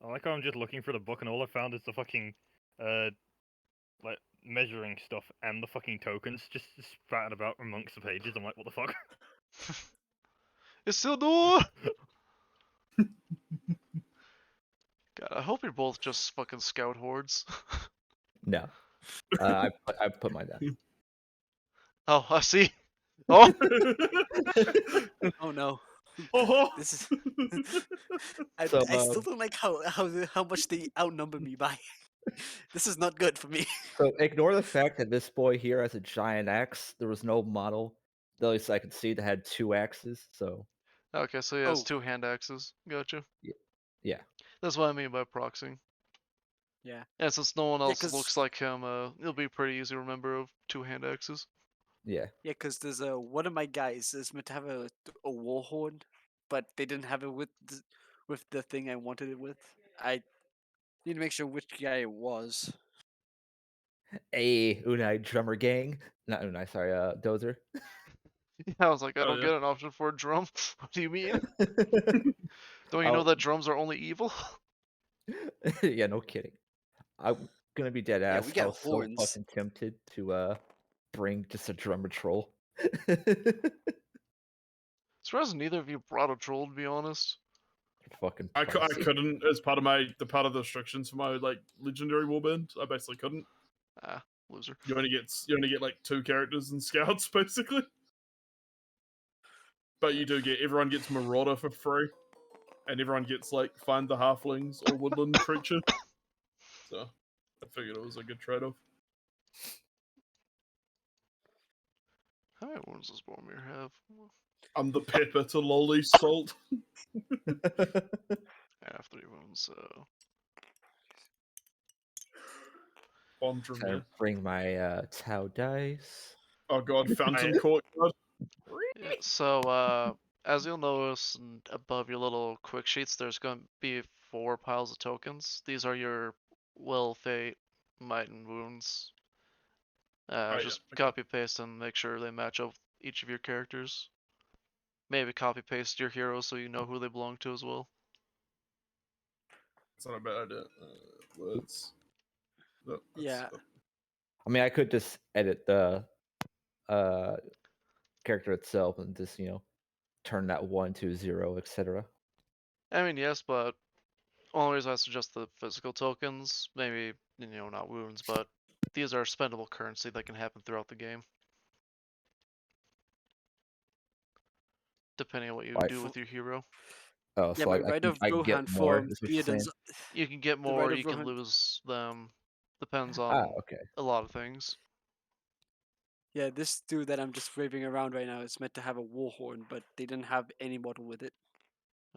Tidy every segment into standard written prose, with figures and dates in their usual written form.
I like how I'm just looking for the book and all I found is the fucking, like measuring stuff and the fucking tokens just spattered about amongst the pages. I'm like, what the fuck? Isildur! God, I hope you're both just fucking scout hordes. No. I put mine down. Oh, I see. Oh, Oh no. Oh, This is. I, So, I still don't like how much they outnumber me by. This is not good for me. So ignore the fact that this boy here has a giant axe. There was no model, at least I could see, that had 2 axes. So okay, so he has Oh. 2 hand axes. Gotcha. yeah, That's what I mean by proxying. Yeah. And since no one Yeah, else 'cause- looks like him, it'll be pretty easy to remember of 2 hand axes. yeah. Yeah, because there's one of my guys is meant to have a war horn, but they didn't have it with the thing I wanted it with. I need to make sure which guy it was. Hey, Unai drummer gang. Not Unai, sorry, Dozer. Yeah, I was like, I Oh, don't yeah. get an option for a drum. What do you mean? Don't you know Oh. that drums are only evil? Yeah, no kidding. I'm gonna be dead Yeah, ass. we I got was so horns. fucking tempted to bring just a drummer troll. Surprised neither of you brought a troll, to be honest. Fucking I pricey. couldn't as part of the restrictions for my like legendary warband. I basically couldn't. Ah, loser. You only get like 2 characters in scouts basically. But you do get everyone gets Marauder for free, and everyone gets like Find the Halflings or Woodland Creature. So I figured it was a good trade-off. How many wounds does Boromir have? I'm the pepper to Lolly's salt. I have 3 wounds, so. Bondrum, Trying yeah. to bring my Tau dice. Oh god, Fountain Courtyard. Yeah, so, as you'll notice above your little quick sheets, there's going to be 4 piles of tokens. These are your will, fate, might, and wounds. Oh, Just yeah, okay. copy paste and make sure they match up with each of your characters. Maybe copy paste your heroes so you know who they belong to as well. It's not a bad idea. Words. No, Yeah. I mean, I could just edit the character itself and just turn that 1 to 0, etc. I mean, yes, but only reason I suggest the physical tokens, maybe, not wounds, but these are spendable currency that can happen throughout the game. Depending on what you do with your hero. Oh, Yeah, so but Rite of I can Rohan get more. from Is what you're saying? Theoden's. You can get The more, Rite of you can Rohan. lose them. Depends Ah, on okay. a lot of things. Yeah, this dude that I'm just waving around right now is meant to have a war horn, but they didn't have any model with it.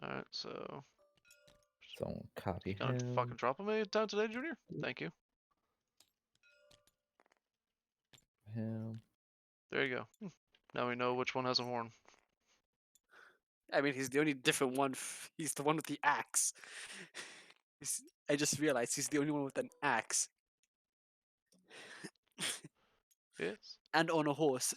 Alright, so. So copy Gonna him. fucking drop him any time today, Junior? Thank you. Him. There you go. Now we know which one has a horn. I mean, he's the only different one. He's the one with the axe. I just realized he's the only one with an axe. Yes. And on a horse.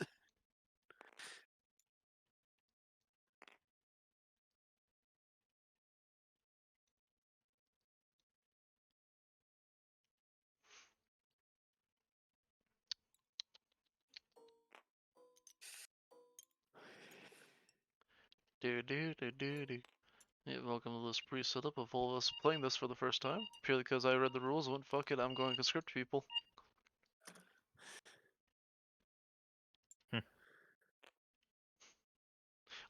Do. Yeah, welcome to this pre-setup of all of us playing this for the first time. Purely because I read the rules and went, fuck it, I'm going to conscript people.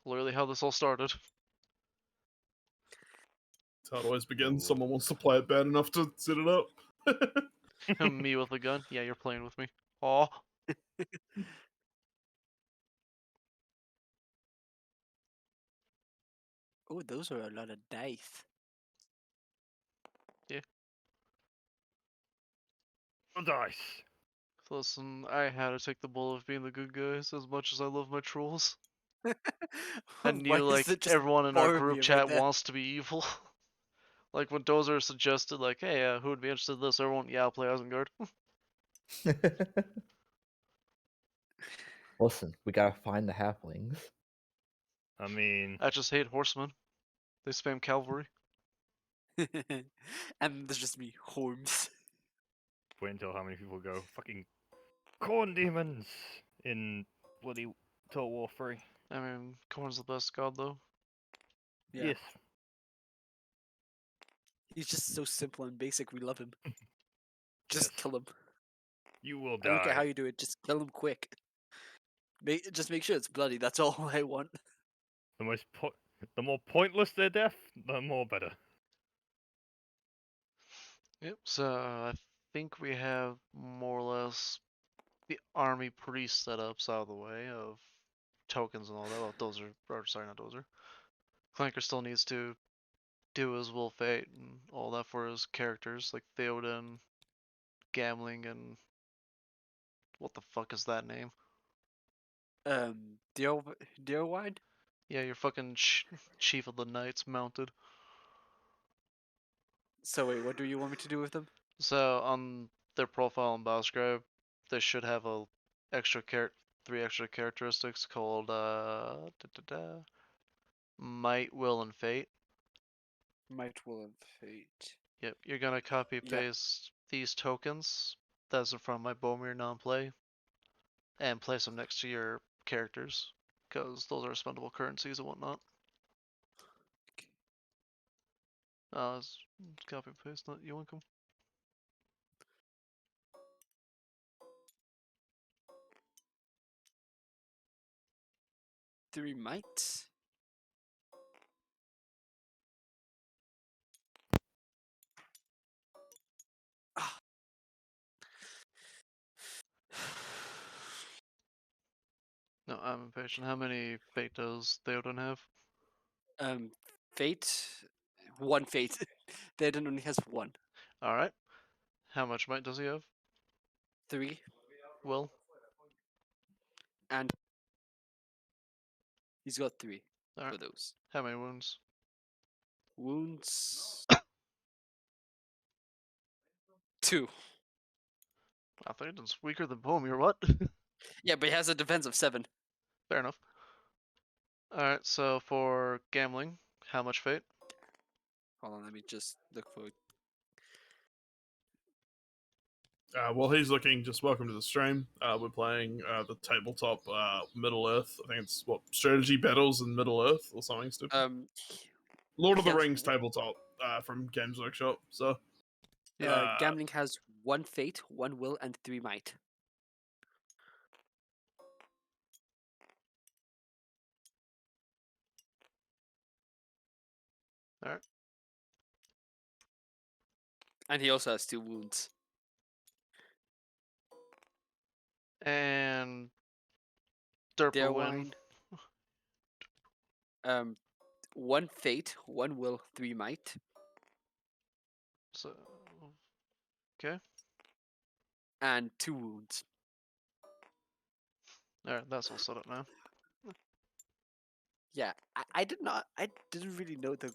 Literally how this all started. That's how it always begins. Someone wants to play it bad enough to set it up. Me with a gun. Yeah, you're playing with me. Aw. Oh, those are a lot of dice. Dice. Listen, I had to take the bull of being the good guys as much as I love my trolls. I Why knew, is like, it just everyone in our group Boromir chat right there? wants to be evil. Like, when Dozer suggested, like, hey, who would be interested in this? Everyone, yeah, I'll play Isengard. Listen, we gotta find the halflings. I mean, I just hate horsemen. They spam cavalry. And there's just me, Holmes. Wait until how many people go. Fucking corn demons in bloody Total War 3. I mean, Corn's the best god though. Yeah. Yes. He's just so simple and basic. We love him. Just Yes. kill him. You will I don't care how die. you do it. Just kill him quick. Just make sure it's bloody. That's all I want. The more pointless their death, the more better. Yep. So I think we have more or less the army pretty set up out of the way of tokens and all that. Well, Dozer, or sorry, not Dozer. Clanker still needs to do his Will Fate and all that for his characters, like Theoden, Gambling, and what the fuck is that name? Deer wine. Yeah, your fucking chief of the knights mounted. So wait, what do you want me to do with them? So on their profile in Bowscribe, they should have a extra 3 extra characteristics called Might, Will, and Fate. Might, will, and fate. Yep, you're gonna copy Yeah. paste these tokens that's in front of my Bomir non-play and place them next to your characters because those are spendable currencies and whatnot. Let's copy paste that. You welcome. Three might. Ah. No, I'm impatient. How many fate does Theoden have? Fate. One fate. Theoden only has one. Alright. How much might does he have? 3. Will? And he's got 3 for Alright. those. How many wounds? Wounds. 2. I think it's weaker than Bomir, what? Yeah, but he has a defense of 7. Fair enough. Alright, so for Gambling, how much fate? Hold on, let me just look for it. While he's looking, just welcome to the stream. We're playing the tabletop Middle Earth. I think it's what strategy battles in Middle Earth or something stupid. Lord of the yes. Rings tabletop from Games Workshop. So Gambling has 1 fate, 1 will, and 3 might. Alright. And he also has 2 wounds. And Deer Derpwin. wine. 1 fate, 1 will, 3 might. So, okay. And 2 wounds. Alright, that's all set up now. Yeah, I didn't really know they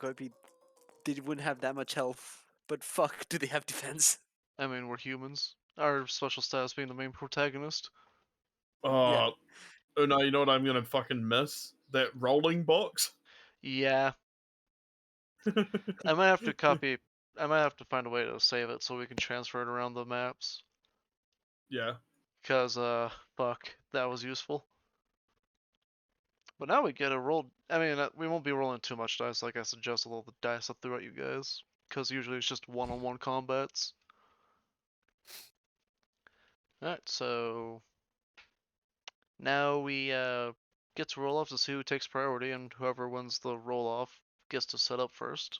wouldn't have that much health. But fuck, do they have defense? I mean, we're humans. Our special status being the main protagonist. oh no, you know what I'm gonna fucking miss? That rolling box. Yeah. I might have to copy. I might have to find a way to save it so we can transfer it around the maps. Yeah. Cause fuck, that was useful. But now we get a roll. I mean, we won't be rolling too much dice, like I suggested. All the dice up throughout you guys, cause usually it's just one-on-one combats. All right, so now we get to roll off to see who takes priority, and whoever wins the roll off gets to set up first.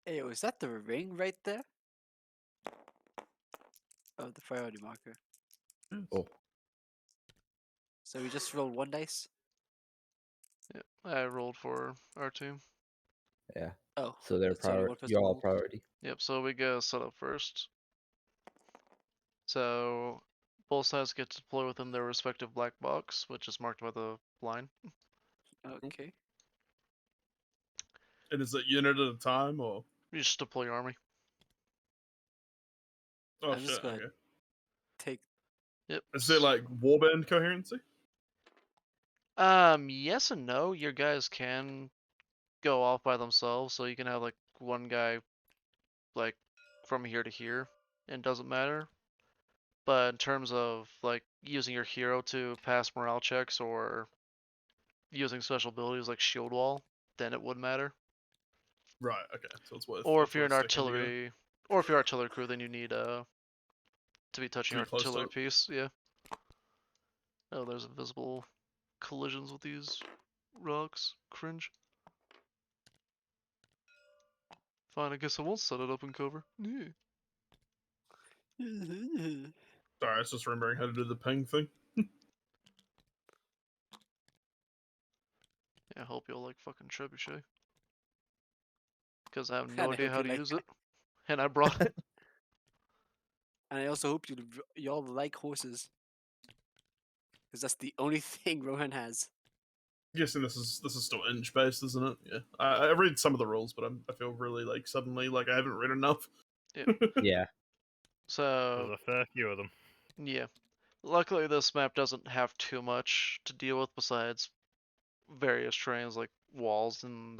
Hey, is that the ring right there? Oh, the priority marker. Oh. So we just roll 1 dice? Yeah, I rolled for our team. Yeah. Oh. So they're that's only one person you're all rolled. priority. Yep, so we get set up first. So both sides get to deploy within their respective black box, which is marked by the line. Okay. And is it unit at a time or? You just deploy your army. Oh I'm just shit. gonna- Okay. Take. Yep. Is there like warband coherency? Yes and no. Your guys can go off by themselves, so you can have like one guy like from here to here, and it doesn't matter. But in terms of like using your hero to pass morale checks or using special abilities like shield wall, then it would matter. Right. Okay. So it's worth. Or it's if you're an worth sticking together. artillery, or if you're artillery crew, then you need to be touching Be close artillery up. piece. Yeah. Oh, there's invisible collisions with these rocks. Cringe. Fine, I guess I won't set it up in cover. Yeah. Sorry, I was just remembering how to do the ping thing. I hope you'll like fucking trebuchet. Because I have And no I idea hope how you to like use it. And I brought it. And I also hope y'all like horses. Because that's the only thing Rohan has. I'm guessing this is still inch based, isn't it? Yeah. I read some of the rules, but I feel really like suddenly like I haven't read enough. Yeah. So, There's a fair few of them. yeah. Luckily, this map doesn't have too much to deal with besides various terrains like walls and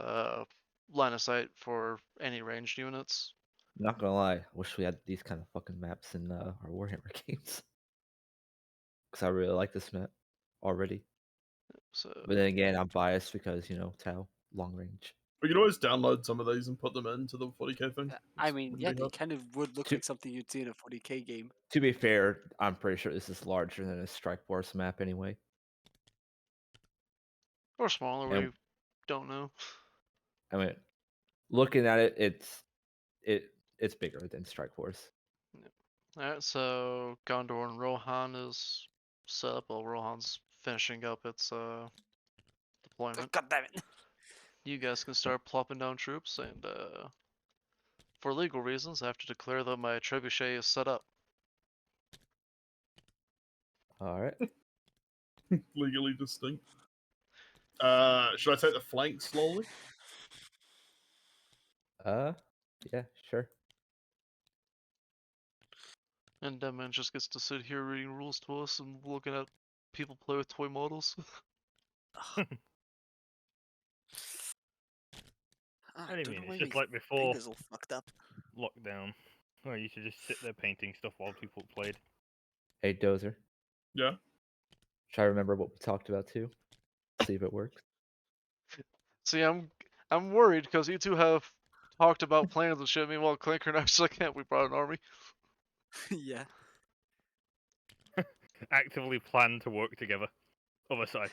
line of sight for any ranged units. Not gonna lie, I wish we had these kind of fucking maps in our Warhammer games. Because I really like this map already. So, But then again, I'm biased because, Tau, long range. We can always download some of these and put them into the 40k thing. I It's- mean, wouldn't yeah, be they hard. kind of would look Two- like something you'd see in a 40k game. To be fair, I'm pretty sure this is larger than a Strike Force map anyway. or smaller, And- we don't know. I mean, looking at it, it's bigger than Strike Force. Alright, so Gondor and Rohan is set up while Rohan's finishing up its deployment. God damn it! You guys can start plopping down troops, and for legal reasons, I have to declare that my trebuchet is set up. All right. Legally distinct. Should I take the flank slowly? Yeah, sure. And Deadman just gets to sit here reading rules to us and looking at people play with toy models. I I don't mean, know why it's just my like before fingers all fucked up. lockdown, where you should just sit there painting stuff while people played. Hey, Dozer. Yeah. Try to remember what we talked about too. See if it works. See, I'm worried because you two have talked about plans and shit. Meanwhile, Clanker and I was like, "Yeah, we brought an army." Yeah. Actively plan to work together. Other side.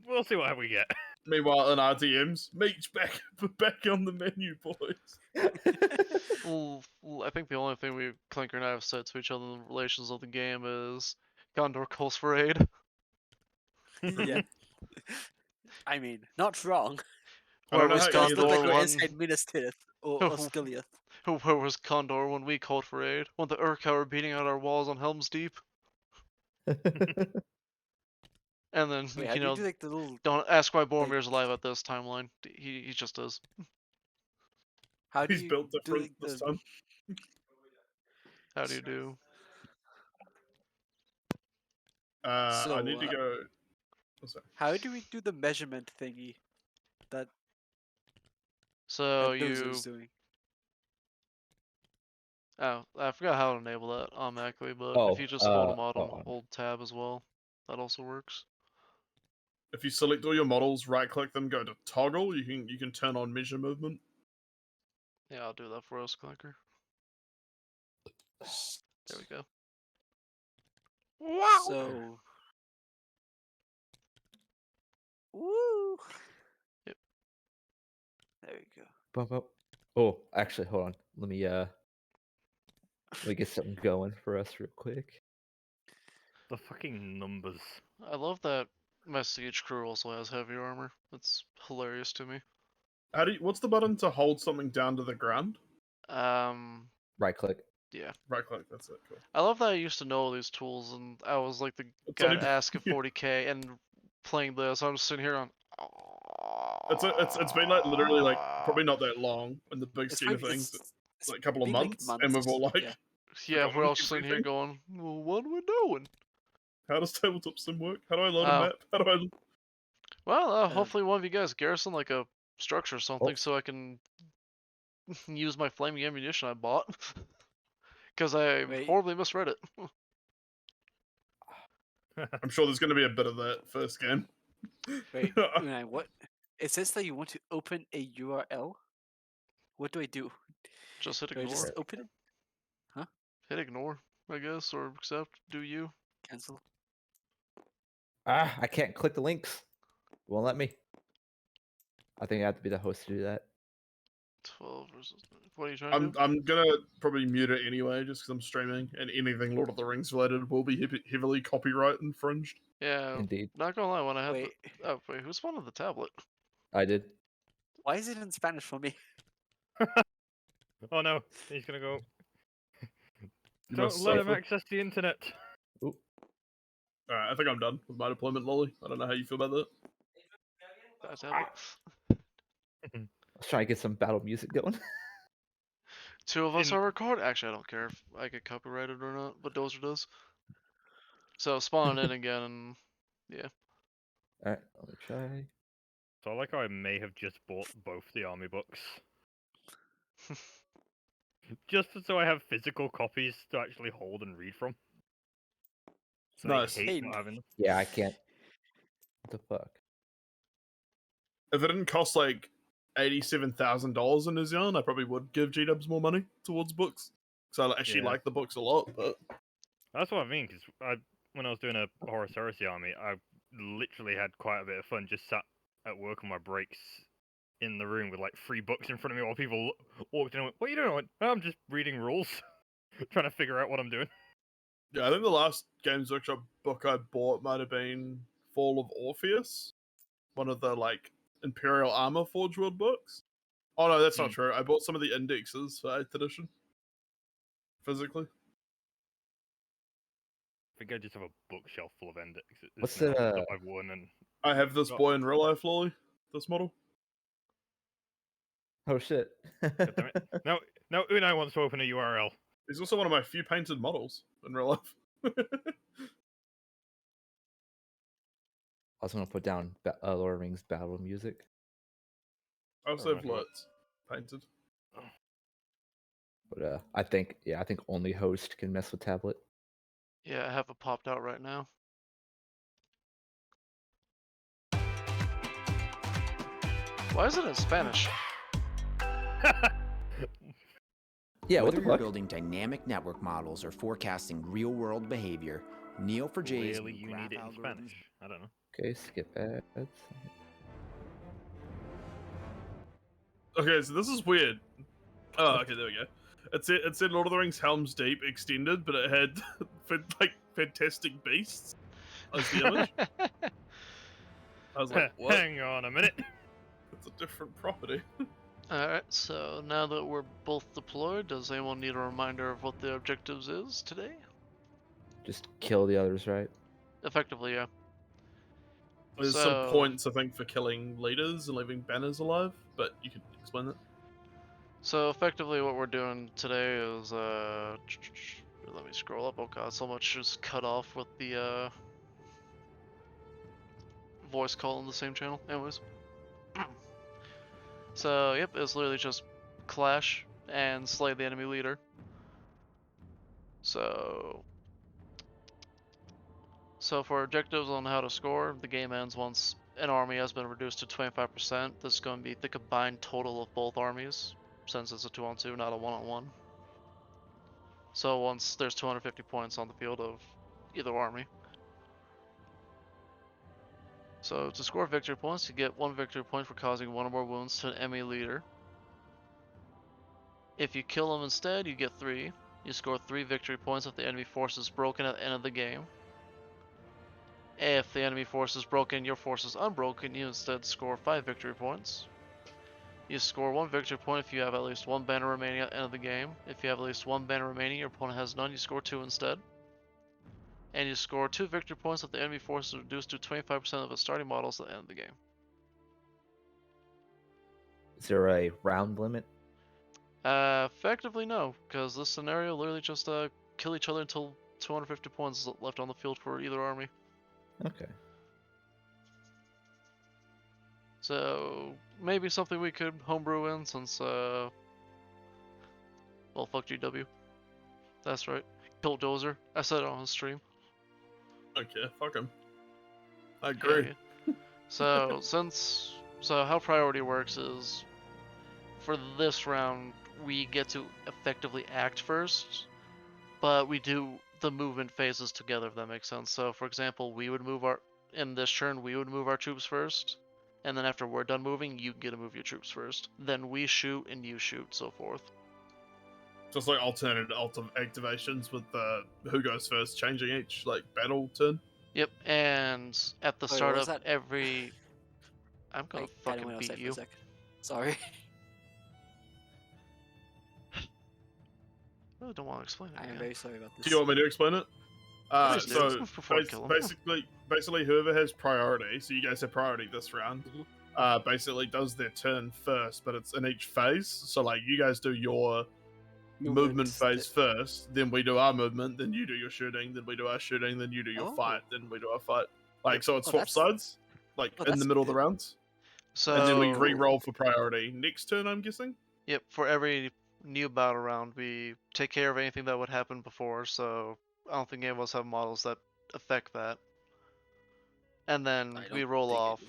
We'll see what we get. Meanwhile, in RTMs, Meech back on the menu, boys. Well, I think the only thing Clanker and I have said to each other in the relations of the game is Gondor calls for aid. Yeah. I mean, not wrong. I don't Where know was how any Just of look those like Gondor we're when? inside Minas Tirith or Osgiliath. Where was Gondor when we called for aid? When the Urkhau were beating out our walls on Helm's Deep? And then, Wait, how do you do like the little? don't ask why Boromir's alive at this timeline. He just is. How do He's you built do different like this the? time. How do you do? I need to So, go. Oh, sorry. How do we do the measurement thingy? That So Dozer's doing. Oh, I forgot how to enable that automatically, but if you Oh, just hold a model oh, and hold tab as well, that also works. If you select all your models, right click them, go to toggle, you can turn on measure movement. Yeah, I'll do that for us, Clanker. There we go. So. Woo! Yep. There we go. Bump up. Oh, actually, hold on. Let me get something going for us real quick. The fucking numbers. I love that my siege crew also has heavy armor. That's hilarious to me. What's the button to hold something down to the ground? Right click. Yeah. Right click, that's it, cool. I love that I used to know all these tools, and I was like the It's guy only to ask at yeah. 40k and playing this. I'm just sitting here on. It's been like literally like probably not that long in the big scheme of fine, things. It's like a couple of been, like, months, and we've all like, yeah. Yeah, forgotten we're all sitting here everything. going, well, what are we doing? How does tabletop sim work? How do I load a Oh. map? How do I? Well, hopefully one of you guys garrison like a structure or something so I can use my flaming ammunition I bought. Because I Wait. horribly misread it. I'm sure there's going to be a bit of that first game. Wait, Unai, what? It says that you want to open a URL. What do I do? Just hit Do I ignore. just open it? Hit ignore, I guess, or accept. Do you? Cancel. I can't click the links. Won't let me. I think I have to be the host to do that. 12 versus. What are you trying to do? I'm gonna probably mute it anyway, just because I'm streaming, and anything Lord of the Rings related will be heavily copyright infringed. Yeah, Indeed, not gonna lie, when I had Wait, the... Oh, wait, who spawned on the tablet? I did. why is it in Spanish for me? Oh no, he's gonna go. You Don't must let him suffer. access the internet. Alright, I think I'm done with my deployment, Lolly. I don't know how you feel about that. That tablet. I was trying to get some battle music going. Two of us In- are recording. Actually, I don't care if I get copyrighted or not, but Dozer does. So spawn in again, and yeah. All right, let me try. So I like how I may have just bought both the army books. Just so I have physical copies to actually hold and read from. So Nice. I hate Hey, not having them. Yeah, I can't. What the fuck? If it didn't cost like $87,000 in New Zealand, I probably would give G-Dubs more money towards books. Because I actually Yeah. like the books a lot, but That's what I mean, because when I was doing a Horus Heresy army, I literally had quite a bit of fun just sat at work on my breaks in the room with like 3 books in front of me while people walked in and went, "What are you doing?" I went, "I'm just reading rules, trying to figure out what I'm doing." yeah, I think the last Games Workshop book I bought might have been Fall of Orpheus, one of the like Imperial Armor Forge World books. Oh no, that's not Hmm. true. I bought some of the indexes for 8th edition physically. I think I just have a bookshelf full of indexes. What's now, the, stuff I've won and I have this Got- boy in real life, Lolly. This model. Oh shit. God damn it. Now Unai wants to open a URL. He's also one of my few painted models in real life. I was gonna put down Lord of the Rings battle music. I also Oh, have my God. Lutz painted. But I think only host can mess with tablet. Yeah, I have it popped out right now. Why is it in Spanish? Yeah, what Whether the you're fuck? building dynamic network models or forecasting real-world behavior, Neo4j's Clearly, new you graph need it in algorithms- Spanish. I don't know. Okay, skip ads. Okay, so this is weird. Oh, okay, there we go. It said Lord of the Rings Helm's Deep extended, but it had like Fantastic Beasts as the image. I was like, what? Hang on a minute. It's a different property. Alright, so now that we're both deployed, does anyone need a reminder of what the objectives is today? Just kill the others, right? Effectively, yeah. There's some points, I think, for killing leaders and leaving banners alive, but you can explain that. So effectively what we're doing today is, let me scroll up. Oh god, so much is cut off with the, voice call in the same channel. Anyways. So, yep, it's literally just clash and slay the enemy leader. So for objectives on how to score, the game ends once an army has been reduced to 25%. This is going to be the combined total of both armies, since it's a 2-on-2, not a 1-on-1. So once there's 250 points on the field of either army. So to score victory points, you get 1 victory point for causing 1 or more wounds to an enemy leader. If you kill him instead, you get 3. You score 3 victory points if the enemy force is broken at the end of the game. If the enemy force is broken, your force is unbroken, you instead score 5 victory points. You score 1 victory point if you have at least 1 banner remaining at the end of the game. If you have at least 1 banner remaining, your opponent has none, you score 2 instead. And you score 2 victory points if the enemy force is reduced to 25% of its starting models at the end of the game. Is there a round limit? Effectively no, because this scenario literally just kill each other until 250 points is left on the field for either army. Okay. So maybe something we could homebrew in since well, fuck GW. That's right. Kill Dozer. I said it on stream. Okay, fuck him. I Yeah, agree. yeah. So how priority works is for this round we get to effectively act first, but we do the movement phases together, if that makes sense. So for example, in this turn we would move our troops first, and then after we're done moving, you get to move your troops first. Then we shoot and you shoot, so forth. Just like alternate activations with who goes first, changing each like battle turn. Yep, and at the Wait, start what of was that? every I'm gonna I kinda fucking went beat outside for you. a sec. Sorry. I really don't want to explain it I am again. very sorry about this. Do you want me to explain it? Please do, So before I kill him. basically, whoever has priority, so you guys have priority this round, basically does their turn first, but it's in each phase. So like you guys do your movement phase first, then we do our movement, then you do your shooting, then we do our shooting, then you do your fight, then we do our fight. Like so, it swaps sides, like in the middle of the rounds, So and then we re-roll for priority next turn. I'm guessing. Yep, for every new battle round, we take care of anything that would happen before, so I don't think any of us have models that affect that. And then I we don't roll think I off. do.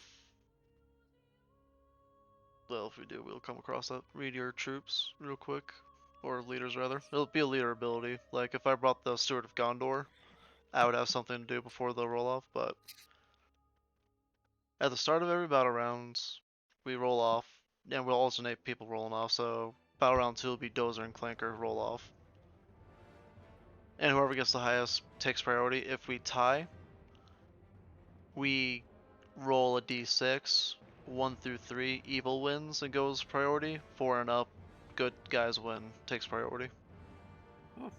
Well, if we do, we'll come across that. Read your troops real quick. Or leaders, rather. It'll be a leader ability. Like, if I brought the Steward of Gondor, I would have something to do before the roll off, but at the start of every battle round, we roll off, and we'll alternate people rolling off, so battle round 2 will be Dozer and Clanker roll off. And whoever gets the highest takes priority. If we tie, we roll a d6. 1 through 3, evil wins and goes priority. 4 and up, good guys win, takes priority. Oh.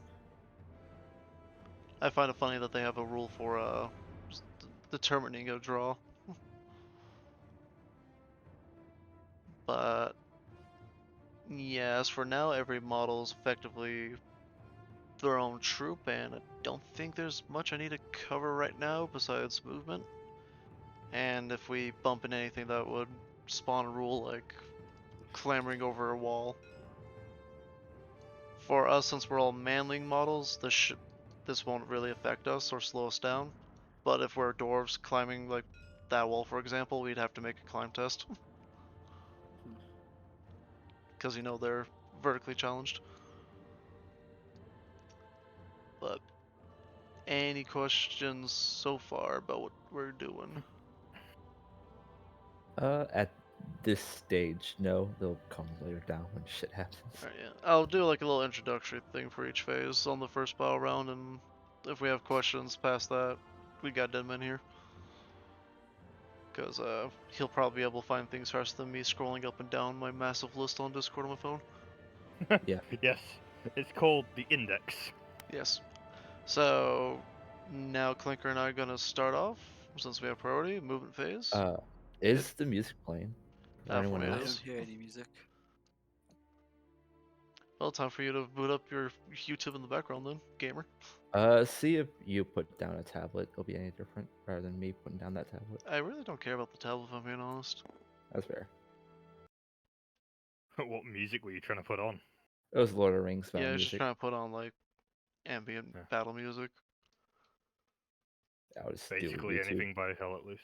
I find it funny that they have a rule for determining a draw. But yeah, as for now, every model is effectively their own troop, and I don't think there's much I need to cover right now besides movement. And if we bump into anything that would spawn a rule, like clambering over a wall. For us, since we're all manling models, this won't really affect us or slow us down. But if we're dwarves climbing like that wall, for example, we'd have to make a climb test. Because, you know, they're vertically challenged. But any questions so far about what we're doing? At this stage, no. They'll come later down when shit happens. Alright, yeah. I'll do like a little introductory thing for each phase on the first battle round, and if we have questions past that, we got Deadman here. Because he'll probably be able to find things faster than me scrolling up and down my massive list on Discord on my phone. Yeah. Yes, it's called the index. Yes. So now Clinker and I are gonna start off since we have priority movement phase. Is the music playing? For For anyone me it I else? is. don't hear any music. Well, time for you to boot up your YouTube in the background then, gamer. See if you put down a tablet. It'll be any different rather than me putting down that tablet. I really don't care about the tablet if I'm being honest. That's fair. What music were you trying to put on? It was Lord of the Rings Yeah, I was music. just trying to put on like ambient Yeah. battle music. I would just do it with Basically YouTube. anything by Hell Let Loose.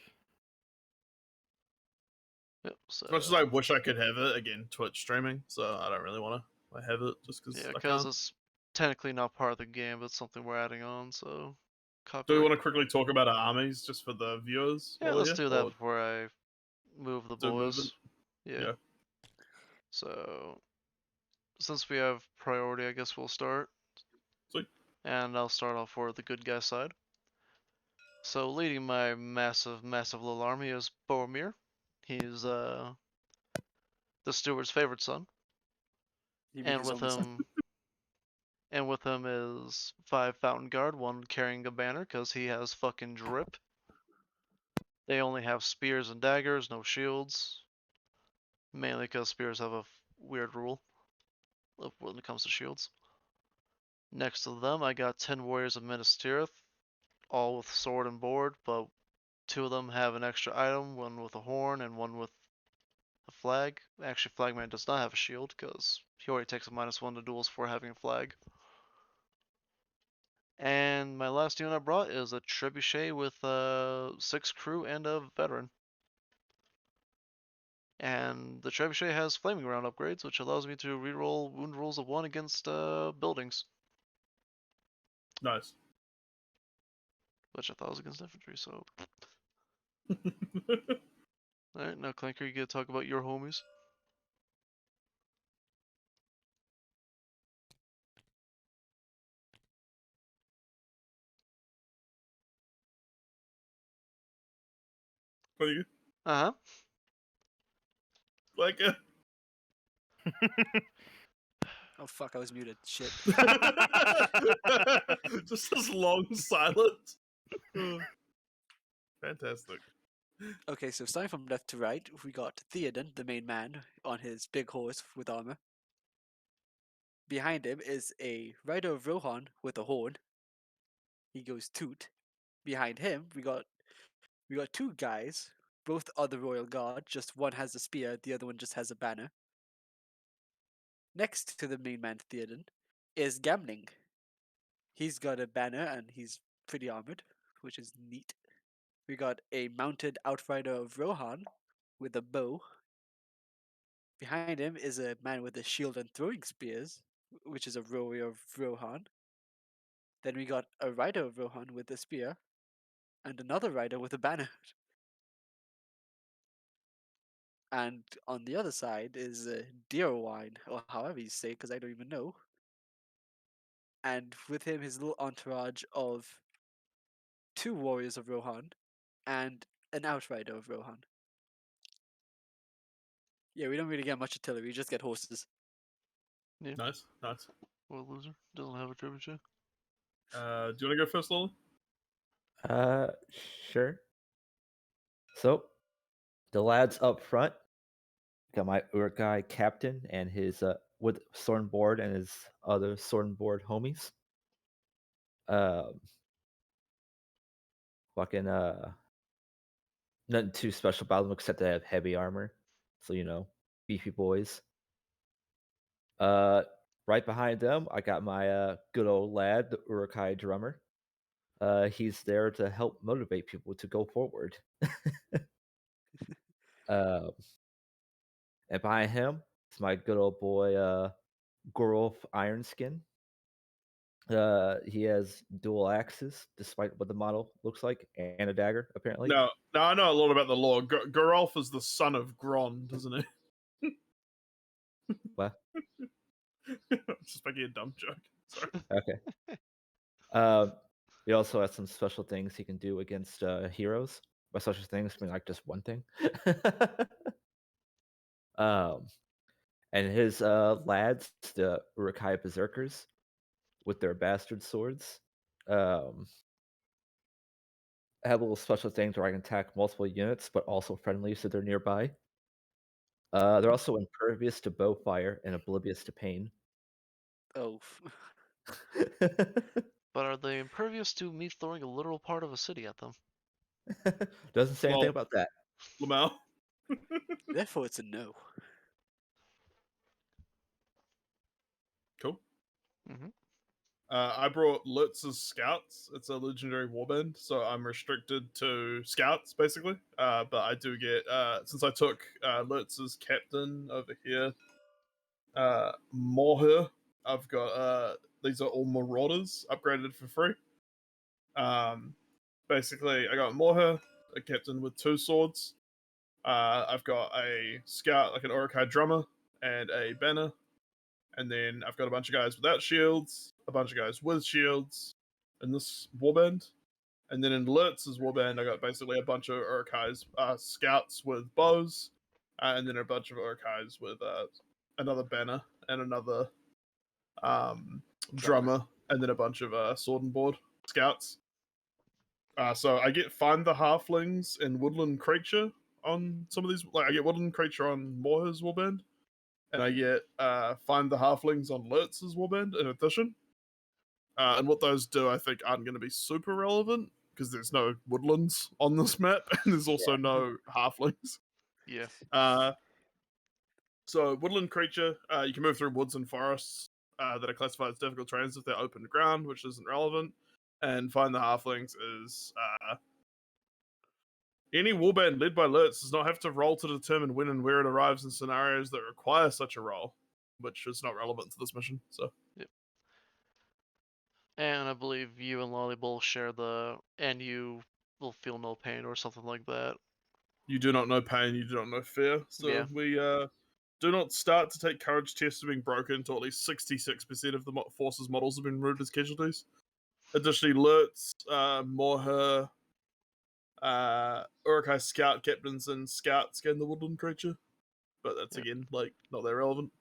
Yep. So As much as I wish I could have it again, Twitch streaming, so I don't really want to have it just because yeah, I because can't. it's technically not part of the game, but something we're adding on. So Do we copyright. want to quickly talk about our armies just for the viewers? Yeah, while let's we're do here, that or before I move the do boys. movement? Yeah. Yeah. So since we have priority, I guess we'll start. Sweet. And I'll start off for the good guy side. So leading my massive little army is Boromir. He's the steward's favorite son. You mean And his with only son? him is 5 Fountain Guard, one carrying a banner because he has fucking drip. They only have spears and daggers, no shields. Mainly because spears have a weird rule when it comes to shields. Next to them, I got 10 warriors of Minas Tirith, all with sword and board, but 2 of them have an extra item, one with a horn and one with a flag. Actually, Flagman does not have a shield because he already takes a -1 to duels for having a flag. And my last unit I brought is a trebuchet with 6 crew and a veteran. And the trebuchet has flaming round upgrades, which allows me to reroll wound rolls of 1 against buildings, Nice. which I thought was against infantry. So, all right, now Clanker, you get to talk about your homies. Pretty good. Uh huh. Like, Oh fuck, I was muted. Shit. just this long silence. Fantastic. Okay, so starting from left to right, we got Theoden, the main man, on his big horse with armor. Behind him is a rider of Rohan with a horn. He goes toot. Behind him, we got 2 guys. Both are the royal guard. Just one has a spear, the other one just has a banner. Next to the main man Theoden is Gamling. He's got a banner and he's pretty armored, which is neat. We got a mounted outrider of Rohan with a bow. Behind him is a man with a shield and throwing spears, which is a warrior of Rohan. Then we got a rider of Rohan with a spear, and another rider with a banner. And on the other side is Deerwine, or however you say, because I don't even know. And with him, his little entourage of 2 warriors of Rohan and an outrider of Rohan. Yeah, we don't really get much artillery, we just get horses. Nice, nice. What a loser. Doesn't have a trebuchet. Do you want to go first, Lola? Sure. So, the lads up front got my Uruk-hai captain and his with Swordboard and his other Swordboard homies. Fucking nothing too special about them except they have heavy armor, so beefy boys. Right behind them, I got my good old lad, the Uruk-hai drummer. He's there to help motivate people to go forward. And behind him is my good old boy, Gorolf Ironskin. He has dual axes, despite what the model looks like, and a dagger, apparently. No, I know a lot about the lore. Geralf is the son of Grond, isn't he? What? Just making a dumb joke. Sorry. Okay. He also has some special things he can do against heroes. By special things, I mean like just one thing. And his lads, the Uruk-hai Berserkers, with their bastard swords, have little special things where I can attack multiple units, but also friendly so they're nearby. They're also impervious to bow fire and oblivious to pain. Oh. But are they impervious to me throwing a literal part of a city at them? Doesn't say anything Well- about that. Lamau. Therefore, it's a no. Cool. Mhm. I brought Lutz's Scouts. It's a legendary warband, so I'm restricted to Scouts, basically. But I do get, since I took Lutz's captain over here, Morher, I've got, these are all Marauders, upgraded for free. Basically, I got Morher, a captain with 2 swords. I've got a Scout, like an Uruk-hai drummer, and a banner. And then I've got a bunch of guys without shields, a bunch of guys with shields in this warband. And then in Lutz's warband, I got basically a bunch of Uruk-hai's scouts with bows, and then a bunch of Uruk-hai's with another banner and another drummer, and then a bunch of sword and board scouts. So I get Find the Halflings and Woodland Creature on some of these. Like I get Woodland Creature on Morher's warband, and I get Find the Halflings on Lutz's warband in addition. And what those do, I think, aren't going to be super relevant because there's no woodlands on this map, and there's also no halflings. Yeah. So, woodland creature, you can move through woods and forests that are classified as difficult terrains if they're open ground, which isn't relevant. And find the halflings is any warband led by Lurtz does not have to roll to determine when and where it arrives in scenarios that require such a roll, which is not relevant to this mission. So, And I believe you and Lolly both share and you will feel no pain or something like that. you do not know pain, you do not know fear. So Yeah. we do not start to take courage tests being broken until at least 66% of the force's models have been removed as casualties. Additionally, Lurtz, Morher, Urukai scout captains and scouts scan the woodland creature. But that's Yeah. again, like, not that relevant.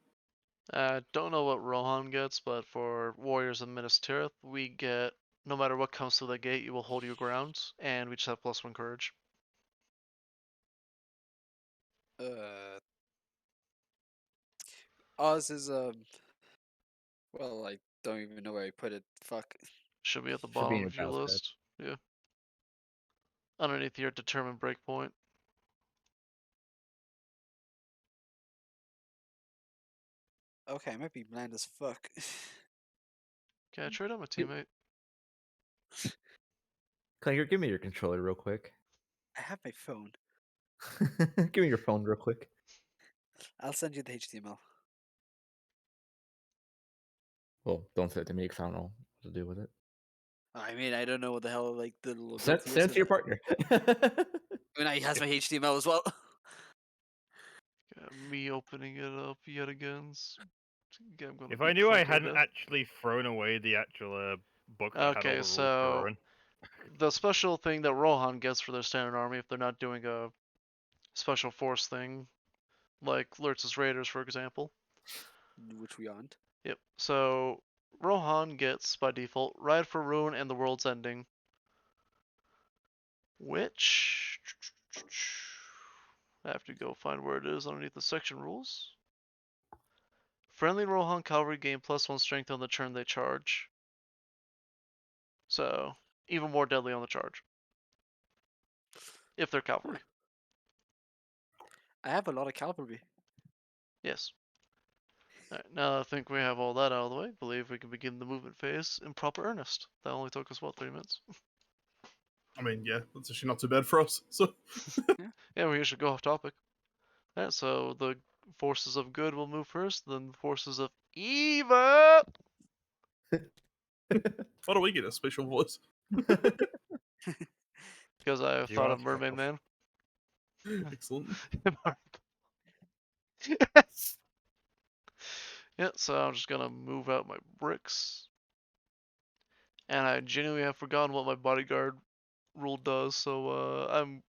Don't know what Rohan gets, but for Warriors of Minas Tirith, we get no matter what comes through the gate, you will hold your ground, and we just have +1 courage. Ours is well, I don't even know where I put it. Fuck. Should be at the Should be bottom in your of your battle guide. list. Yeah. Underneath your determined breakpoint. Okay, I might be bland as fuck. Can I trade out my teammate? Clanker, give me your controller real quick. I have my phone. Give me your phone real quick. I'll send you the HTML. Well, don't send it to me because I don't know what to do with it. I mean, I don't know what the hell like the little Send, ability send is it to your for that. partner. I mean, he has my HTML as well. Got me opening it up yet again. I'm gonna If be I knew I Clinker hadn't death. actually thrown away the actual book that had all Okay, the rules for so Rowan. the special thing that Rohan gets for their standard army, if they're not doing a special force thing, like Lurtz's Raiders, for example. Which we aren't. Yep. So Rohan gets by default Ride for Ruin and the World's Ending, which I have to go find where it is underneath the section rules. Friendly Rohan cavalry gain +1 strength on the turn they charge. So even more deadly on the charge. If they're cavalry. I have a lot of cavalry. Yes. Alright, now I think we have all that out of the way, believe we can begin the movement phase in proper earnest. That only took us, what, 3 minutes? I mean, yeah, that's actually not too bad for us. So, Yeah, we should go off topic. Alright, so the forces of good will move first, then the forces of evil! why do we get a special voice? Because I You thought of ask Mermaid yourself. Man. Excellent. Yeah, so I'm just gonna move out my bricks. And I genuinely have forgotten what my bodyguard rule does, so I'm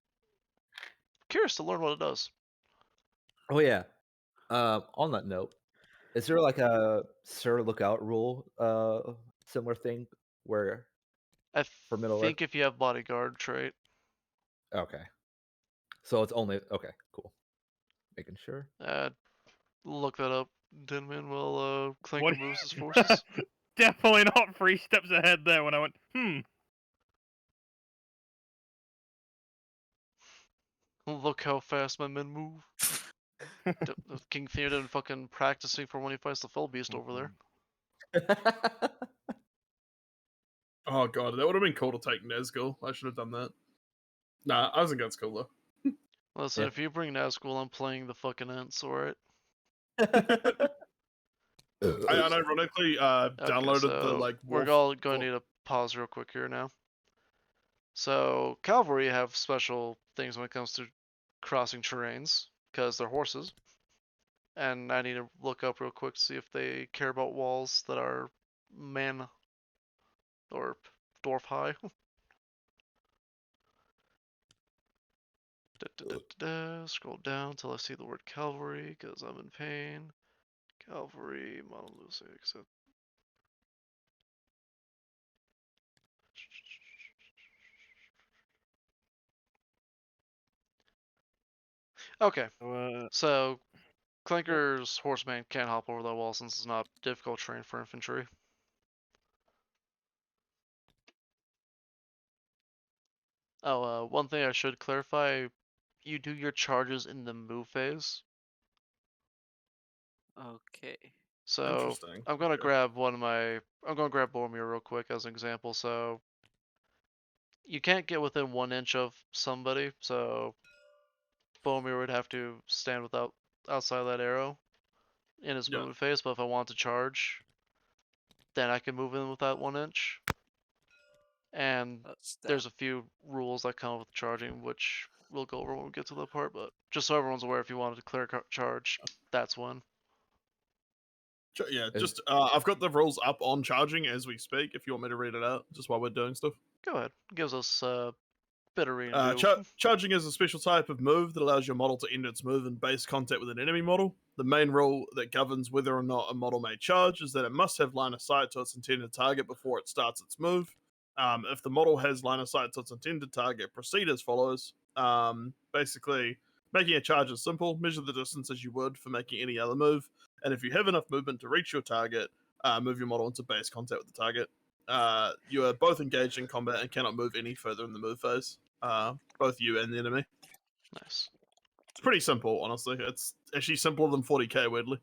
curious to learn what it does. Oh yeah. On that note, is there like a Sir Lookout rule, similar thing where I for Middle Earth? think if you have bodyguard trait, Okay. So it's only okay. Cool. Making sure. look that up, Denman, while Clinker What? moves his forces. Definitely not 3 steps ahead there when I went, Look how fast my men move. King Theoden fucking practicing for when he fights the Fell Beast over there. Oh god, that would have been cool to take Nazgul. I should have done that. Nah, Isengard's cool though. Listen, Yeah. if you bring Nazgul, I'm playing the fucking Ents, alright? I unironically downloaded the so like we're wolf. all going to need to pause real quick here now. So cavalry have special things when it comes to crossing terrains because they're horses, and I need to look up real quick to see if they care about walls that are man or dwarf high. Scroll down till I see the word cavalry because I'm in pain. Cavalry, Monolithic, except. Okay, so Clinker's horseman can't hop over that wall since it's not difficult terrain for infantry. Oh, one thing I should clarify, you do your charges in the move phase. Okay. So Interesting. I'm gonna Okay. grab I'm gonna grab Boromir real quick as an example. So you can't get within 1 inch of somebody, so Boromir would have to stand outside that arrow in his Yeah. movement phase. But if I want to charge, then I can move in with that 1 inch. And That's that. there's a few rules that come with charging, which we'll go over when we get to that part. But just so everyone's aware, if you wanted to clear charge, that's when. Yeah, Is- just I've got the rules up on charging as we speak. If you want me to read it out, just while we're doing stuff. Go ahead. It gives us a bit of reading to do. Charging is a special type of move that allows your model to end its move in base contact with an enemy model. The main rule that governs whether or not a model may charge is that it must have line of sight to its intended target before it starts its move. If the model has line of sight to its intended target, proceed as follows. Basically, making a charge is simple. Measure the distance as you would for making any other move. And if you have enough movement to reach your target, move your model into base contact with the target. You are both engaged in combat and cannot move any further in the move phase. Both you and the enemy. Nice. It's pretty simple, honestly. It's actually simpler than 40k, weirdly.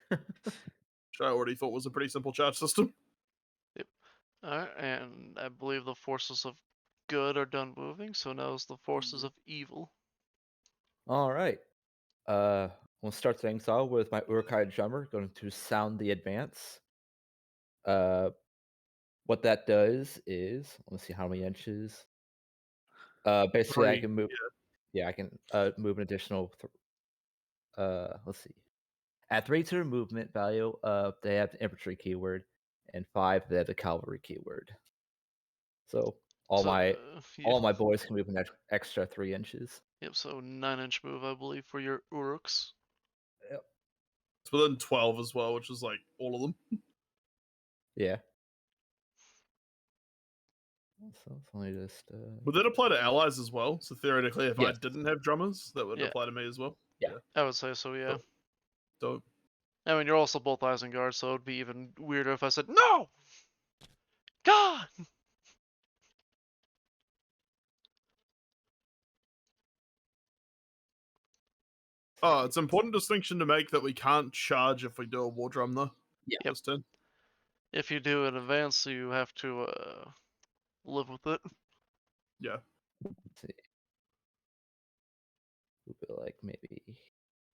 Which I already thought was a pretty simple charge system. Alright, and I believe the forces of good are done moving, so now it's the forces of evil. All right. We'll start things off with my Urkai drummer going to sound the advance. What that does is, let's see how many inches. Basically, I 3, can move. Yeah, I can move an additional. Let's see. At 3-turn movement value, they have the infantry keyword, and 5 they have the cavalry keyword. So all my boys can move an extra 3 inches. Yep, so 9-inch move, I believe, for your Uruks. It's within 12 as well, which is like all of them. Yeah. So it's only just. Would that apply to allies as well? So theoretically, if I Yes. didn't have drummers, that would Yeah. apply to me as well. Yeah. I would say so, yeah. Dope. I mean, you're also both Isengard, so it'd be even weirder if I said, No! God! Oh, it's an important distinction to make that we can't charge if we do a war drum, though. Yeah. Yep. This turn. If you do in advance, you have to live with it. Yeah. Let's see. We'll be like maybe.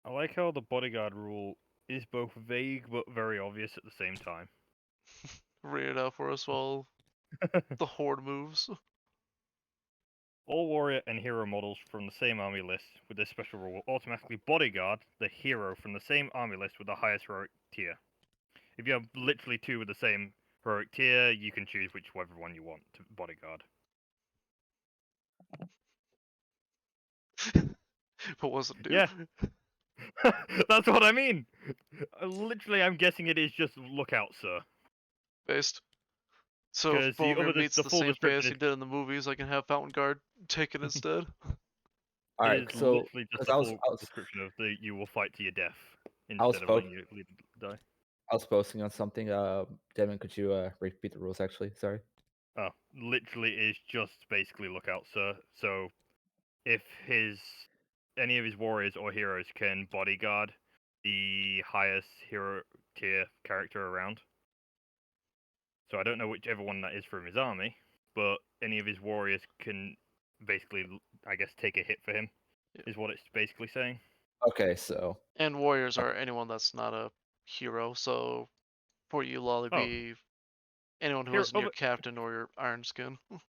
I like how the bodyguard rule is both vague but very obvious at the same time. Read it out for us while the horde moves. All warrior and hero models from the same army list with this special rule will automatically bodyguard the hero from the same army list with the highest heroic tier. If you have literally 2 with the same heroic tier, you can choose whichever one you want to bodyguard. But what's it do? Yeah. That's what I mean! Literally, I'm guessing it is just lookout, sir. Based. So if 'Cause the Boromir other- meets the the full same description pace he is- did in the movies, I can have Fountain Guard take it instead. All It right. is So literally just 'cause the I full was description of the you will fight to your death was instead of letting you die. I was posting on something. Devin, could you repeat the rules? Actually, sorry. Oh, literally is just basically lookout, sir. So if any of his warriors or heroes can bodyguard the highest hero tier character around. So I don't know whichever one that is from his army, but any of his warriors can basically, I guess, take a hit for him, is what it's basically saying. Okay, so And warriors are anyone that's not a hero. So for you, Lolly, Oh. be anyone who Hero- isn't your other- captain or your Iron Skin. Yeah.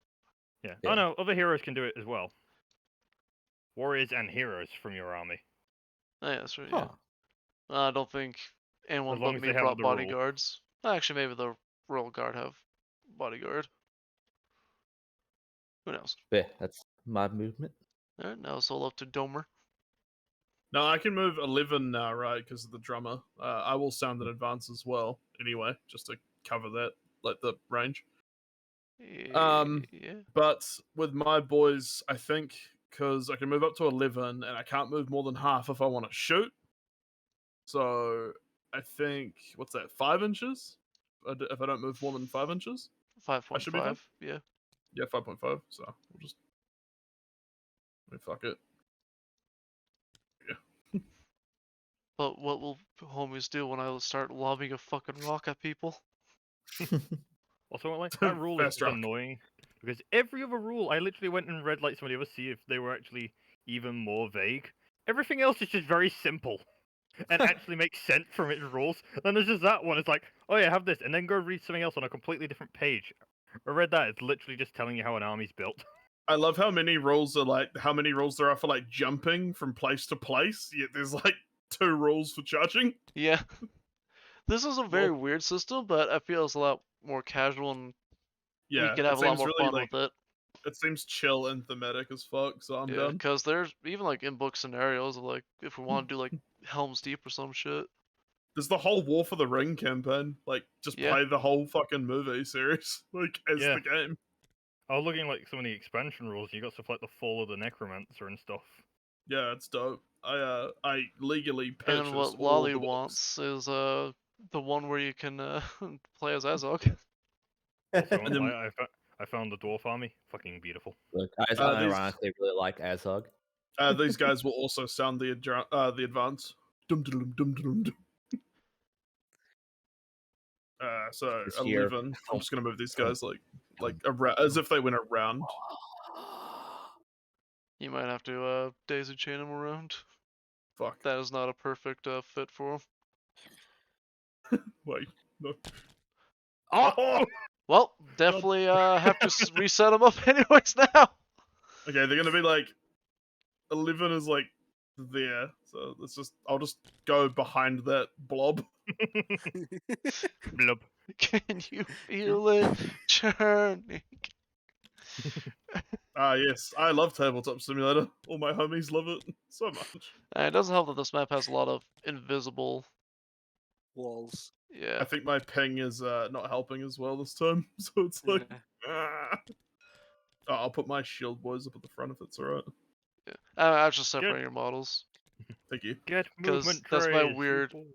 Yeah. Oh no, other heroes can do it as well. Warriors and heroes from your army. Oh, yeah, that's right. huh. Yeah. I don't think anyone As long but as me they have brought the rule. bodyguards. Actually, maybe the Royal Guard have bodyguard. Who knows? Yeah, that's my movement. All right, now it's all up to Domer. No, I can move 11 now, right, because of the drummer. I will sound in advance as well, anyway, just to cover that, like the range. Yeah. But with my boys, I think, because I can move up to 11, and I can't move more than half if I want to shoot. So I think, what's that, 5 inches? If I don't move more than 5 inches? 5.5. Yeah. Yeah, 5.5, so we'll just... fuck it. But what will homies do when I start lobbing a fucking rock at people? Also, like that rule is Fast just rock. annoying because every other rule, I literally went and read like some of the others, see if they were actually even more vague. Everything else is just very simple and actually makes sense from its rules. Then there's just that one. It's like, oh yeah, have this, and then go read something else on a completely different page. I read that. It's literally just telling you how an army's built. I love how many rules there are for like jumping from place to place. Yet there's like 2 rules for charging. Yeah. This is a very Well- weird system, but I feel it's a lot more casual and we Yeah, could it have a lot seems more really fun like with it. it seems chill and thematic as fuck. So I'm Yeah, done. because there's even like in-book scenarios of like if we want to do like Helm's Deep or some shit. There's the whole War for the Ring campaign. Like, just Yeah. play the whole fucking movie series, like as Yeah. the game. I was looking at, like some of the expansion rules. You got stuff like the Fall of the Necromancer and stuff. Yeah, it's dope. I legally And purchased then what all Lolly the books. wants is the one where you can play as Azog. Also, And then- I found the dwarf army. Fucking beautiful. Look, I these- unironically really like Azog. These guys will also sound the advance. Dum dum dum dum dum. So This year- 11. I'm just gonna move these guys like around, as if they went around. You might have to daisy chain him around. Fuck. That is not a perfect fit for him. Wait. No. Oh! Well, definitely have to reset him up anyways now. Okay, they're gonna be like 11 is like there, so I'll just go behind that blob. Blub. Can you feel it churning? Yes, I love Tabletop Simulator. All my homies love it so much. And it doesn't help that this map has a lot of invisible. Walls. Yeah. I think my ping is not helping as well this time, so it's like, Yeah. I'll put my shield boys up at the front if it's alright. Yeah. I was just separating your models. Thank you. Get 'Cause movement that's my trays, weird- people.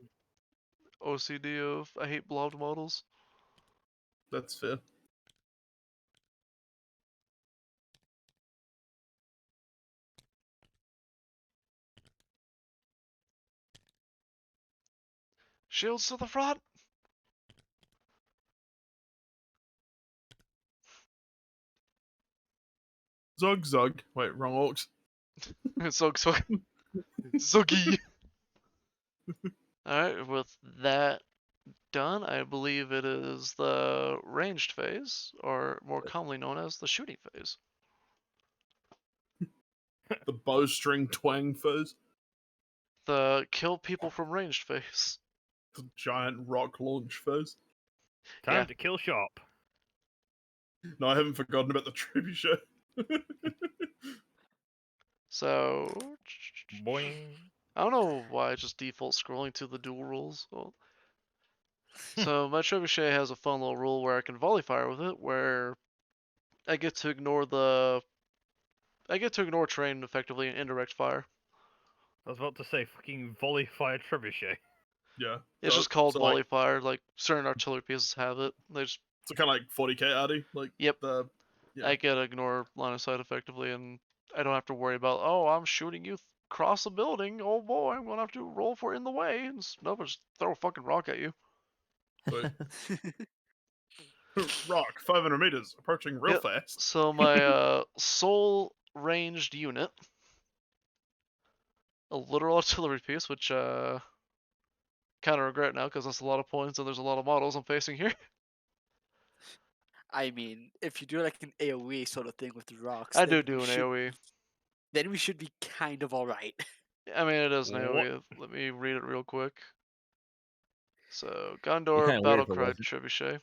OCD of I hate blobbed models. That's fair. Shields to the front! Zug Zug. Wait, wrong orcs. Zuggy! Alright, with that done, I believe it is the ranged phase, or more commonly known as the shooting phase. The bowstring twang phase. The kill people from ranged phase. The giant rock launch phase. Time Yeah. to kill shop. No, I haven't forgotten about the trebuchet. So, Boing. I don't know why I just default scrolling to the dual rules. Well, so my trebuchet has a fun little rule where I can volley fire with it, where I get to ignore terrain effectively in indirect fire. I was about to say fucking volley fire trebuchet. Yeah. It's so- just called so, volley like, fire. Like certain artillery pieces have it. They just so kind of like 40k Arty. Like, Yep. Yeah. I get to ignore line of sight effectively, and I don't have to worry about, oh, I'm shooting you across a building. Oh boy, I'm gonna have to roll for in the way. And no, just throw a fucking rock at you. Sweet. Rock, 500 meters, approaching real Yep. fast. So my sole ranged unit, a literal artillery piece, which kind of regret now because that's a lot of points and there's a lot of models I'm facing here. I mean, if you do like an AoE sort of thing with the rocks, I then do we an should- AoE. Then we should be kind of alright. I mean, it is an What? AoE. Let me read it real quick. So, kinda Gondor, weird Battle if it Cry, wasn't. Trebuchet.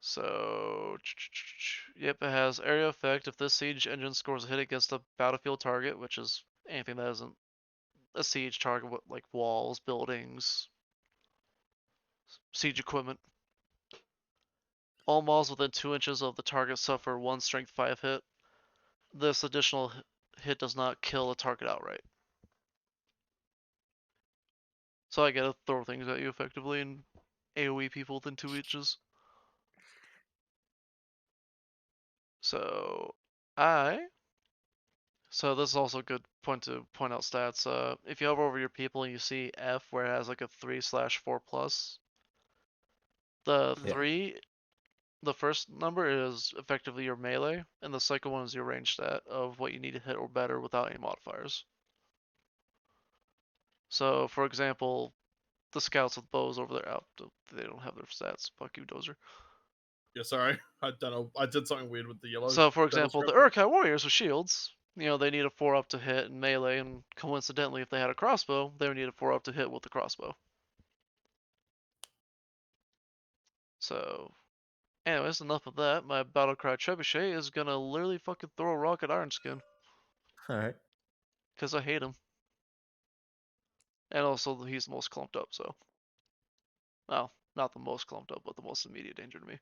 So, yep, it has area effect. If this siege engine scores a hit against a battlefield target, which is anything that isn't a siege target, like walls, buildings, siege equipment. All models within 2 inches of the target suffer 1 strength 5 hit. This additional hit does not kill the target outright. So I gotta throw things at you effectively and AoE people within 2 inches. So I So this is also a good point to point out stats. If you hover over your people and you see F where it has like a 3/4+, the Yeah. 3, the first number is effectively your melee, and the second one is your range stat of what you need to hit or better without any modifiers. So, for example, the scouts with bows over there, they don't have their stats. Fuck you, Dozer. Yeah, sorry. I don't know. I did something weird with the yellow. So, for battle example, the script. Urkai warriors with shields, they need a 4-up to hit in melee, and coincidentally, if they had a crossbow, they would need a 4-up to hit with the crossbow. So, anyways, enough of that. My Battlecry Trebuchet is gonna literally fucking throw a rock at Ironskin, All right. because I hate him. And also, he's the most clumped up, so. Well, not the most clumped up, but the most immediate danger to me.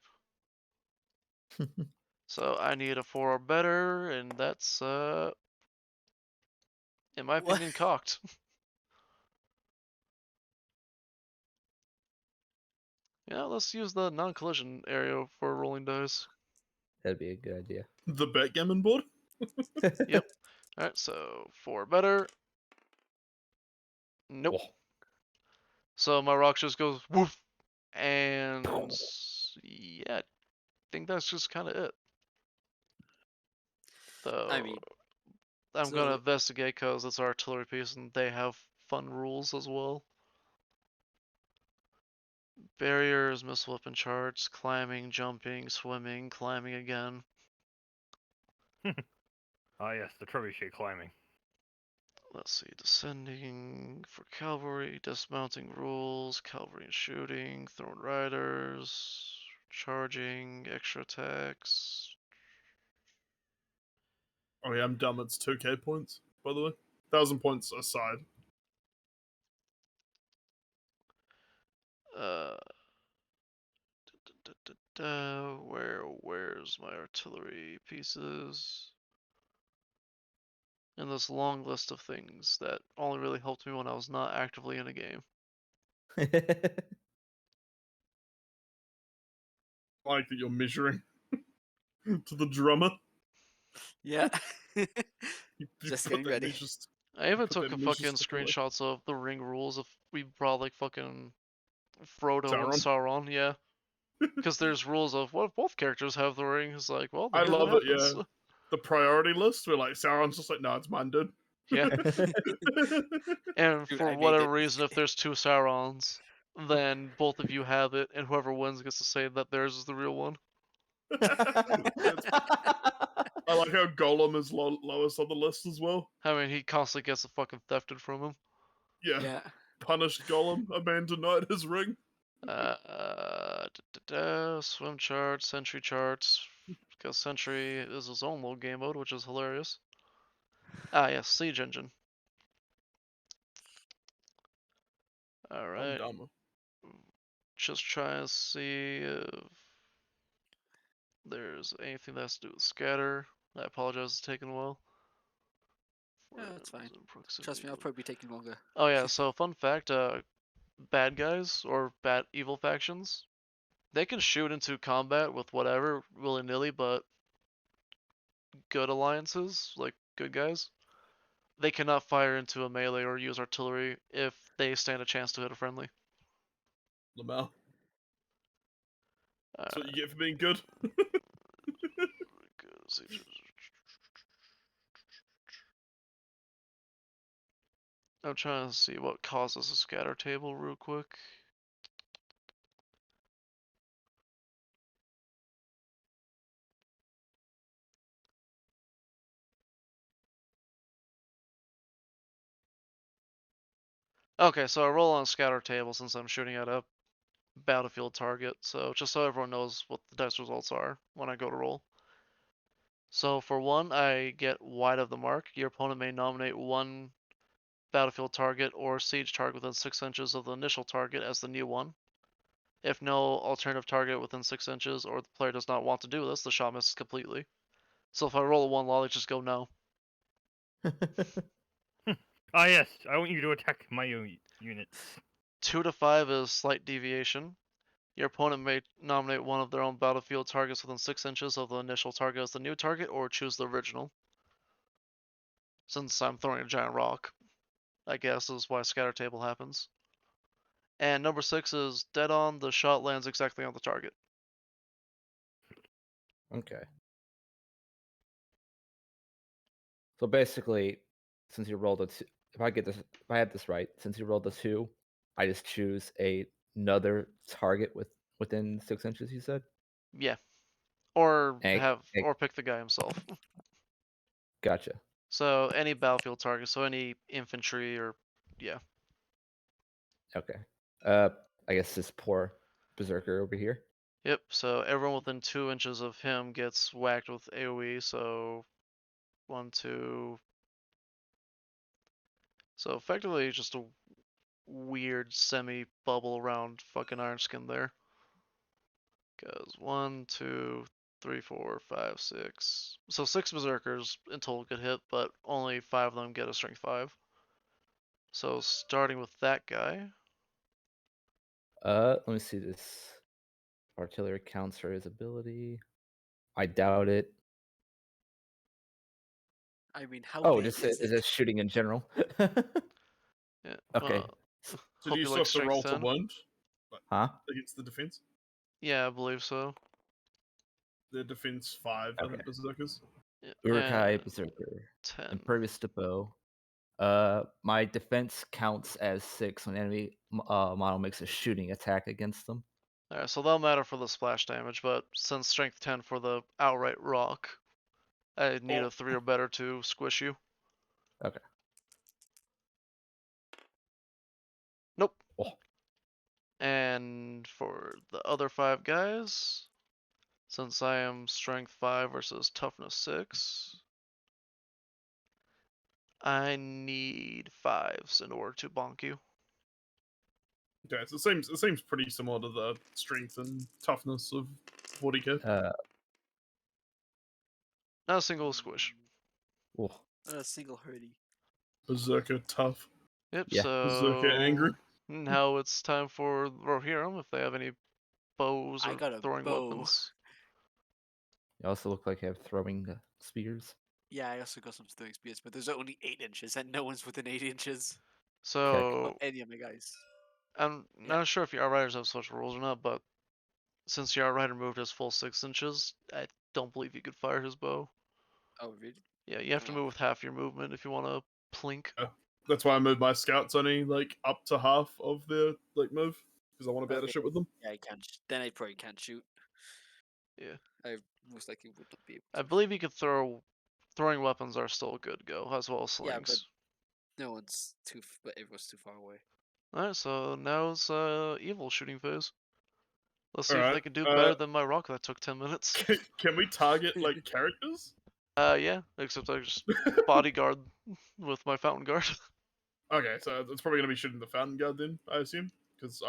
So I need a 4 or better, and that's, in my What? opinion, cocked. Yeah, let's use the non-collision area for rolling dice. That'd be a good idea. The backgammon board. Yep. Alright, so 4 better. Nope. Oh. So my rock just goes woof. And yeah, I think that's just kind of it. Though I mean, I'm so- gonna investigate because it's artillery piece and they have fun rules as well. Barriers, missile weapon charts, climbing, jumping, swimming, climbing again. Ah, yes, the trebuchet climbing. Let's see, descending for cavalry, dismounting rules, cavalry and shooting, thrown riders, charging, extra attacks. Oh yeah, I'm dumb. It's 2k points, by the way. 1,000 points aside. Where's my artillery pieces? And this long list of things that only really helped me when I was not actively in a game. I like that you're measuring to the drummer. yeah. You Just put getting that ready. measures- I even put took that a measure fucking stick away. screenshots of the ring rules if we brought like fucking Frodo and Sauron? Sauron, yeah. Because there's rules of what if both characters have the ring. It's like, well, I here's what love it, happens. yeah. The priority list where like Sauron's just like, no, it's mine, dude. Yeah. And Dude, for I made whatever it. reason, if there's 2 Saurons, then both of you have it, and whoever wins gets to say that theirs is the real one. I like how Golem is lowest on the list as well. I mean, he constantly gets it fucking thefted from him. Yeah. Yeah. Punished Golem, a man denied his ring. Swim charts, sentry charts. Because sentry is his own little game mode, which is hilarious. Ah, yes, siege engine. I'm Alright. dumb. Just trying to see if there's anything that has to do with scatter. I apologize, it's taking a while. Yeah, that's fine. Trust me, Proximity. I'll probably be taking longer. Oh yeah, so fun fact, bad guys or bad evil factions, they can shoot into combat with whatever willy-nilly, but good alliances, like good guys, they cannot fire into a melee or use artillery if they stand a chance to hit a friendly. Lamau. That's what you get for being good. I'm trying to see what causes a scatter table real quick. Okay, so I roll on scatter table since I'm shooting at a battlefield target, so just so everyone knows what the dice results are when I go to roll. So for 1, I get wide of the mark. Your opponent may nominate 1 battlefield target or siege target within 6 inches of the initial target as the new one. If no alternative target within 6 inches or the player does not want to do this, the shot misses completely. So if I roll a 1 lolly, just go no. Ah, yes, I want you to attack my units. 2 to 5 is slight deviation. Your opponent may nominate 1 of their own battlefield targets within 6 inches of the initial target as the new target, or choose the original. since I'm throwing a giant rock, I guess is why scatter table happens. And number 6 is dead on. The shot lands exactly on the target. Okay. So basically, since you rolled a two, if I have this right, since you rolled a 2, I just choose another target within 6 inches. You said. Yeah. Or Egg, egg. or pick the guy himself. Gotcha. So any battlefield target, so any infantry or yeah. Okay. I guess this poor berserker over here. Yep, so everyone within 2 inches of him gets whacked with AoE, so 1, 2. So effectively just a weird semi-bubble around fucking Ironskin there. Goes 1, 2, 3, 4, 5, 6. So 6 berserkers in total get hit, but only 5 of them get a strength 5. So starting with that guy. Let me see this. Artillery counts for his ability. I doubt it. I mean, how Oh, big just is is it? it shooting in general? Yeah. Okay. Well, So do hope you you still like have to strength roll to 10. wound Huh? against the defense? Yeah, I believe so. The defense 5, I Okay. think berserkers. Yeah, Urukai and berserker. 10. Impervious to bow. My defense counts as 6 when enemy model makes a shooting attack against them. Alright, so that'll matter for the splash damage, but since strength 10 for the outright rock, I need Oh. a 3 or better to squish you. Okay. Nope. Oh. And for the other 5 guys, since I am strength 5 versus toughness 6, I need 5s in order to bonk you. Okay, so it seems pretty similar to the strength and toughness of 40k. Not a single squish. Oh. Not a single hurdy. Berserker tough. Yep, Yeah. Berserker angry. so now it's time for Rohirrim if they have any bows I or got a throwing bow. weapons. You also look like you have throwing spears. Yeah, I also got some throwing spears, but there's only 8 inches, and no one's within 8 inches So of any of my guys. I'm Yeah. not sure if your Outriders have special rules or not, but since your Outrider moved his full 6 inches, I don't believe you could fire his bow. Oh, really? Yeah, you have to Oh. move with half your movement if you want to plink. That's why I moved my scouts only like up to half of their like move because I want to be able to Okay. shoot with them. Yeah, I can't. Then I probably can't shoot. Yeah. I most likely would not be able I to. believe you could throw. Throwing weapons are still a good go, as well as Yeah, slings. but no one's but everyone's too far away. Alright, so now it's evil shooting phase. Let's see if Alright, they can do better than my rock that took 10 minutes. Can we target like characters? Yeah, except I just bodyguard with my fountain guard. Okay, so it's probably gonna be shooting the fountain guard then, I assume, because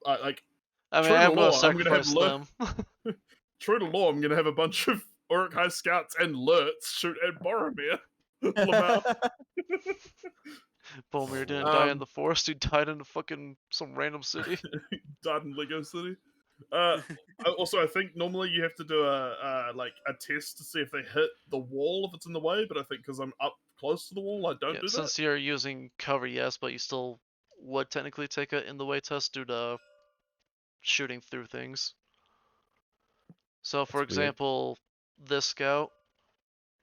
like I mean, True to I'm gonna law, I'm gonna have sacrifice them. true to law, I'm gonna have a bunch of Uruk-hai scouts and Lurts shoot at Boromir. Lamau. Boromir didn't die in the forest, he died in fucking some random city. Died in Lego City. Also, I think normally you have to do a test to see if they hit the wall if it's in the way. But I think because I'm up close to the wall, I don't Yeah, do that. since you're using cover, yes, but you still would technically take a in the way test due to shooting through things. So, for That's weird. example, this scout,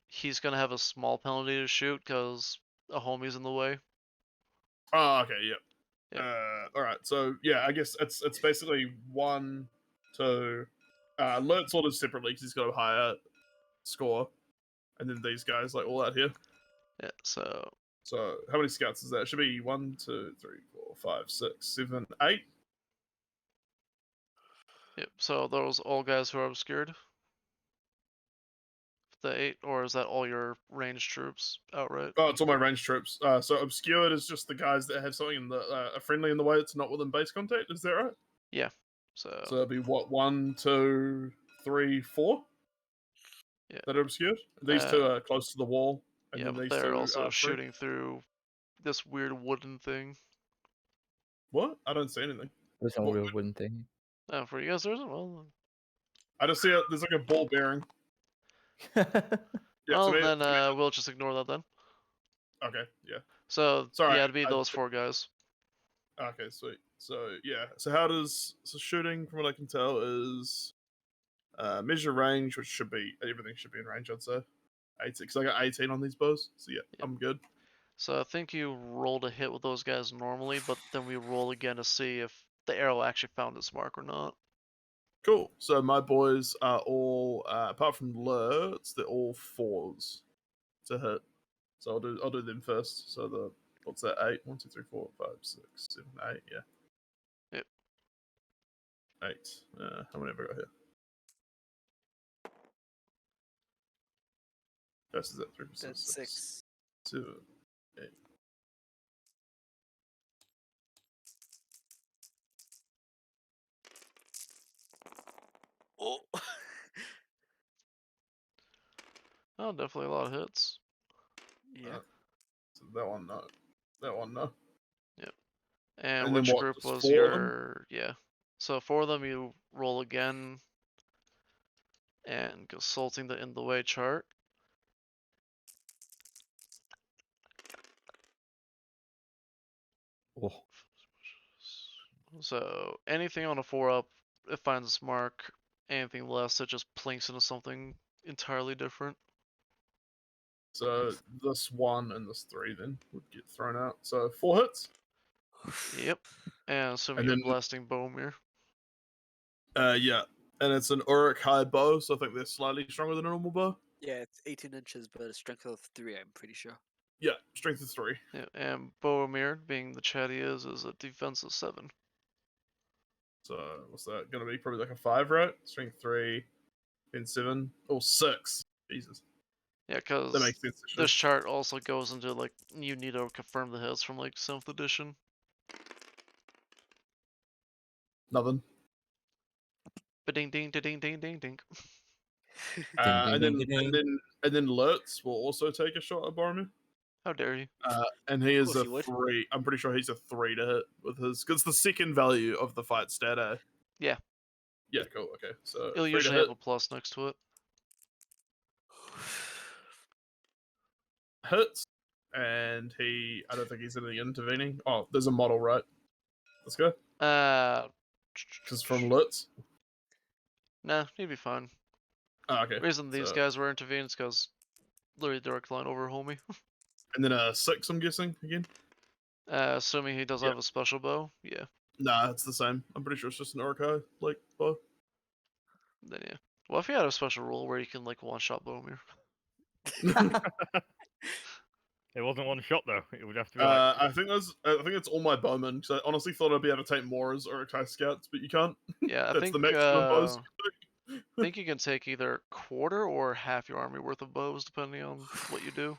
he's gonna have a small penalty to shoot because a homie's in the way. Oh, okay, yeah. Yep. All right. So yeah, I guess it's basically 1, 2. Lurt's sorted separately because he's got a higher score, and then these guys like all out here. Yeah. So So how many scouts is that? It should be 1, 2, 3, 4, 5, 6, 7, 8. yep. So those all guys who are obscured. The 8, or is that all your ranged troops outright? Oh, it's all my ranged troops. So obscured is just the guys that have something in the a friendly in the way that's not within base contact. Is that right? Yeah. So that'd be what 1, 2, 3, 4. Yeah. That are obscured. These 2 are close to the wall, and Yeah, then but these they're 2 also are free. shooting through this weird wooden thing. What? I don't see anything. There's no What real wood? wooden thing. Oh, for you guys, there isn't? Well, I just see there's like a ball bearing. Yeah, well to me, then we'll just ignore that then. Okay, yeah. So Sorry, yeah, it'd be I- those 4 guys. Okay, sweet. So yeah, so shooting from what I can tell is measure range, which should be everything should be in range. I'd say 18 because I got 18 on these bows. So yeah, Yep. I'm good. So I think you rolled a hit with those guys normally, but then we roll again to see if the arrow actually found its mark or not. Cool. So my boys are all apart from Lurtz, they're all 4s to hit. So I'll do them first. So the what's that? 8, 1, 2, 3, 4, 5, 6, 7, 8. Yeah. Yep. 8. How many have I got here? This is at 3%. That's 6. 7, 8. Oh. Oh, definitely a lot of hits. Yeah. So that one, no. That one, no. And And then which what, group just was 4 of them? your... Yeah. So 4 of them, you roll again and consulting the in the way chart. Oh, So anything on a 4 up, it finds its mark. Anything less, it just plinks into something entirely different. So this 1 and this 3 then would get thrown out. So 4 hits. Yep. And assuming And you're then- blasting Bomir. Yeah. And it's an Uruk high bow, so I think they're slightly stronger than a normal bow. Yeah, it's 18 inches, but a strength of 3, I'm pretty sure. Yeah, strength of 3. Yeah, and Boromir, being the chat he is a defense of 7. So what's that gonna be? Probably like a 5, right? Strength 3, then 7, or 6. Jesus, Yeah, because that makes sense. Actually. this chart also goes into like you need to confirm the hits from like 7th edition. Nothing. Ba ding ding ding ding ding ding. And ding, then ding, and then Lurtz will also take a shot at Boromir. How dare you? And he is course a he would. 3. I'm pretty sure he's a 3 to hit with his. Because it's the second value of the fight stat. Yeah. Yeah. Cool. Okay. So He'll 3 to usually hit. have a plus next to it. Hits, and I don't think he's anything intervening. Oh, there's a model, right? Let's go. Because from Lutz. Nah, he'd be fine. Oh, okay. Reason these So- guys were intervening is because literally direct line over homie. And then a 6, I'm guessing, again? Assuming he does Yeah. have a special bow, yeah. Nah, it's the same. I'm pretty sure it's just an Uruk like bow. Then yeah. Well, if he had a special rule where you can like one-shot Bomir. It wasn't one shot though. It would have to be like I think it's all my bowmen. Because I honestly thought I'd be able to take more as Uruk scouts, but you can't. Yeah, I That's think the maximum bows. I think you can take either quarter or half your army worth of bows depending on what you do.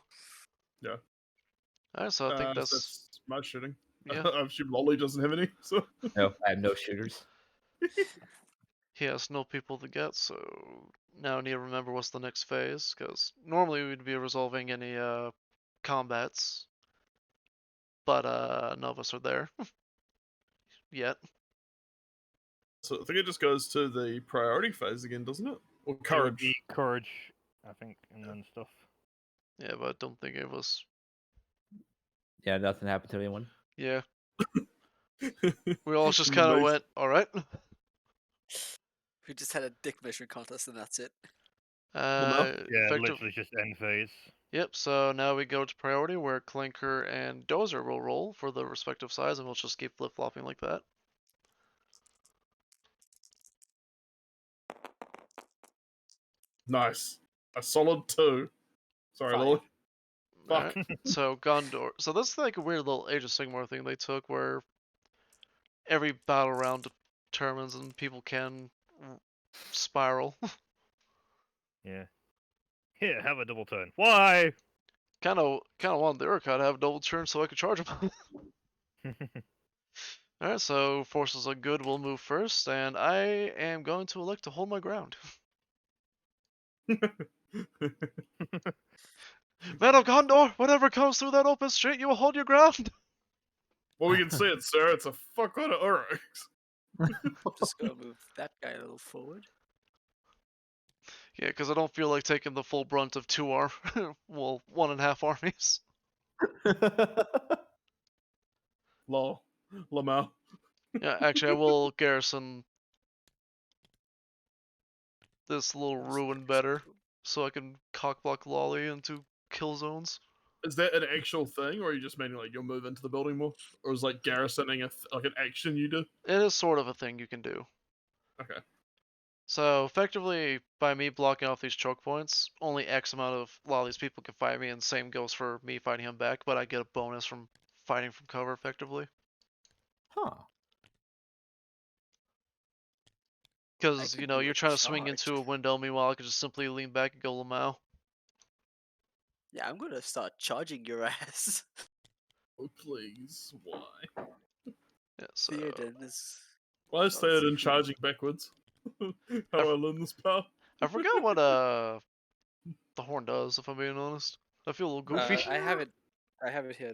Yeah. Alright, so I think So that's my shooting. yeah. I assume Lolly doesn't have any. So no, I have no shooters. He has no people to get, so now I need to remember what's the next phase, because normally we'd be resolving any combats, but none of us are there yet. So I think it just goes to the priority phase again, doesn't it? Or it would courage. be courage, I think, and then stuff. Yeah, but I don't think it was. Yeah, nothing happened to anyone. Yeah, we all just kind of Nice. went, all right. We just had a dick measuring contest and that's it. no. Yeah, effective- literally just end phase. Yep, so now we go to priority where Clinker and Dozer will roll for the respective sides, and we'll just keep flip-flopping like that. Nice. A solid 2. Sorry, 5. Lolly. Fuck. Alright, so Gondor. So this is like a weird little Age of Sigmar thing they took where every battle round determines and people can spiral. Yeah. Here, have a double turn. Why? kind of wanted the Uruk to have a double turn so I could charge him. Alright, so forces are good will move first, and I am going to elect to hold my ground. Men of Gondor, whatever comes through that open street, you will hold your ground. Well, we can see it, sir. It's a fuckload of Uruks. Just gonna move that guy a little forward. Yeah, because I don't feel like taking the full brunt of 2 well, 1.5 armies. Lol. Lamau. Yeah, actually, I will garrison this little Yes, ruin yes, better, cool. so I can cockblock Lolly into kill zones. Is that an actual thing, or are you just meaning like you'll move into the building more, or is like garrisoning like an action you do? It is sort of a thing you can do. Okay. So effectively, by me blocking off these choke points, only X amount of a lot of these people can fight me, and same goes for me fighting him back. But I get a bonus from fighting from cover effectively, Huh. because can you're do a trying to swing charge. into a window. Meanwhile, I can just simply lean back and go Lamau. Yeah, I'm gonna start charging your ass. Oh please, why? Yeah, so Theoden is. Why is Well, let's see Theoden if we- charging backwards? How do I learn this power? I forgot what the horn does. If I'm being honest, I feel a little goofy. I have it. I have it here.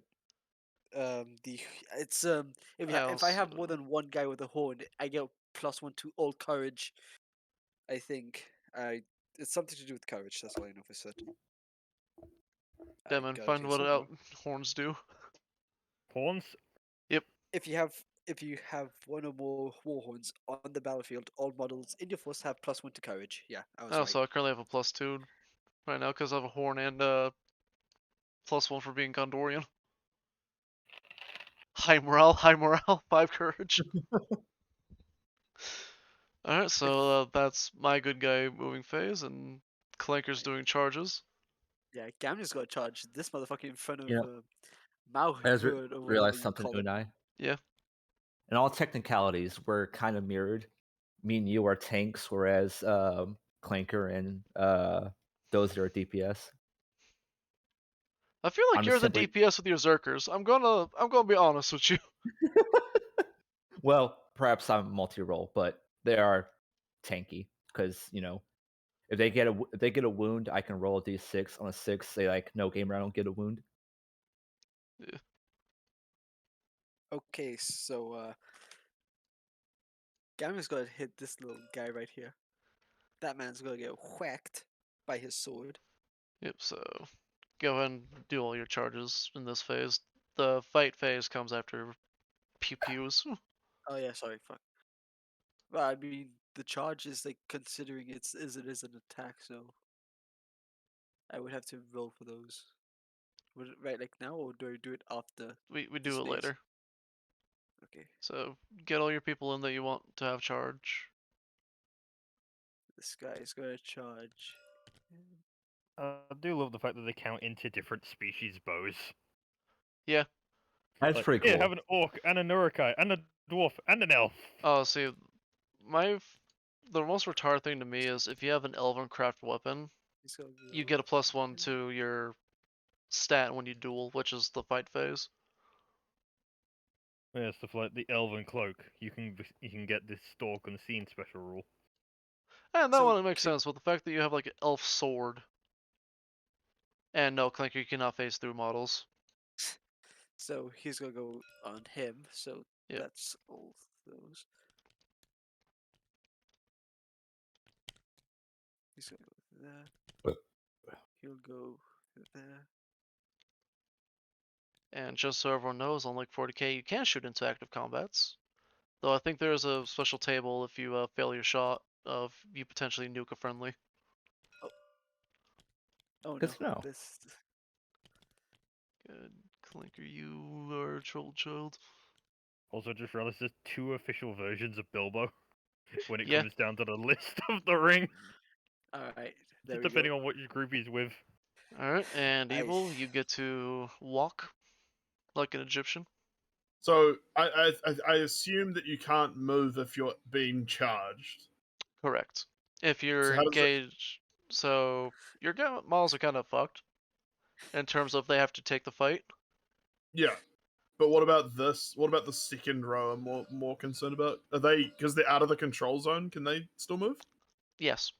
The it's I if I have more also- than one guy with a horn, I get +1 to all courage. I think it's something to do with courage. That's all I know for certain. I Damn, man, got it find here what somewhere. horns do. Horns? If you have one or more war horns on the battlefield, all models in your force have +1 to courage. Yeah, I was Oh, right. so I currently have a +2 right now because I have a horn and +1 for being Gondorian. High morale, 5 courage. Alright, so that's my good guy moving phase, and Clanker's doing charges. Yeah, Gamli's got to charge this motherfucker in front of Yeah. Mao I just or whatever realized you something, call it. Unai. Yeah. In all technicalities, we're kind of mirrored. Me and you are tanks, whereas Clanker and Dozer are DPS. I feel like I'm you're just the simply DPS with your Zerkers. I'm gonna be honest with you. well, perhaps I'm multi-role, but they are tanky because if they get a wound, I can roll a d6 on a 6. Say like no gamer, I don't get a wound. Okay, so Gamli's got to hit this little guy right here. That man's gonna get whacked by his sword. Yep, so go ahead and do all your charges in this phase. The fight phase comes after pew pews. Oh yeah, sorry, fuck. Well, I mean, the charge is like considering it is an attack, so I would have to roll for those. Would it right like now, or do I do it after? We this do it phase? later. Okay, So get all your people in that you want to have charge. this guy is gonna charge. I do love the fact that they count into different species bows. Yeah. That's Like, pretty cool. yeah, have an orc and a Nurukai and a dwarf and an elf. Oh, see, the most retarded thing to me is if you have an elven craft weapon, He's gonna you go get a +1 to your stat when you duel, which is the fight phase. Yeah, stuff like the elven cloak. You can get this stalk unseen special rule. And that So, one makes sense, with the fact that you have like an elf sword. And no, Clanker, you cannot phase through models. So he's gonna go on him. So Yep. that's all those. He's gonna go there. He'll go there. And just so everyone knows, on like 40k, you can shoot into active combats. Though I think there's a special table if you fail your shot of you potentially nuke a friendly. Oh Good no, to know. this. Good. Clanker, you are a troll child. Also, just realized there's 2 official versions of Bilbo when it Yeah. comes down to the list of the ring, All right, there just we depending go. on what your group he's with. Alright, and Nice. Evil, you get to walk like an Egyptian. So I assume that you can't move if you're being charged. Correct. If you're how does it- engaged, so your models are kind of fucked in terms of they have to take the fight. Yeah. But what about this? What about the second row? I'm more concerned about. Are they because they're out of the control zone? Can they still move? Yes.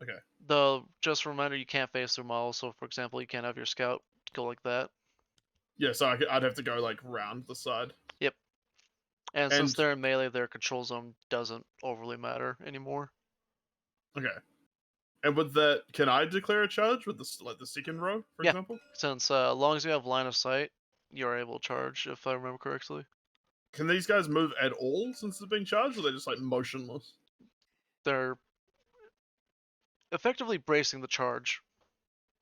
Okay. Just a reminder, you can't phase through models. So, for example, you can't have your scout go like that. Yeah, so I'd have to go like round the side. And since And- they're in melee, their control zone doesn't overly matter anymore. Okay. And with that, can I declare a charge with the second row, for Yeah. example? Since as long as you have line of sight, you're able to charge, if I remember correctly. Can these guys move at all since they're being charged, or they're just like motionless? They're effectively bracing the charge.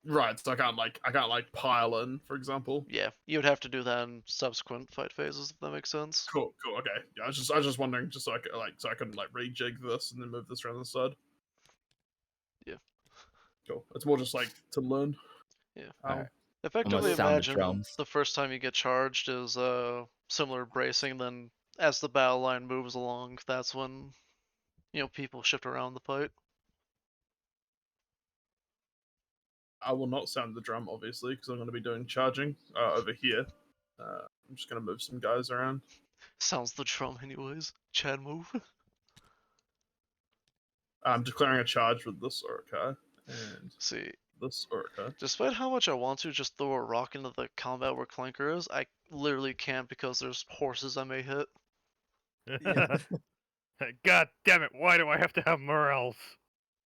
Right, so I can't like pile in, for example. Yeah, you would have to do that in subsequent fight phases, if that makes sense. Cool, okay. Yeah, I was just wondering, just so I couldn't like rejig this and then move this around the side. Yeah. Cool. It's more just like to learn. Yeah. Alright. Effectively, sound the imagine drums. the first time you get charged is similar bracing. Then, as the battle line moves along, that's when people shift around the fight. I will not sound the drum, obviously, because I'm going to be doing charging over here. I'm just going to move some guys around. Sounds the drum, anyways. Chad move. I'm declaring a charge with this Urukai and See, this Urukai. despite how much I want to just throw a rock into the combat where Clanker is, I literally can't because there's horses I may hit. God damn it! Why do I have to have morels?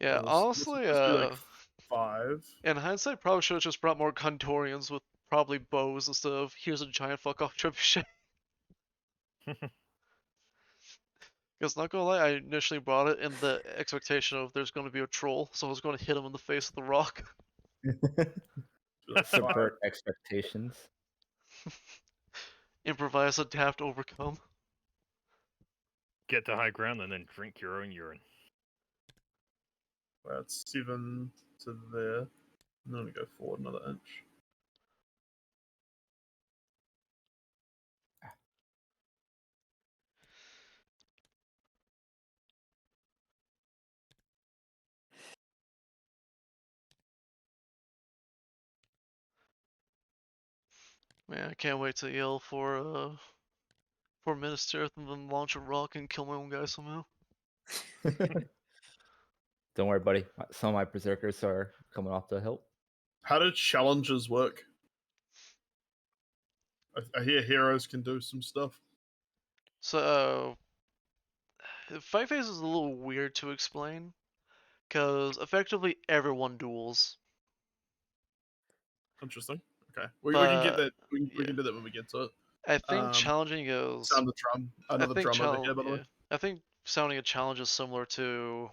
Yeah, This honestly, is supposed to be, like, 5. in hindsight, probably should have just brought more Gondorians with probably bows instead of here's a giant fuck off trebuchet. Because not gonna lie, I initially brought it in the expectation of there's going to be a troll, so I was going to hit him in the face with the rock. Like 5. Subvert expectations. Improvise, adapt, overcome. Get to high ground and then drink your own urine. That's 7 to there. I'm going to go forward another inch. Man, I can't wait to yell for Minister and then launch a rock and kill my own guy somehow. Don't worry, buddy. Some of my berserkers are coming off to help. How do challenges work? I hear heroes can do some stuff. So, fight phase is a little weird to explain, because effectively everyone duels. Interesting. Okay, we can get But, that. We yeah. can do that when we get to it. I think challenging is. Sound the drum. Another I think drum over here, by the way. yeah. I think sounding a challenge is similar to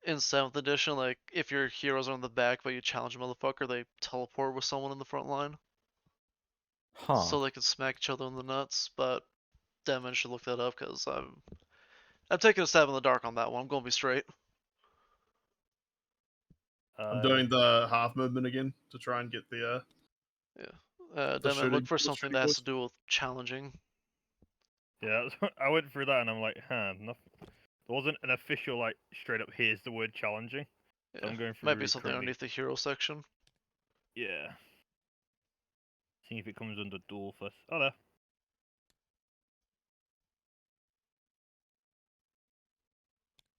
in 7th edition, like if your heroes are on the back but you challenge a motherfucker, they teleport with someone in the front line. Huh. So they can smack each other in the nuts, but Demon should look that up because I'm taking a stab in the dark on that one. I'm gonna be straight. I'm doing the half movement again to try and get the Demon, look for the something shooting that has voice. to do with challenging. Yeah, I went through that and I'm like, nothing. There wasn't an official like straight up. Here's the word challenging. So Yeah. I'm going through. Might be something currently- underneath the hero section. Yeah. See if it comes under duel first. Oh, there.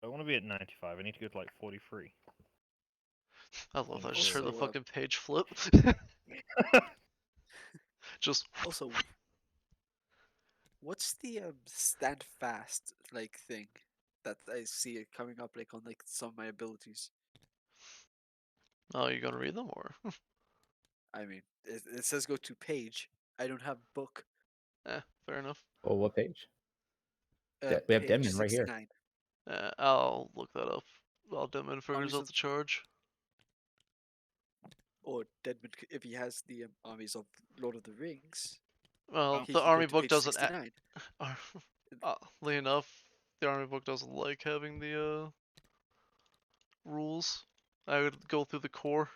I want to be at 95. I need to go to like 43. I love that. I just heard the Also, fucking page flip. Just Also, what's the stand fast like thing that I see it coming up like on like some of my abilities? oh, you gonna read them or? I mean, it says go to page. I don't have book. Fair enough. Oh, what page? Yeah, we have page Demon right here. 69. I'll look that up while Demon figures Armies out of- the charge. Or Deadman, if he has the armies of Lord of the Rings. Well, he the can go army to book page doesn't. 69. Oddly enough, the army book doesn't like having the rules. I would go through the core.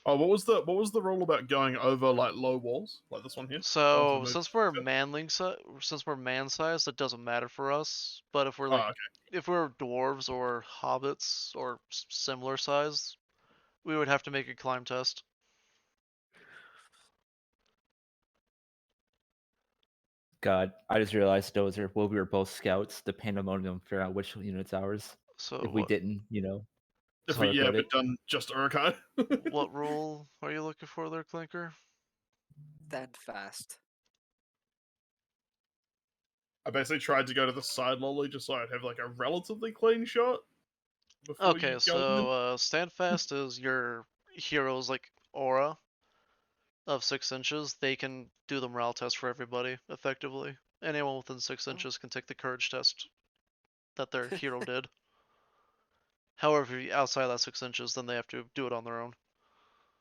Oh, what was the rule about going over like low walls, like this one here? So move since we're to- since we're man sized, it doesn't matter for us. But if we're Oh, like okay. if we're dwarves or hobbits or similar size, we would have to make a climb test. God, I just realized Dozer, well, we were both scouts. The pandemonium figure out which unit's ours. So If we what, didn't, If we color-code it. done just Urukai. what rule are you looking for there, Clinker? Stand fast. I basically tried to go to the side lolly just so I'd have like a relatively clean shot. before Okay, you go in? so Standfast is your hero's like aura of 6 inches. They can do the morale test for everybody effectively. Anyone within 6 inches can take the courage test that their hero did. However, if you're outside that 6 inches, then they have to do it on their own.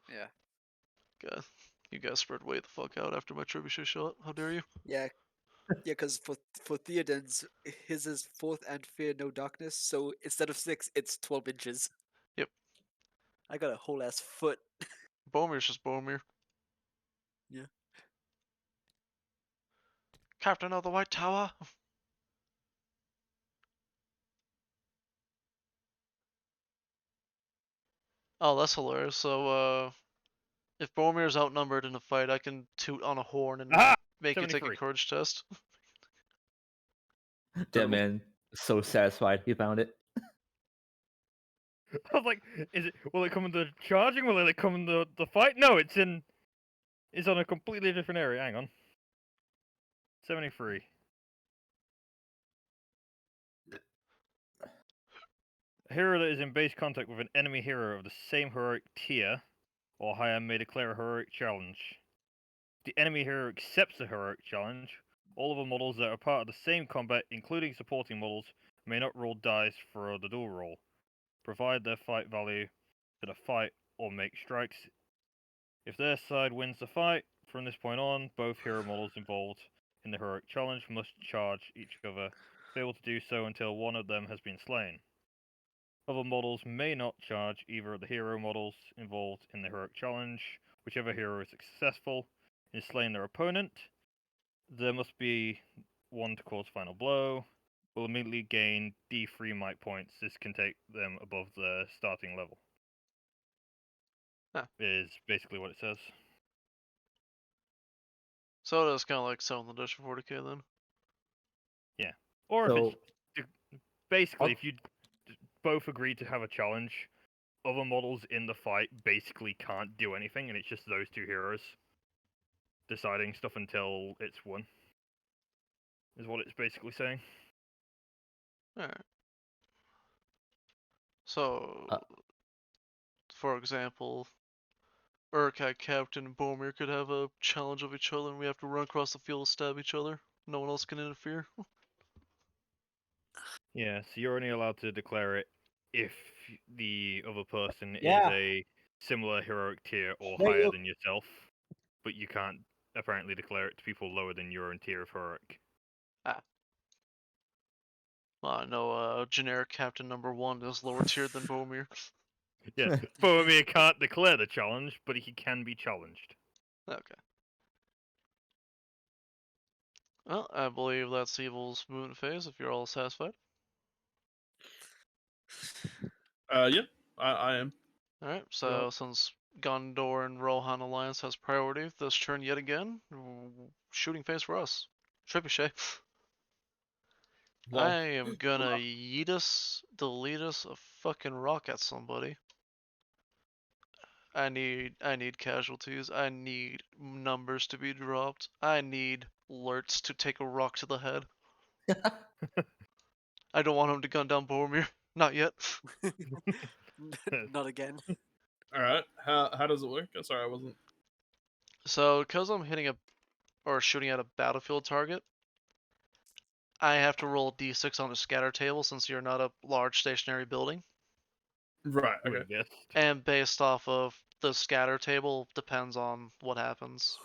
Yeah. God, you guys spread way the fuck out after my trebuchet shot. How dare you? Yeah. Yeah, because for Theoden's, his is 4th and Fear No Darkness, so instead of 6, it's 12 inches. Yep. I got a whole ass foot. Bomir's just Bomir. Yeah. Captain of the White Tower. Oh, that's hilarious. So, if Bomir's outnumbered in a fight, I can toot on a horn and Ah! make you take a 73. courage test. That Terrible. man is so satisfied he found it. I was like, will it come in the charging? Will it come in the fight? No, it's on a completely different area. Hang on. 73. A hero that is in base contact with an enemy hero of the same heroic tier or higher may declare a heroic challenge. If the enemy hero accepts the heroic challenge, all other models that are part of the same combat, including supporting models, may not roll dice for the duel roll, provide their fight value to the fight or make strikes. If their side wins the fight, from this point on, both hero models involved in the heroic challenge must charge each other, fail to do so until one of them has been slain. Other models may not charge either of the hero models involved in the heroic challenge. Whichever hero is successful in slaying their opponent, there must be one to cause final blow. Will immediately gain D3 might points. This can take them above the starting level. Huh. Is basically what it says. So it is kind of like selling the dish for 40k then. Or if So it's basically, I'll- if you both agree to have a challenge, other models in the fight basically can't do anything, and it's just those two heroes deciding stuff until it's won. Is what it's basically saying. Alright. So, for example, Urkai Captain and Bomir could have a challenge of each other and we have to run across the field and stab each other. No one else can interfere. Yeah, so you're only allowed to declare it if the other person Yeah. is a similar heroic tier or There you higher go. than yourself, but you can't apparently declare it to people lower than your own tier of heroic. Well, I know generic Captain number 1 is lower tier than Bomir. Yeah, Boromir can't declare the challenge, but he can be challenged. Okay. Well, I believe that's Evil's movement phase if you're all satisfied. Yeah, I am. Alright, so since Gondor and Rohan Alliance has priority this turn yet again, shooting phase for us. Trebuchet. Well, I am gonna yeetus, deletus a fucking rock at somebody. I need casualties. I need numbers to be dropped. I need Lurtz to take a rock to the head. I don't want him to gun down Boromir. Not yet. Not again. all right. How does it work? Sorry, I wasn't. So, because I'm hitting or shooting at a battlefield target, I have to roll d6 on a scatter table since you're not a large stationary building. Right. I would Okay. have guessed. And based off of the scatter table depends on what happens.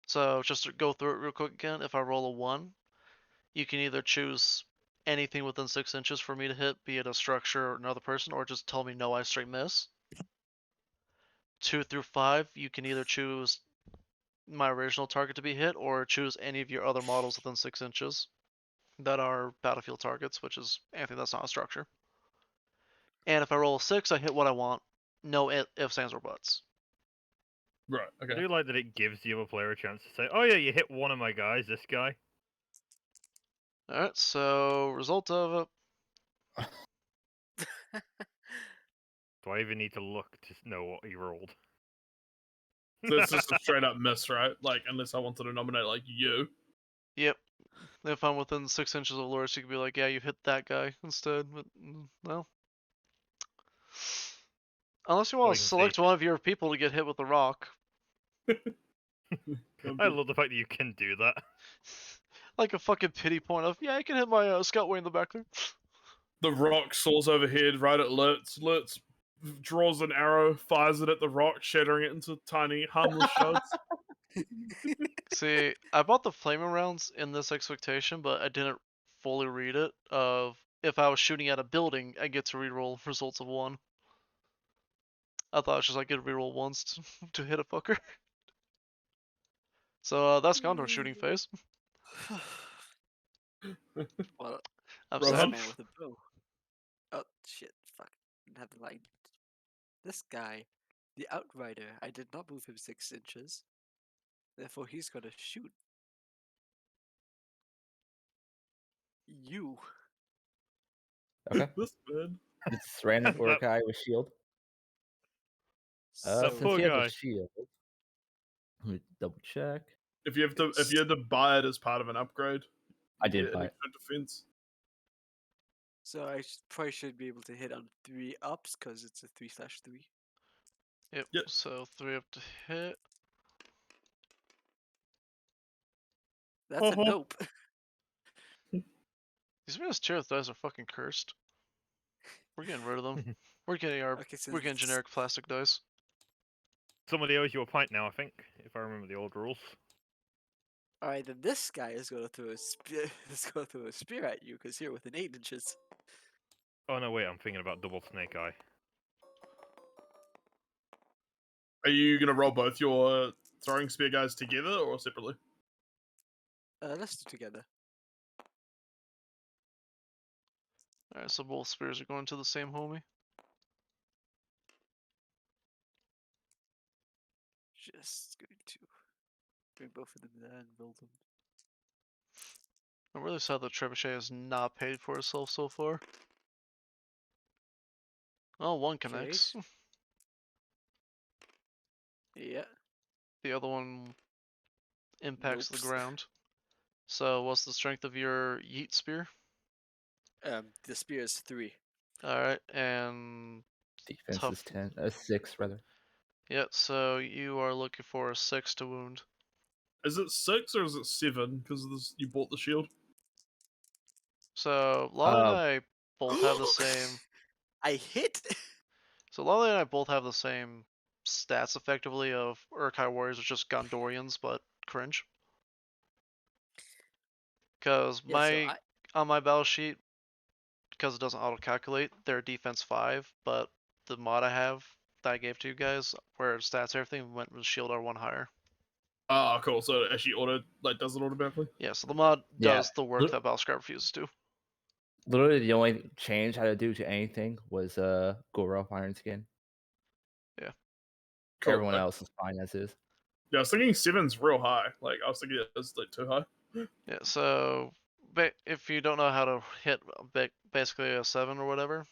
So just to go through it real quick again, if I roll a 1, you can either choose anything within 6 inches for me to hit, be it a structure or another person, or just tell me no, I straight miss. 2 through 5, you can either choose my original target to be hit, or choose any of your other models within 6 inches that are battlefield targets, which is anything that's not a structure. And if I roll a 6, I hit what I want. No ifs, ands, or buts. Right. I Okay. do like that it gives the other player a chance to say, "Oh yeah, you hit one of my guys, this guy." Alright, so result of it. Do I even need to look to know what he rolled? So it's just a straight up miss, right? Like, unless I wanted to nominate like you. Yep. If I'm within 6 inches of Loris, you could be like, yeah, you hit that guy instead. But no. Unless you Well, want you to can select see. one of your people to get hit with a rock. I love the fact that you can do that. Like a fucking pity point of, yeah, I can hit my scout way in the back there. The rock soars overhead right at Lurtz. Lurtz draws an arrow, fires it at the rock, shattering it into tiny, harmless shards. See, I bought the flaming rounds in this expectation, but I didn't fully read it. Of if I was shooting at a building, I get to reroll results of 1. I thought it was just like get to reroll once to hit a fucker. So that's gone to a shooting phase. Well, I'm Rohan? this sad. man with a bow. Oh shit! Fuck. Didn't have the line. This guy, the Outrider. I did not move him 6 inches. Therefore, he's gonna shoot you. Okay. This man. It's random That- Urukai with shield. That Since poor he has guy. a shield, let me double check. If you had to buy it as part of an upgrade, I you did get an buy it. extra defense. So I probably should be able to hit on 3 ups because it's a 3/3. Yep. Yep. So 3 up to hit. That's a Uh-huh. nope. These Venus Tirith dice are fucking cursed. We're getting rid of them. We're getting our Okay, so we're getting this- generic plastic dice. Somebody owes you a pint now, I think, if I remember the old rules. Alright, then this guy is gonna throw a spear. Is gonna throw a spear at you because you're within 8 inches. Oh no, wait, I'm thinking about double snake eye. Are you gonna roll both your throwing spear guys together or separately? Let's do together. Alright, so both spears are going to the same homie. Just going to bring both of them there and build them. I'm really sad that Trebuchet has not paid for itself so far. Oh, one connects. Yeah. The other one impacts the Nopes. ground. So what's the strength of your yeet spear? The spear is 3. Alright, and Defense Tough. is 10. 6 rather. yeah, so you are looking for a 6 to wound. Is it 6 or is it 7? Because you bought the shield. So Lolly and Uh, I both have the same. I hit. So Lolly and I both have the same stats effectively of Urkai warriors, which just Gondorians, but cringe. Because Yeah, so on my battle sheet, because it doesn't auto calculate, they're defense 5, but the mod I have that I gave to you guys, where stats everything went with shield are 1 higher. Ah, cool. So it actually does it automatically. Yeah, so the mod Yeah, does the work look- that Battlescribe refuses to. Literally, the only change I had to do to anything was Gorof Iron Skin. Cool. Everyone else is fine as is. Yeah, I was thinking 7's real high. Like I was thinking it was like too high. Yeah, so if you don't know how to hit basically a 7 or whatever,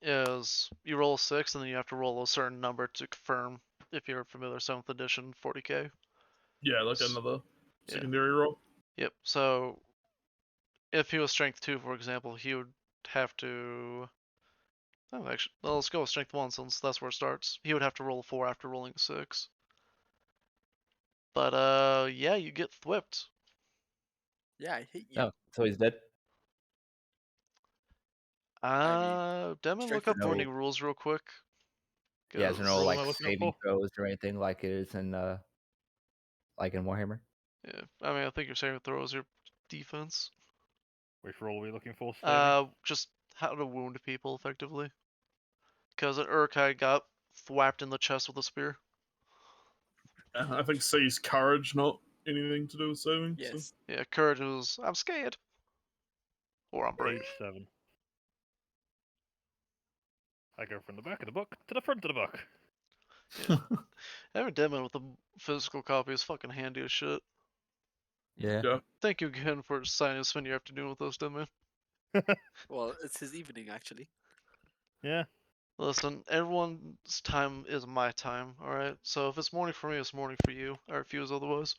is you roll a 6 and then you have to roll a certain number to confirm if you're familiar 7th edition 40k. Yeah, like another Yeah. secondary roll. Yep, so if he was strength 2, for example, he would have to. Oh, actually, well, let's go with strength 1 since that's where it starts. He would have to roll a 4 after rolling a 6. But yeah, you get thwipped. yeah, I hit you. Oh, so he's dead. Demon, strength look up of warning no- rules real quick. Yeah, there's no 'cause- Roll am like I looking out saving for? throws or anything like it is in like in Warhammer. Yeah, I mean, I think your saving throw is your defense. Which roll are we looking for? Saving? Just how to wound people effectively. Because Urkai got thwapped in the chest with a spear. I think C's courage, not anything to do with saving. so- Yes. Yeah, courage was I'm scared. Or I'm brave. Page 7. I go from the back of the book to the front of the book. Having Demon with a physical copy is fucking handy as shit. Yeah. Yeah. Thank you again for deciding to spend your afternoon with us, Demon. Well, it's his evening actually. Yeah. Listen, everyone's time is my time, alright? So if it's morning for me, it's morning for you. I refuse otherwise.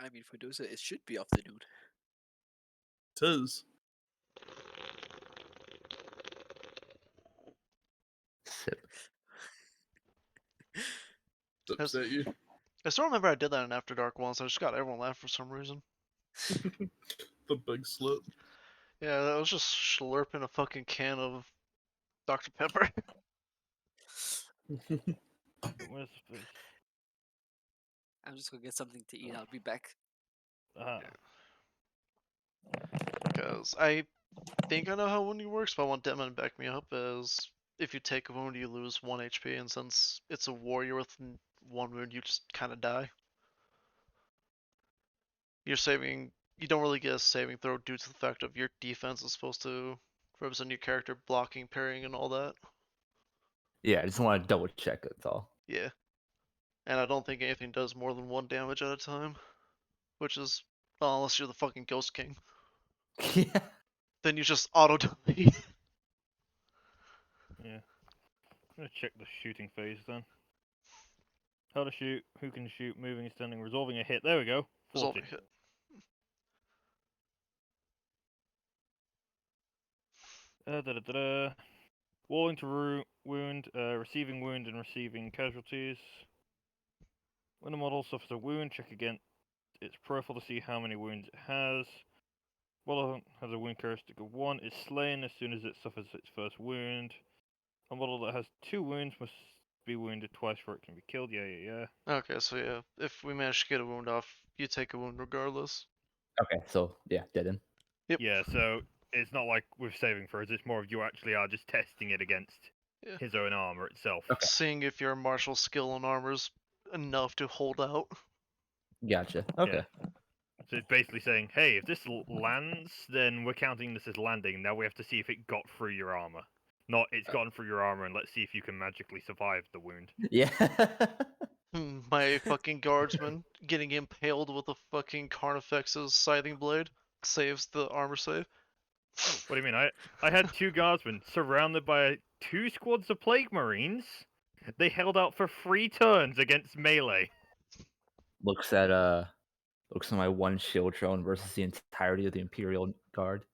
I mean, for Doza, it should be afternoon. Tis. Sip. It's upset you. I still remember I did that in After Dark once. I just got everyone laugh for some reason. The big slip. Yeah, that was just slurping a fucking can of Dr. Pepper. Where's the place? I'm just gonna get something to eat. I'll be back. Ah, Because I think I know how wounding works, but I want Deadman to back me up. As if you take a wound, you lose 1 HP, and since it's a warrior with 1 wound, you just kind of die. You're saving. You don't really get a saving throw due to the fact of your defense is supposed to represent your character blocking, parrying, and all that. Yeah, I just want to double check. That's all. Yeah. And I don't think anything does more than 1 damage at a time, which is unless you're the fucking Ghost King. Yeah. Then you just auto die. yeah. I'm gonna check the shooting phase then. How to shoot, who can shoot, moving, standing, resolving a hit. There we go. 40. Resolving hit. Walling to wound, receiving wound and receiving casualties. When a model suffers a wound, check against its profile to see how many wounds it has. Model has a wound characteristic of 1, is slain as soon as it suffers its first wound. A model that has 2 wounds must be wounded twice before it can be killed. Yeah. Okay, so yeah, if we manage to get a wound off, you take a wound regardless. Okay, so yeah, dead end. Yep. Yeah, so it's not like with saving throws, it's more of you actually are just testing it against Yeah. his own armor itself. Okay. Seeing if your martial skill and armor's enough to hold out. Gotcha. Okay. So it's basically saying, hey, if this lands, then we're counting this as landing. Now we have to see if it got through your armor. Not it's gotten through your armor, and let's see if you can magically survive the wound. Yeah. My fucking guardsman getting impaled with a fucking Carnifex's scything blade saves the armor save. What do you mean? I had 2 guardsmen surrounded by 2 squads of plague marines. They held out for 3 turns against melee. looks at my 1 shield drone versus the entirety of the Imperial Guard.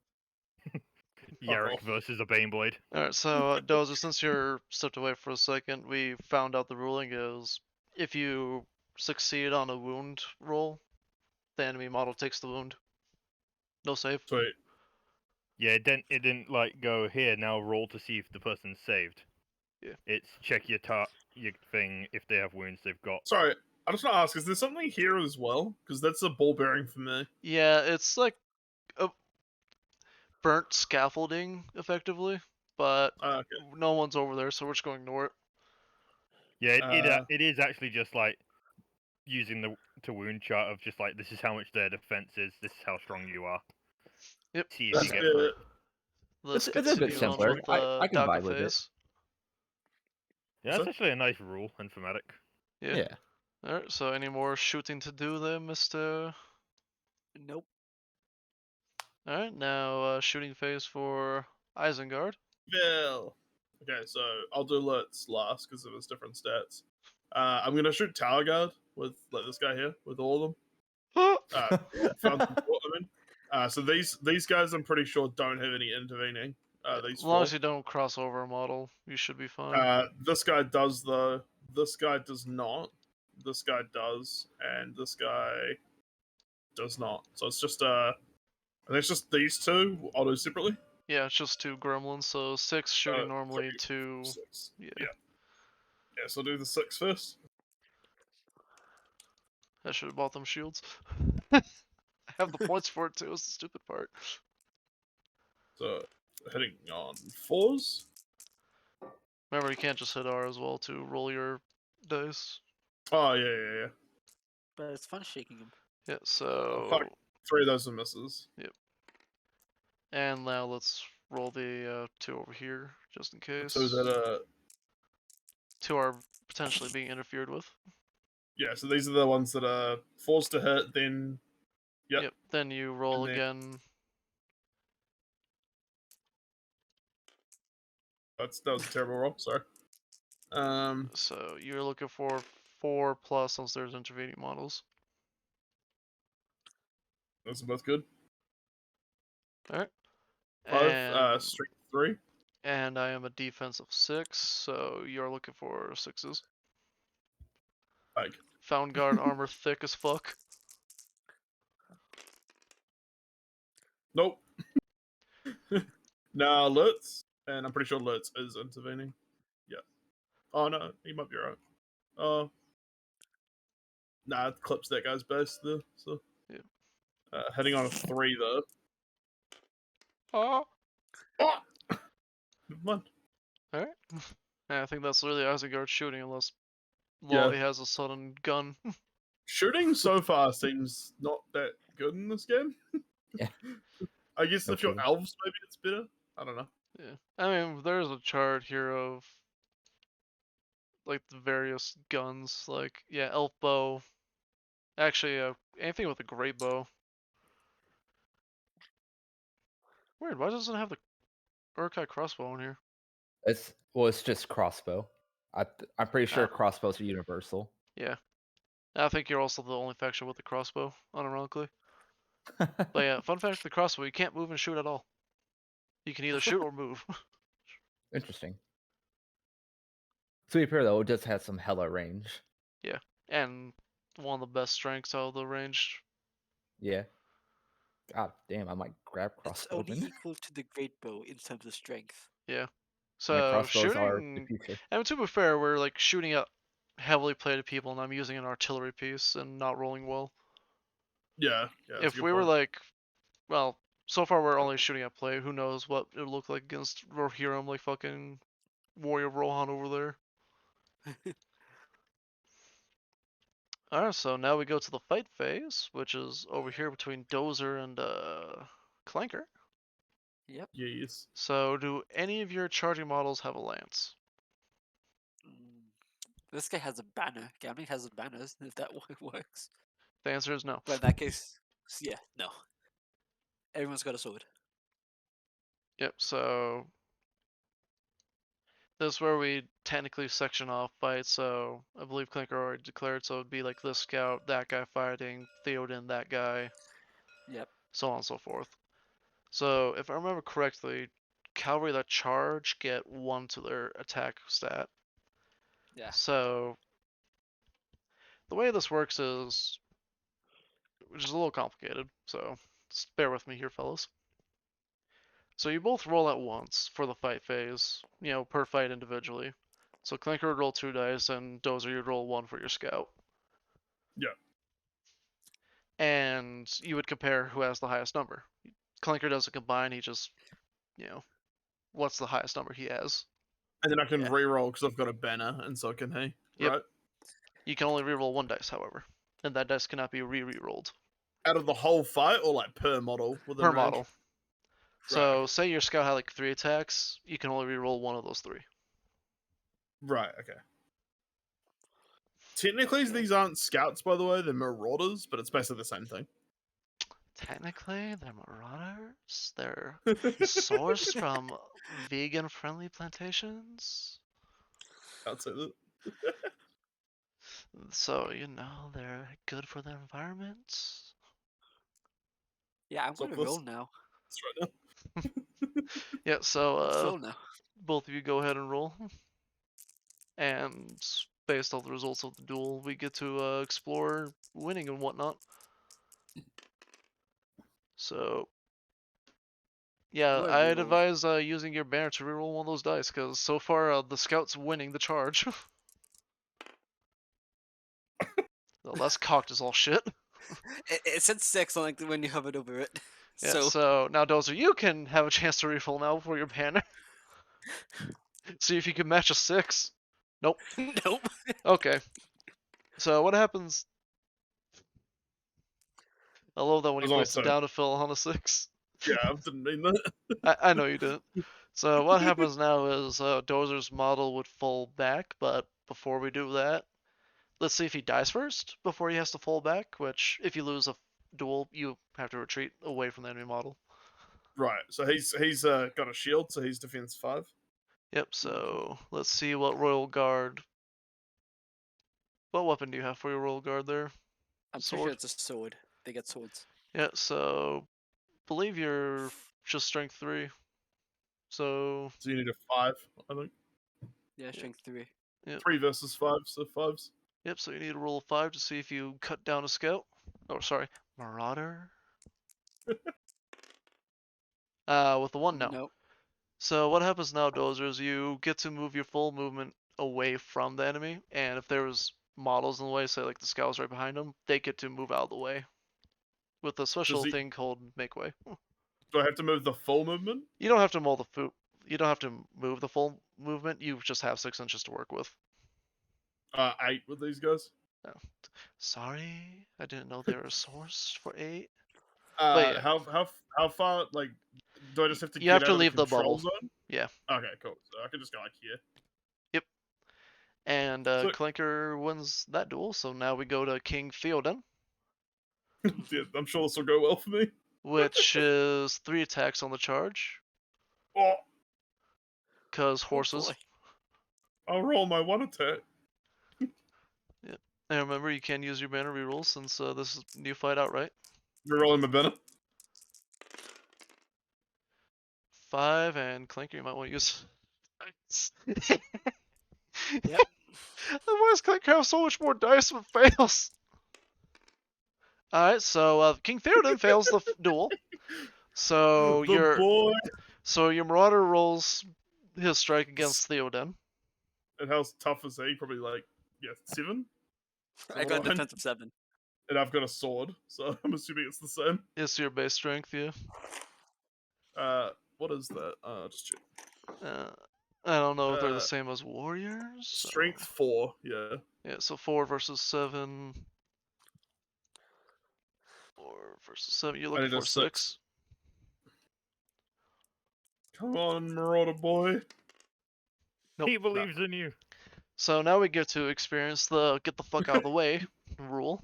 Yarrick versus a Baneblade. Alright, so Dozer, since you're stepped away for a second, we found out the ruling is if you succeed on a wound roll, the enemy model takes the wound. No save. Sweet. Yeah, it didn't like go here now roll to see if the person's saved. Yeah. It's check your thing if they have wounds they've got. Sorry, I just want to ask: is there something here as well? Because that's a ball bearing for me. Yeah, it's like a burnt scaffolding, effectively, but Okay. no one's over there, so we're just going to ignore it. Yeah, it is actually just like using the to wound chart of just like this is how much their defense is, this is how strong you are. Yep. See if That's you get through it. Let's It's a bit continue on simpler. with I can Dagger vibe with it. phase. Yeah, that's So- actually a nice rule in thematic. Yeah. Yeah. Alright, so any more shooting to do there, Mr. Nope. Alright, now shooting phase for Isengard. Well, okay, so I'll do Lutz last because of his different stats. I'm gonna shoot Tower Guard with like this guy here with all of them. Found some support, I mean. So these guys, I'm pretty sure don't have any intervening. These As long four. as you don't cross over a model, you should be fine. This guy does though. This guy does not. This guy does, and this guy does not. So it's just I think it's just these two. I'll do separately. Yeah, it's just 2 gremlins, so 6 shooting normally, 2. 6. Yeah. Yeah. Yeah. So I'll do the 6 first. I should have bought them shields. I have the points for it too, it's the stupid part. So hitting on 4s. Remember, you can't just hit R as well to roll your dice. Oh yeah. But it's fun shaking him. Yeah, so. fuck. 3 of those are misses. And now let's roll the 2 over here, just in case. So that 2 are potentially being interfered with. yeah. So these are the ones that are 4s to hit. Then Yep. Then you roll And then- again. that was a terrible roll. Sorry. So you're looking for 4+ since there's intervening models. Those are both good. Alright. 5, And, strength 3. and I am a defense of 6, so you're looking for 6s. Like, Found guard armor thick as fuck. nope. Nah, Lutz, and I'm pretty sure Lutz is intervening. Yeah. Oh no, he might be right. Oh. Nah, it clips that guy's best though. So. Yeah. Heading on a 3 though. Oh. Oh! Never mind. Alright. Yeah, I think that's literally Isengard shooting unless Yeah. Lolly has a sudden gun. Shooting so far seems not that good in this game. Yeah. I guess No if you're kidding. elves, maybe it's better. I don't know. Yeah. I mean, there's a chart here of like the various guns. Like, yeah, elf bow. Actually, anything with a great bow. Weird, why doesn't it have the Urkai crossbow in here? It's just crossbow. I'm pretty sure Ah. crossbows are universal. Yeah. I think you're also the only faction with the crossbow, unironically. But yeah, fun fact, the crossbow, you can't move and shoot at all. You can either shoot or move. Interesting. To be fair though, it does have some hella range. And one of the best strengths out of the range. Yeah. God damn, I might grab It's crossbow. only then. equal to the great bow in terms of strength. Yeah, So crossbows are the shooting, future. I mean, to be fair, we're like shooting at heavily plated people, and I'm using an artillery piece and not rolling well. Yeah. That's a If good we were point. like, well, so far we're only shooting at play. Who knows what it would look like against Rohirrim, like fucking Warrior Rohan over there. Alright, so now we go to the fight phase, which is over here between Dozer and Clanker. Yep. Yes. So, do any of your charging models have a lance? This guy has a banner. Gambling has a banner, if that works. The answer is no. But in that case, yeah, no. Everyone's got a sword. Yep, so this is where we technically section off fights, so I believe Clanker already declared, so it'd be like this scout, that guy fighting, Theoden, that guy, Yep. so on and so forth. So if I remember correctly, cavalry that charge get 1 to their attack stat. Yeah. So the way this works is, which is a little complicated, so just bear with me here, fellas. So you both roll at once for the fight phase, per fight individually. So Clanker would roll 2 dice, and Dozer you'd roll 1 for your scout. Yeah. And you would compare who has the highest number. Clanker doesn't combine, he just, what's the highest number he has. And then I can Yeah. re-roll because I've got a banner, and so can he. Yep. Right? You can only reroll 1 dice, however. And that dice cannot be re-rolled. Out of the whole fight, or like per model? Within Per range? model. Right, So, okay. say your scout had like 3 attacks, you can only reroll 1 of those 3. Right, okay. Technically, these aren't scouts, by the way. They're marauders, but it's basically the same thing. Technically, they're marauders. They're sourced from vegan-friendly plantations. I'd say that. So, they're good for the environment. Yeah, I'm So gonna plus- roll now. That's right now. Yeah, so Let's roll now. both of you go ahead and roll. And based on the results of the duel, we get to explore winning and whatnot. So, yeah, What a I'd reroll. advise using your banner to reroll 1 of those dice, because so far the scout's winning the charge. Well, that's cocked as all shit. It said 6 on like when you hovered over it. Yeah, so now Dozer, you can have a chance to reroll now for your banner. See if you can match a 6. Nope. Nope. Okay. So what happens? I love that when I you was place it also- down to fill on a 6. Yeah, I didn't mean that. I know you didn't. So what happens now is Dozer's model would fall back, but before we do that, let's see if he dies first before he has to fall back, which if you lose a duel, you have to retreat away from the enemy model. Right, so he's got a shield, so he's defense 5. Yep, so let's see what Royal Guard... What weapon do you have for your Royal Guard there? I'm pretty Sword? sure it's a sword. They get swords. Yeah, so believe you're just strength 3. So So you need a 5, I think. Yeah, strength 3. 3 versus 5, so 5s. yep, so you need to roll a 5 to see if you cut down a scout. Oh, sorry, marauder. With the 1 no. Nope. So what happens now, Dozer, is you get to move your full movement away from the enemy, and if there was models in the way, say like the scouts right behind them, they get to move out of the way with a special he- thing called make way. Do I have to move the full movement? You don't have to mold the food. You don't have to move the full movement. You just have 6 inches to work with. 8 with these guys. Sorry, I didn't know there was a source for 8. yeah. How far? Like, do I just have to You get have out to of leave the control bubble. zone? Yeah. Okay, cool. So I can just go like here. And So- Clinker wins that duel, so now we go to King Theoden, Yeah, I'm sure this will go well for me. which is 3 attacks on the charge, Oh, cause horses. boy. I'll roll my 1 attack. And remember, you can use your banner reroll since this is new fight outright. You're rolling my banner. 5, and Clinker, you might want to use. Yep. Why does Clinker have so much more dice with fails? Alright, so King Theoden fails the duel. So The boy. your Marauder rolls his strike against Theoden. And how tough is he? Probably like 7. I got Fine. defensive 7. And I've got a sword, so I'm assuming it's the same. It's your base strength, yeah. What is that? Just check. I don't know if they're Uh, the same as warriors. so- Strength 4. Yeah. Yeah, so 4 versus 7. 4 versus 7. You're I looking need a for 6. 6. Come on, Marauder boy. Nope. He believes in you. So now we get to experience the get the fuck out of the way rule.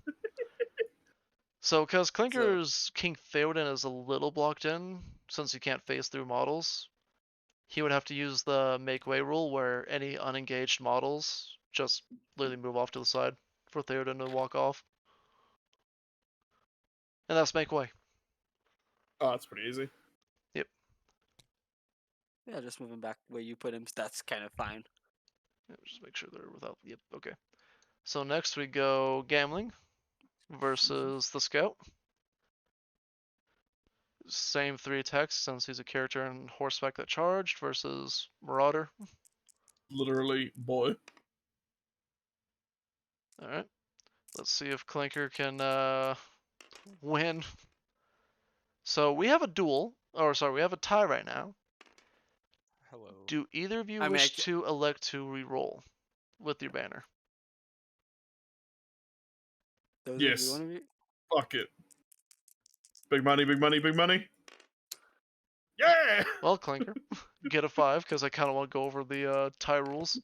So, because Clinker's King Theoden is a little blocked in, since he can't phase through models, he would have to use the make way rule where any unengaged models just literally move off to the side for Theoden to walk off. And that's make way. Oh, that's pretty easy. Yeah, just moving back where you put him. That's kind of fine. Yeah, just make sure they're without. Yep, okay. So next we go Gambling versus the Scout. Same 3 attacks since he's a character on horseback that charged versus Marauder. Literally, boy. Alright. Let's see if Clinker can win. So we have a duel. Or sorry, we have a tie right now. Hello. Do either of you I mean, wish to elect to re-roll with your banner? Those Yes. One of you? Fuck it. Big money, big money, big money. Yeah! Well, Clinker, get a 5 because I kind of want to go over the tie rules.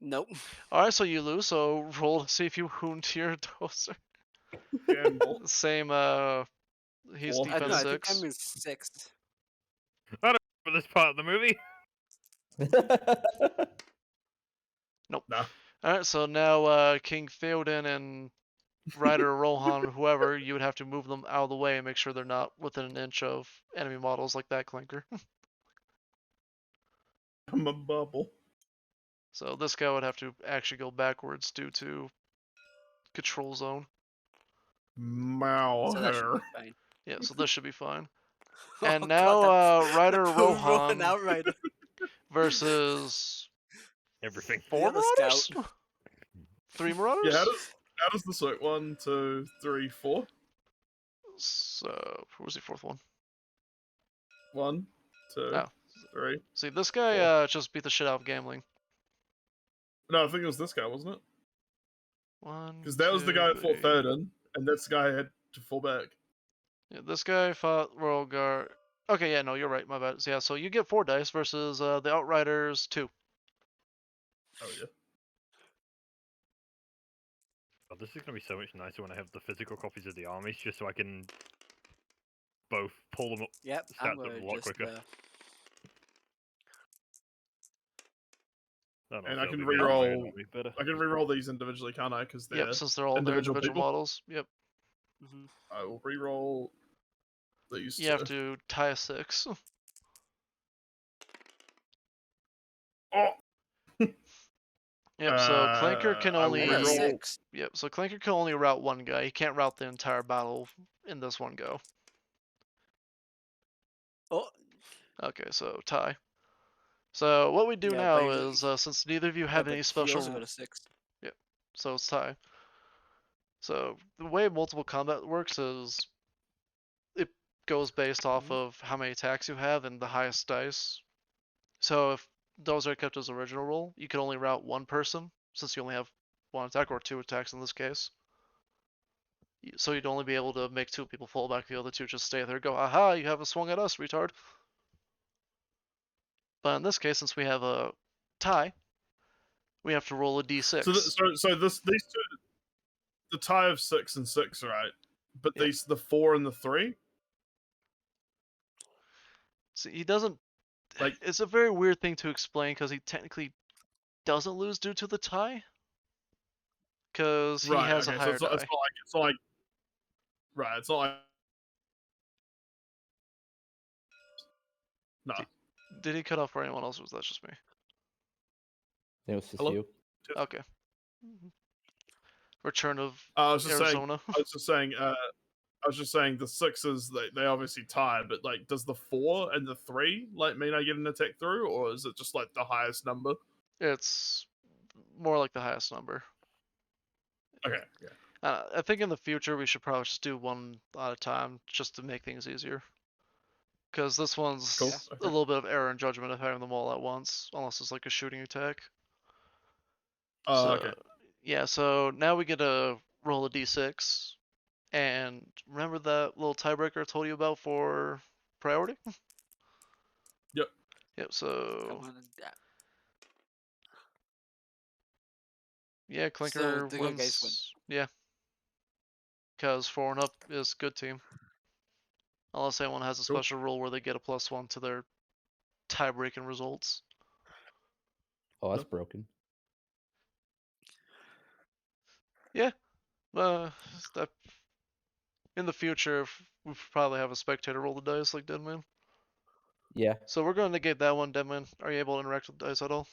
Nope. Alright, so you lose, so roll to see if you wound your dozer. Gamble. Same, he's Well, I don't know. defense I think 6. I'm in 6. For this part of the movie. Nah. Alright, so now King Theoden and Ryder, Rohan, whoever, you would have to move them out of the way and make sure they're not within an inch of enemy models like that, Clinker. I'm a bubble. So this guy would have to actually go backwards due to control zone. Mow So that should her. be fine. Yeah, so this should be fine. Oh, And God, now that- Ryder Rohan Rohan Outrider. versus Everything. 4 other Marauders? scout. 3 Marauders? Yeah, how does this work? 1, 2, 3, 4. So, who was the 4th one? 1, 2, Oh. 3. See, this guy Four. just beat the shit out of Gambling. No, I think it was this guy, wasn't it? 1, Because that was the guy that fought 2, Theoden, and that's the guy who had to fall back. Yeah, this guy fought Royal Guard. Okay, yeah, no, you're right, my bad. So, yeah, so you get 4 dice versus the Outriders 2. Oh, yeah. Oh, this is gonna be so much nicer when I have the physical copies of the armies, just so I can both pull them up. Yep, Stats I'm up a gonna lot just. quicker. And I can it'll be better, reroll- it'll be better. I can reroll these individually, can't I? Because they're Yep, since they're all their individual individual people? models. Yep. Mhm. I will re-roll these You have to tie a 6. Oh, Yep, so Clanker can I will only Yeah, re-roll. 6. Yep, so Clanker can only route one guy. He can't route the entire battle in this one go. Oh, Okay, so tie. So what we do Yeah, now but is, since neither of you yeah, have but any he special, also got a 6. so it's tie. So the way multiple combat works is it goes based off Mhm. of how many attacks you have and the highest dice. So if those are kept as original rule, you can only route one person since you only have one attack or 2 attacks in this case. So you'd only be able to make 2 people fall back, the other 2 just stay there, go, aha, you haven't swung at us, retard. But in this case, since we have a tie, we have to roll a d6. So these two, the tie of 6 and 6, right? But Yep. these the 4 and the 3. So he doesn't. Like- It's a very weird thing to explain because he technically doesn't lose due to the tie. Because he Right. has Okay. a So higher it's not die. like. Right. It's not like. No. Did he cut off for anyone else, or was that just me? It was just Hello? you. Okay. Return of I was just saying. Arizona. I was just saying. I was just saying the 6s they obviously tie, but like, does the 4 and the 3 like mean I get an attack through, or is it just like the highest number? It's more like the highest number. Okay. Yeah. I think in the future we should probably just do one at a time just to make things easier. Because this one's Cool. Yeah. a Okay. little bit of error in judgment of having them all at once, unless it's like a shooting attack. Okay. Yeah, so now we get to roll a d6. And remember that little tiebreaker I told you about for priority? Yep. Yep, Come so on. yeah, Clinker the good guys wins. Yeah. Because 4 and up is good team. Unless anyone has a Cool. special rule where they get a +1 to their tie-breaking results. Oh, that's broken. That, in the future, we probably have a spectator roll the dice like Deadman. Yeah. So we're going to negate that one, Deadman. Are you able to interact with dice at all?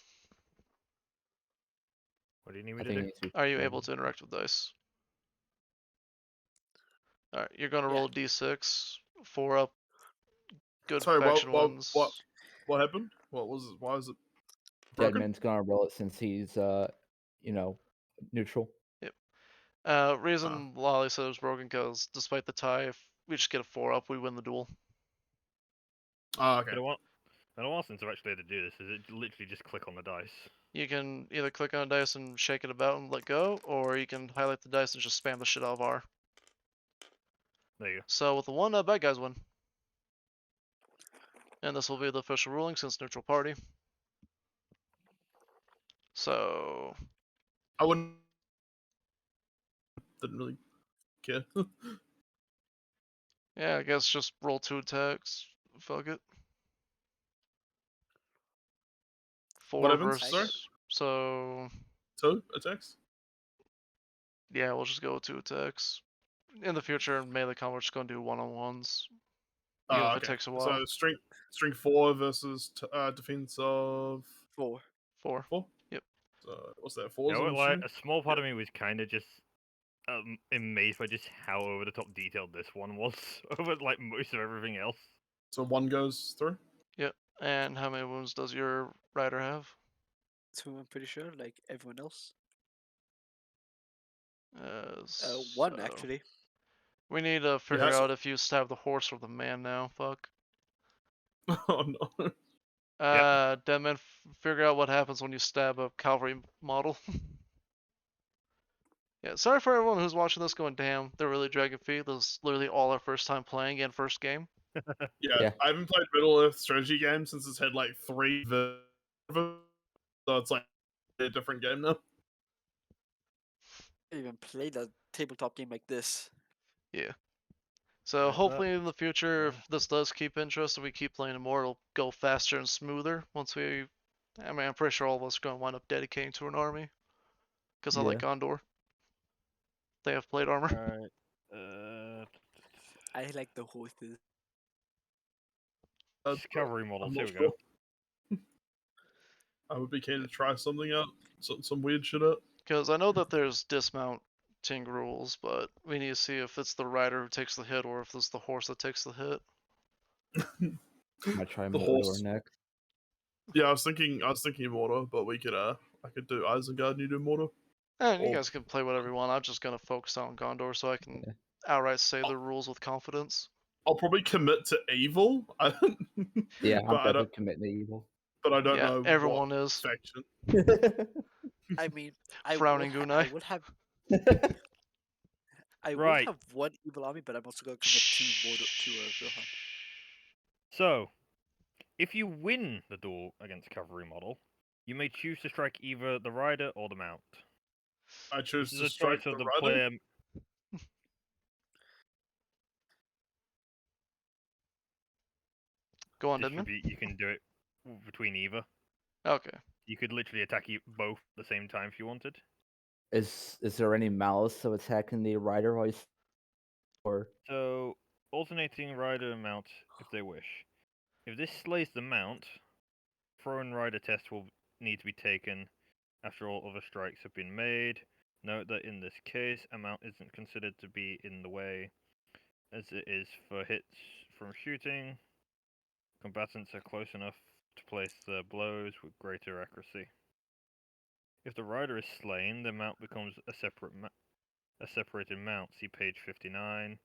What do you need I me to think it do? needs to be Are you broken. able to interact with dice? Alright, you're going to Yeah. roll a d6. 4 up. Good Sorry. faction wins. What happened? What was it? Why is it broken? Deadman's gonna roll it since he's neutral. Reason Lolly said it was broken because despite the tie, if we just get a 4 up, we win the duel. Oh, okay. Been a while since I've actually had to do this. Is it literally just click on the dice? You can either click on a dice and shake it about and let go, or you can highlight the dice and just spam the shit out of R. There you go. So with the 1, bad guys win. And this will be the official ruling since neutral party. So I wouldn't. Didn't really care. yeah, I guess just roll 2 attacks. Fuck it. 4 happens, versus. sorry? So 2 attacks. yeah, we'll just go with 2 attacks. In the future, in melee combat, we're just gonna do 1-on-1s. Even if it takes a while. So strength 4 versus defense of 4. 4. 4. Yep. So what's that? 4s. You know I'm what, like, assuming? a small part of me was kind of just amazed by just how over the top detailed this one was over like most of everything else. So 1 goes through. And how many wounds does your rider have? 2, I'm pretty sure, like everyone else. 1, So actually. we need to figure so- out if you stab the horse or the man now. Fuck. Oh no. Deadman, figure out what happens when you stab a cavalry model. Yeah, sorry for everyone who's watching this going, damn, they're really dragging feet. This is literally all our first time playing and first game. Yeah, I haven't played Middle Earth strategy game since it's had like 3 so it's like a different game now. I even played a tabletop game like this. So Yeah, hopefully in the future, if this does keep interest and we keep playing it more, it'll go faster and smoother once we... I mean, I'm pretty sure all of us are going to wind up dedicating to an army. Because I like Gondor. They have plate armor. Alright. I like the horses. It's cavalry models. I'm Here not we go. sure. I would be keen to try something out, some weird shit out. Because I know that there's dismounting rules, but we need to see if it's the rider who takes the hit or if it's the horse that takes the hit. Might try The Mordor horse. next. Yeah, I was thinking Mortar, but we could I could do Isengard and you do Mortar. And you Or- guys can play whatever you want. I'm just gonna focus on Gondor so I can Yeah. outright say the rules with confidence. I'll probably commit to evil. Yeah, I'm but I definitely don't. committing to evil. But I don't Yeah, know everyone what is. faction. I mean, I Frowning will, Gunai. I will have I will Right. have one evil army, but I'm also going to commit two more to Rohan. So, if you win the duel against cavalry model, you may choose to strike either the rider or the mount. I choose This to is a strike choice the of the rider. player. Go on, Deadman. Distribute. You can do it between either. Okay. You could literally attack both at the same time if you wanted. Is there any malice of attacking the rider while he's or So, alternating rider and mount if they wish. If this slays the mount, throw and rider test will need to be taken after all other strikes have been made. Note that in this case, a mount isn't considered to be in the way, as it is for hits from shooting. Combatants are close enough to place their blows with greater accuracy. If the rider is slain, the mount becomes a separated mount. See page 59. And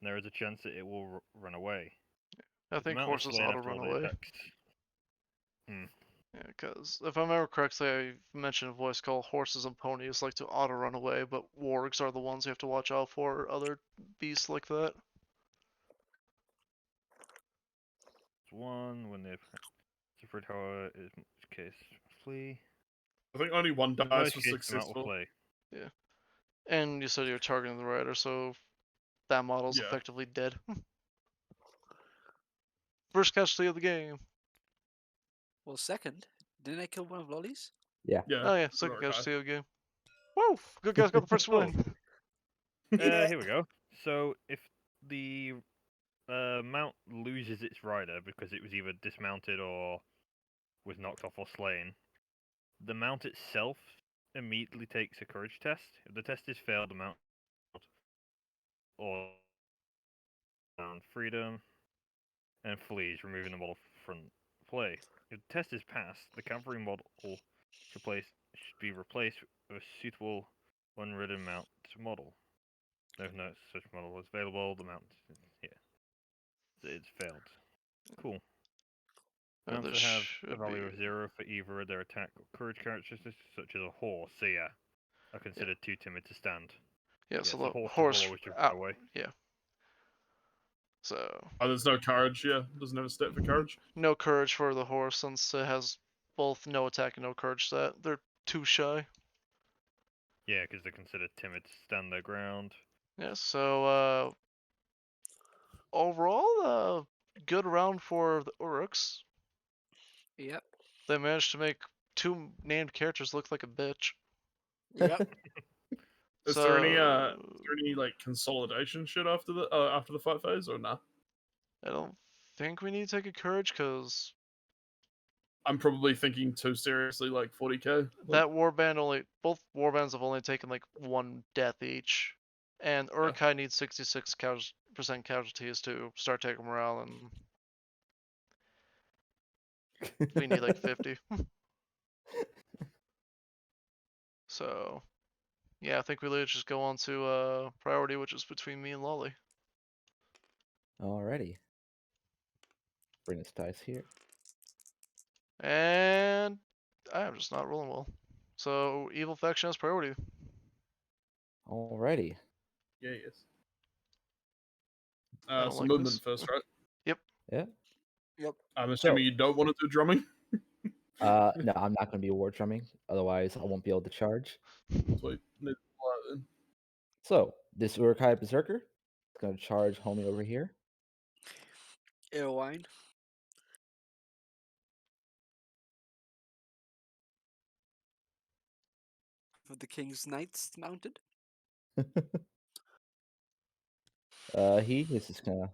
there is a chance that it will run away. I If the think mount is horses slain auto after run all the away. attacks. Yeah, because if I remember correctly, I mentioned a voice call horses and ponies like to auto run away, but wargs are the ones you have to watch out for, other beasts like that. One when the separate tower is in this case flee. I think only one In dice most was cases, the mount will successful. play. And you said you're targeting the rider, so that model's Yeah. effectively dead. First casualty of the game. Well, second, didn't I kill one of Lolly's? Yeah. Oh yeah, second okay. casualty of the game. Woo! Good guys got the first Cool. win. Here we go. So if the mount loses its rider because it was either dismounted or was knocked off or slain, the mount itself immediately takes a courage test. If the test is failed, the mount or freedom and flees, removing the model from play. If the test is passed, the cavalry model should be replaced with a suitable unridden mount model. No such model was available. The mount is here. It's failed. Cool. There Mounts that have a should value of be- 0 for either of their attack or courage characteristics, such as a horse. So yeah, are considered too timid to stand. Yeah, Yes, so the the horse horse. will always just out- run away. Yeah. So Oh, there's no courage. Yeah, doesn't have a stat for courage. no courage for the horse since it has both no attack and no courage stat. They're too shy. Yeah, because they're considered timid to stand their ground. Yeah, so overall, good round for the Uruks. Yep. They managed to make two named characters look like a bitch. Yep. Is there any like consolidation shit after the fight phase or nah? I don't think we need to take a courage because I'm probably thinking too seriously, like 40k. that warband both warbands have only taken like one death each, and Uruk-hai needs 66% casualties to start taking morale, and we need like 50. So, yeah, I think we literally just go on to priority, which is between me and Lolly. alrighty. Bring this dice here. And I am just not rolling well. So, evil faction has priority. Alrighty. Yeah, yes. I don't So like movement this. first, right? Yeah. Yep. I'm assuming you don't want to do drumming. No, I'm not gonna be war drumming, otherwise I won't be able to charge. Sweet. Need to pull out then. So this Uruk-hai Berserker is gonna charge homie over here. Irvine. With the King's Knights mounted. He is just gonna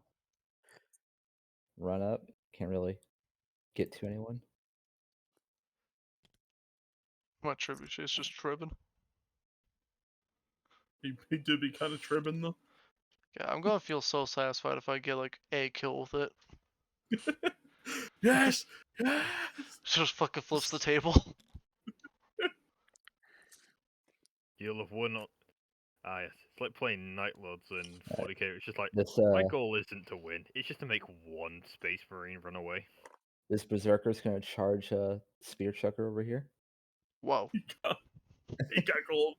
run up. Can't really get to anyone. My trebuchet's just tripping. He do be kind of tripping though. Yeah, I'm gonna feel so satisfied if I get like a kill with it. Yes, yes. Just fucking flips the table. You'll have won. Yes. It's like playing Night Lords and 40k. It's just like This my goal isn't to win. It's just to make one Space Marine run away. this berserker's gonna charge Spear Chucker over here. Whoa. He got gold.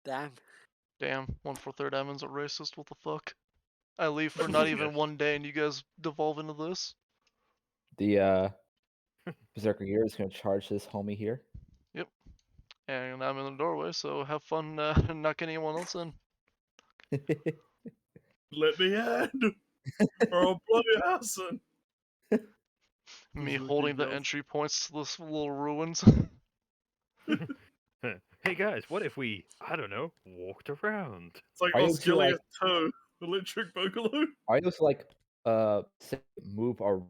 Damn. Damn, 1/4 Emin's a racist, what the fuck? I leave for not even Yes. 1 day and you guys devolve into this? The berserker here is gonna charge this homie here. Yep. And I'm in the doorway, so have fun not getting anyone else in. Let me in, or I'll blow your house in. Me Berserker holding the yells. entry points to this little ruins. Hey guys, what if we, I don't know, walked around? It's like Are you two, Osgiliath like- 2, Electric Boogaloo. Are those like say move or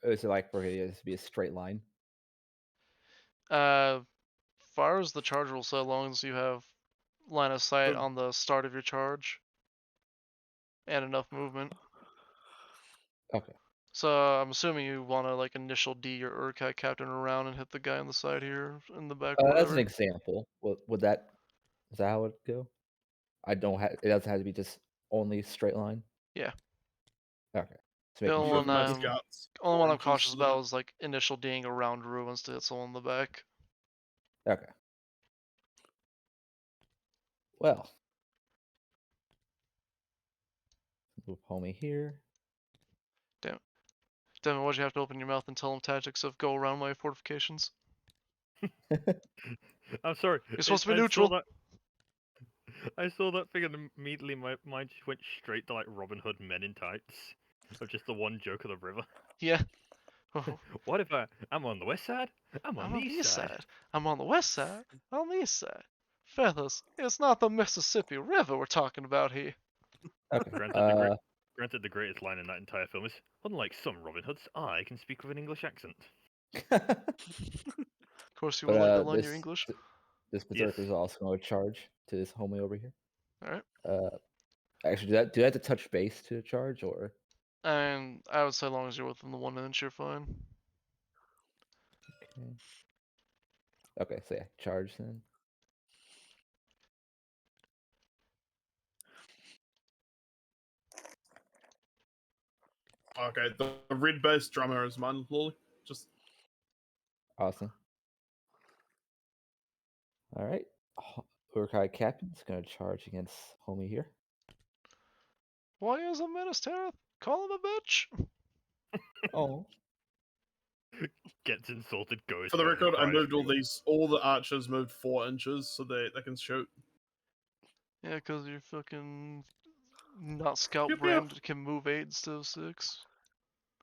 is it like okay, it has to be a straight line? Far as the charge will so long as you have line of sight The- on the start of your charge and enough movement. Okay. So I'm assuming you want to like initial D your Urkai captain around and hit the guy on the side here in the back. Or As an whatever. example, would that is that how it would go? I don't have it doesn't have to be just only straight line. Yeah. Okay. The making only sure. one my I'm- scouts. Only one I'm Oranges cautious to the about is like initial D'ing around ruins to hit someone in the back. Okay. Well. Move homie here. Devin, why'd you have to open your mouth and tell him tactics of go around my fortifications? I'm sorry. You're supposed to be I saw neutral. that- I saw that thing and immediately my mind just went straight to like Robin Hood Men in Tights. Of just the one joke of the river. Yeah. Oh, What if I'm on the west side? I'm on the east side. I'm on the west side. On the east side. Fellas, it's not the Mississippi River we're talking about here. Okay. Granted, the greatest line in that entire film is, unlike some Robin Hoods, I can speak with an English accent. Of course, you But, would like to learn this- your English. This berserker is Yes. also going to charge to this homie over here. Alright. Actually, do I have to touch base to charge or? And I would say, as long as you're within the 1 inch, you're fine. Okay. Okay, so yeah, charge then. Okay, the red bass drummer is mine, Lolly. Just Awesome. All right, Urkai Captain's gonna charge against homie here. Why is a Menace Terror? Call him a bitch. Oh, Gets insulted, goes. for the home and record, I cries. moved all the archers moved 4 inches so they can shoot. Yeah, because your fucking not scout Yep, yep. brand can move 8 instead of 6.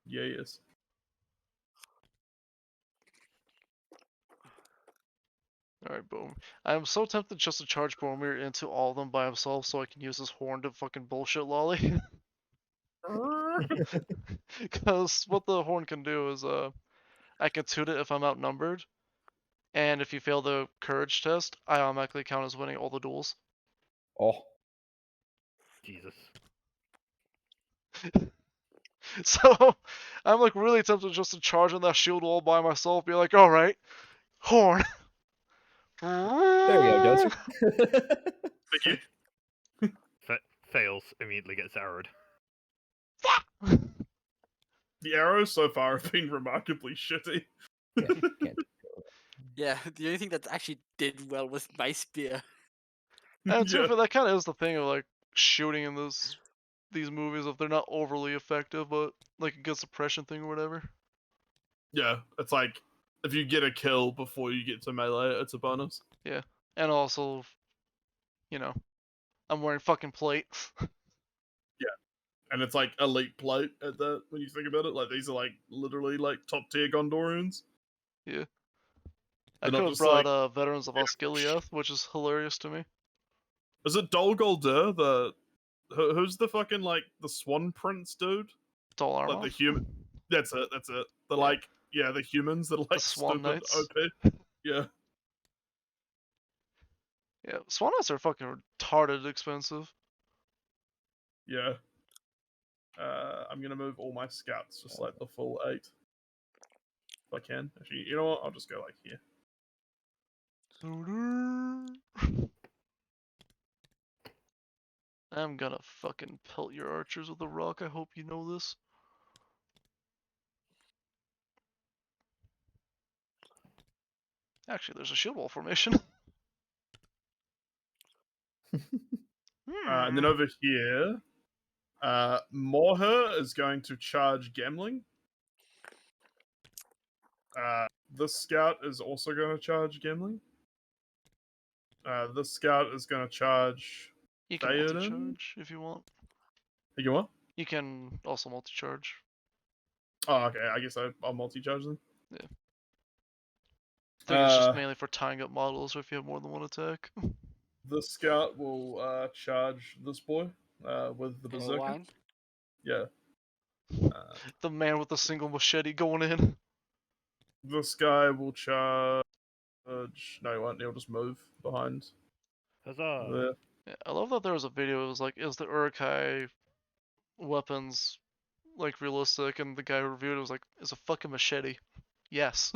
Yeah, yes. Alright, boom. I'm so tempted just to charge Boromir into all of them by himself so I can use his horn to fucking bullshit Lolly. Because what the horn can do is, I can toot it if I'm outnumbered, and if you fail the courage test, I automatically count as winning all the duels. oh, Jesus. So, I'm like really tempted just to charge on that shield wall by myself, be like, alright, horn. there you go, Dozer. Thank you. Fails, immediately gets arrowed. The arrows so far have been remarkably shitty. Yeah, can't. Yeah, the only thing that actually did well was my spear. And too, Yeah. for that kind of is the thing of like shooting in these movies if they're not overly effective, but like a good suppression thing or whatever. Yeah, it's like if you get a kill before you get to melee, it's a bonus. And also, you know, I'm wearing fucking plate. And it's like elite plate at that when you think about it. Like these are like literally like top tier Gondorians. I They're not could have brought just like- Veterans of Osgiliath, which is hilarious to me. Yeah. Is it Dol Guldur? Who's the fucking like the Swan Prince dude? Dol Like the Armov? human. That's it. That's it. The like, yeah, the humans that are like Swan stupid Knights? OP. Yeah. Yeah, Swan Knights are fucking retarded expensive. Yeah. I'm gonna move all my scouts just like the full 8. If I can. Actually, you know what? I'll just go like here. I'm gonna fucking pelt your archers with a rock. I hope you know this. Actually, there's a shield wall formation. And then over here, Morher is going to charge Gambling. This scout is also going to charge Gambling. This scout is going to charge. You can Theoden? multi-charge if you want. You what? You can also multi-charge. Oh, okay. I guess I'll multi-charge them. I think it's just mainly for tying up models or if you have more than one attack. This scout will charge this boy with the berserker. Wine. Yeah. The man with the single machete going in. This guy will charge. No, he won't. He'll just move behind. Huzzah! There. Yeah, I love that there was a video. It was like, is the Uruk-hai weapons like realistic? And the guy who reviewed it was like, it's a fucking machete. Yes.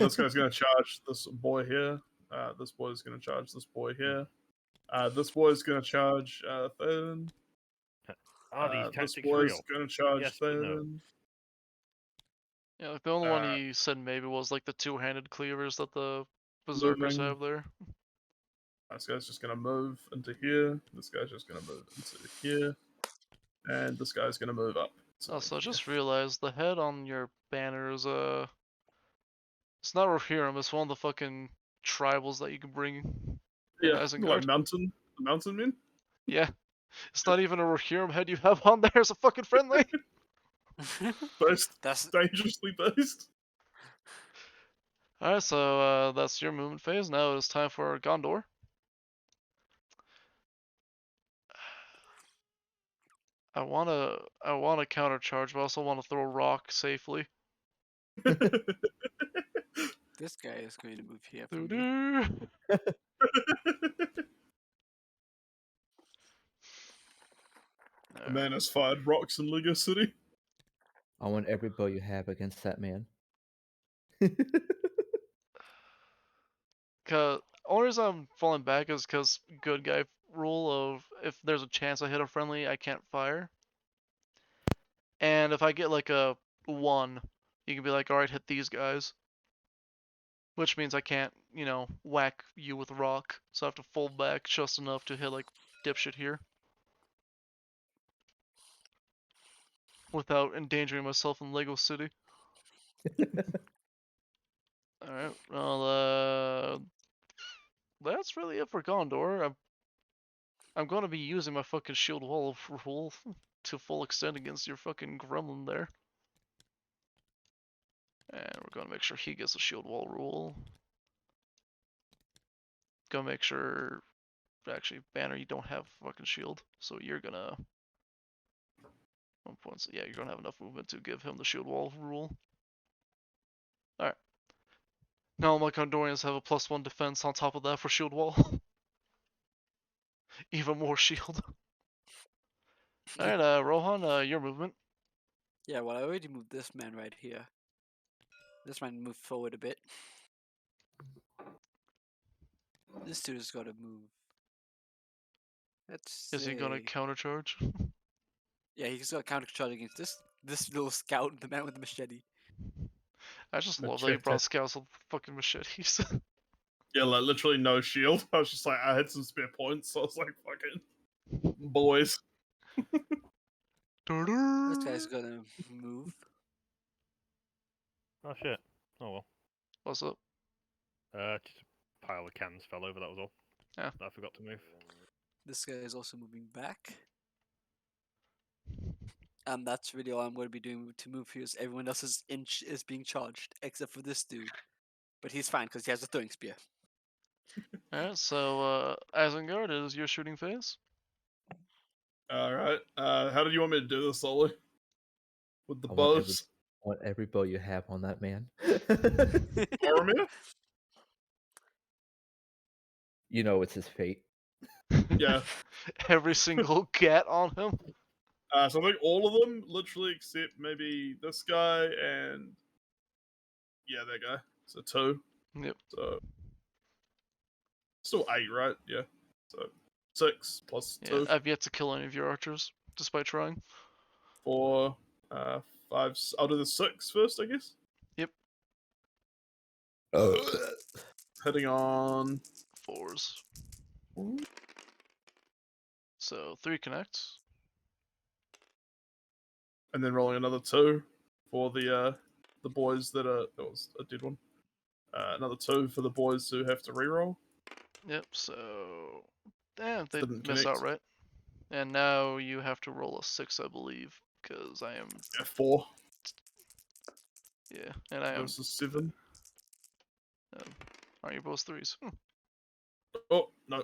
This guy's going to charge this boy here. This boy's going to charge this boy here. This boy's going to charge Theoden. Are these This tactics boy's real? going to charge Yes, but no. Theoden. Yeah, like the only one he said maybe was like the two-handed cleavers that the berserkers Moving. have there. This guy's just going to move into here. This guy's just going to move into here. And this guy's going to move up. Also, I just realized the head on your banner is it's not Rohirrim, it's one of the fucking tribals that you can bring in Yeah, Isengard. like mountain men. Yeah. It's not even a Rohirrim head you have on there, it's a fucking friendly. Based, That's dangerously based. Alright, so that's your movement phase. Now it's time for Gondor. I wanna counter charge, but I also wanna throw rock safely. this guy is going to move here. For me. Doo-doo. The man has fired rocks in Lego City. I want every bow you have against that man. Cause only reason I'm falling back is because good guy rule of if there's a chance I hit a friendly, I can't fire. And if I get like a 1, you can be like, alright, hit these guys. Which means I can't, whack you with rock. So I have to fold back just enough to hit like dipshit here. Without endangering myself in Lego City. Alright, well, that's really it for Gondor. I'm going to be using my fucking shield wall rule to full extent against your fucking gremlin there. And we're going to make sure he gets a shield wall rule. Gonna make sure, actually, Banner, you don't have fucking shield, so you're gonna... 1 point, yeah, you're gonna have enough movement to give him the shield wall rule. Alright. Now my Gondorians have a +1 defense on top of that for shield wall. Even more shield. Alright, Rohan, your movement. Yeah, well, I already moved this man right here. This man moved forward a bit. This dude has got to move. Is he gonna countercharge? Yeah, he's got counter charge against this little scout, the man with the machete. I just love that you brought scouts with fucking machetes. Yeah, like literally no shield. I was just like, I had some spare points, so I was like, fucking boys. This guy's gonna move. Oh shit. Oh well. What's up? Just a pile of cans fell over, that was all. Yeah. I forgot to move. This guy is also moving back. And that's really all I'm going to be doing to move here. Is everyone else is being charged except for this dude, but he's fine because he has a throwing spear. Alright, so Isengard, it is your shooting phase. All right. How do you want me to do this, Ollie? With the I want every, bows? I want every bow you have on that man. Boromir? You know it's his fate. Yeah. Every single cat on him. So I think all of them, literally, except maybe this guy and yeah, that guy. So 2. Yep. So still 8, right? Yeah. So 6 plus Yeah, 2, I've yet to kill any of your archers, despite trying. 4, 5. I'll do the 6 first, I guess. Yep. Hitting on 4s. So 3 connects. and then rolling another 2 for the boys that are that was a dead one. Another 2 for the boys who have to reroll. Yep, so damn, they Didn't miss connect. outright. And now you have to roll a 6, I believe, because I am 4 yeah, and I am. versus 7. Aren't you both 3s? Oh no!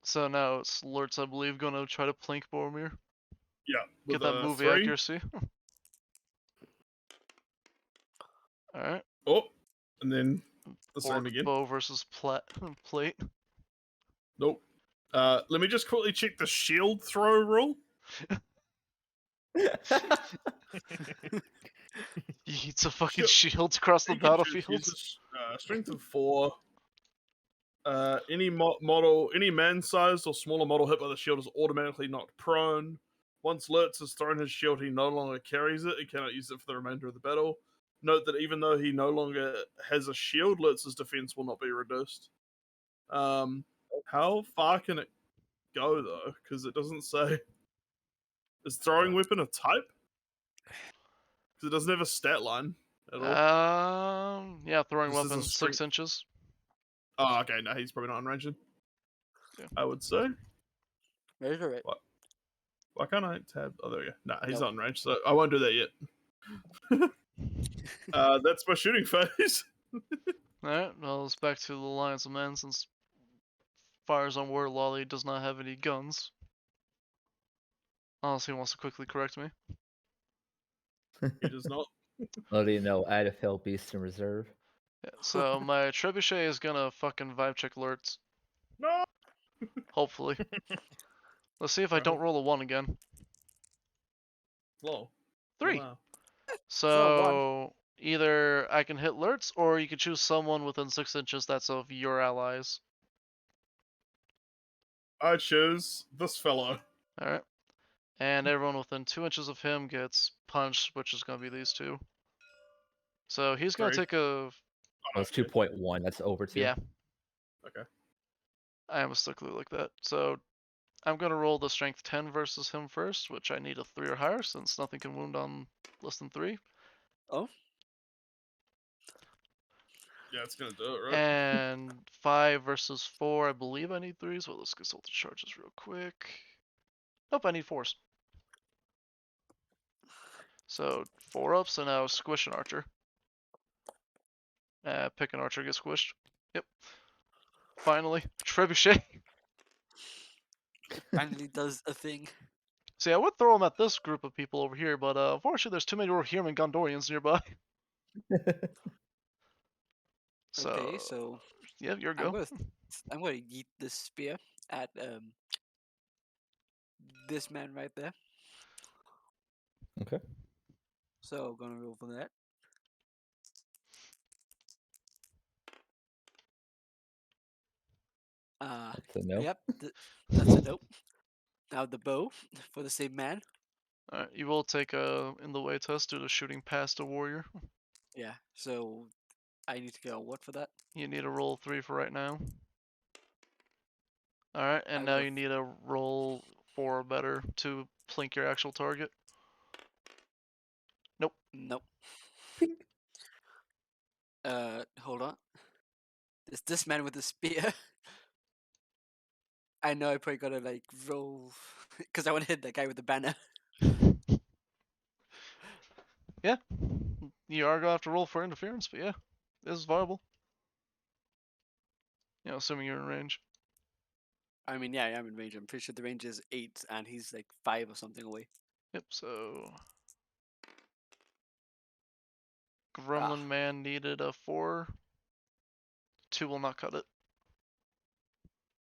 So now it's Lurtz, I believe, gonna try to plink Boromir. Yeah, Get with that a movie 3. accuracy. Alright. Oh, and then the Orc same again. bow versus plate. Nope. Let me just quickly check the shield throw rule. He eats a fucking Sure. shield across the You can choose battlefield. use a strength of 4. Any model, any man-sized or smaller model hit by the shield is automatically knocked prone. Once Lurtz has thrown his shield, he no longer carries it. He cannot use it for the remainder of the battle. Note that even though he no longer has a shield, Lurtz's defense will not be reduced. How far can it go though? Because it doesn't say. Is throwing weapon a type? Because it doesn't have a stat line at all. Yeah, throwing This is a weapon 6 strength- inches. Oh, okay. No, he's probably not unranged. Yeah. I would say. Measure it. Why can't I tab? Oh, there we go. Nah, he's Nope. not in range, so I won't do that yet. That's my shooting phase. Alright, well, it's back to the Alliance of Men since fires on where Lolly does not have any guns. Unless he wants to quickly correct me. He does not. What do you know? I had a fell beast in reserve. Yeah, so my trebuchet is gonna fucking vibe check Lurtz. No. Hopefully. Let's see if I don't roll a 1 again. Lol. 3. Wow. So either I can hit Lurtz, or you can choose someone within 6 inches that's of your allies. I choose this fellow. Alright. And everyone within 2 inches of him gets punched, which is gonna be these 2. So he's gonna Sorry. take a Oh, Oh, it's 2.1. That's over 2. yeah. Okay. I am a stickler like that. So I'm gonna roll the strength 10 versus him first, which I need a 3 or higher since nothing can wound on less than 3. Oh, Yeah, it's gonna do it, right? And 5 versus 4, I believe I need 3s. Well, let's consult the charges real quick. Nope, I need 4s. So 4 up, so now squish an archer. Pick an archer, get squished. Yep. Finally, trebuchet. finally does a thing. See, I would throw him at this group of people over here, but unfortunately, there's too many Rohirrim and Gondorians nearby. So, Okay, so yeah, your go. I'm gonna yeet this spear at this man right there. Okay. So gonna roll for that. That's a no. Yep, that's a nope. Now the bow for the same man. Alright, you will take a in the way test due to shooting past a warrior. Yeah, so I need to get a what for that? You need a roll 3 for right now. Alright, and I now got you need a roll 4 or better to plink your actual target. Nope. Nope. Hold on. It's this man with the spear. I know I probably gotta like roll because I want to hit that guy with the banner. Yeah. You are gonna have to roll for interference, but yeah. This is viable. You know, assuming you're in range. I mean, yeah, I am in range. I'm pretty sure the range is 8, and he's like 5 or something away. Yep, so Gremlin Man needed a 4. 2 will not cut it.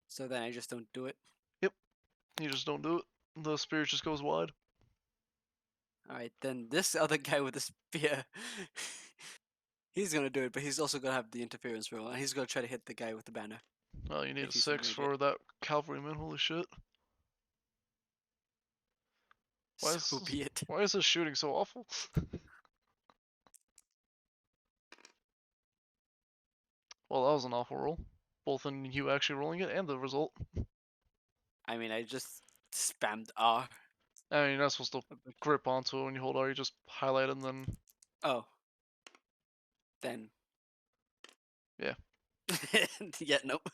So then I just don't do it. You just don't do it. The spear just goes wide. Alright, then this other guy with the spear, he's gonna do it, but he's also gonna have the interference roll, and he's gonna try to hit the guy with the banner. Well, you need If a he's 6 made it. for that cavalryman. Holy shit. Why is, So be it. why is this shooting so awful? Well, that was an awful roll. Both in you actually rolling it and the result. I mean, I just spammed R. I mean, you're not supposed to grip onto it when you hold R, you just highlight it and then... Oh. Then. Yeah. Yeah, nope.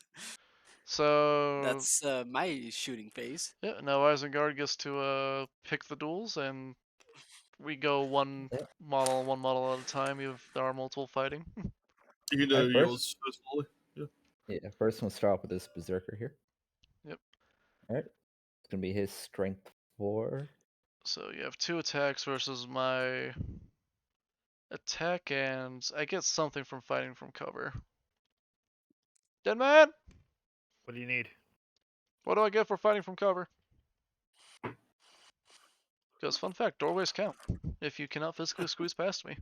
So... That's my shooting phase. Yeah, now Isengard gets to pick the duels, and we go one Yeah. model at a time if there are multiple fighting. You can do Alright, yours first, Molly. Yeah, first we'll start off with this berserker here. Yep. Alright. It's gonna be his strength 4. So you have 2 attacks versus my attack, and I get something from fighting from cover. Dead man! What do you need? What do I get for fighting from cover? Because, fun fact, doorways count. If you cannot physically squeeze past me.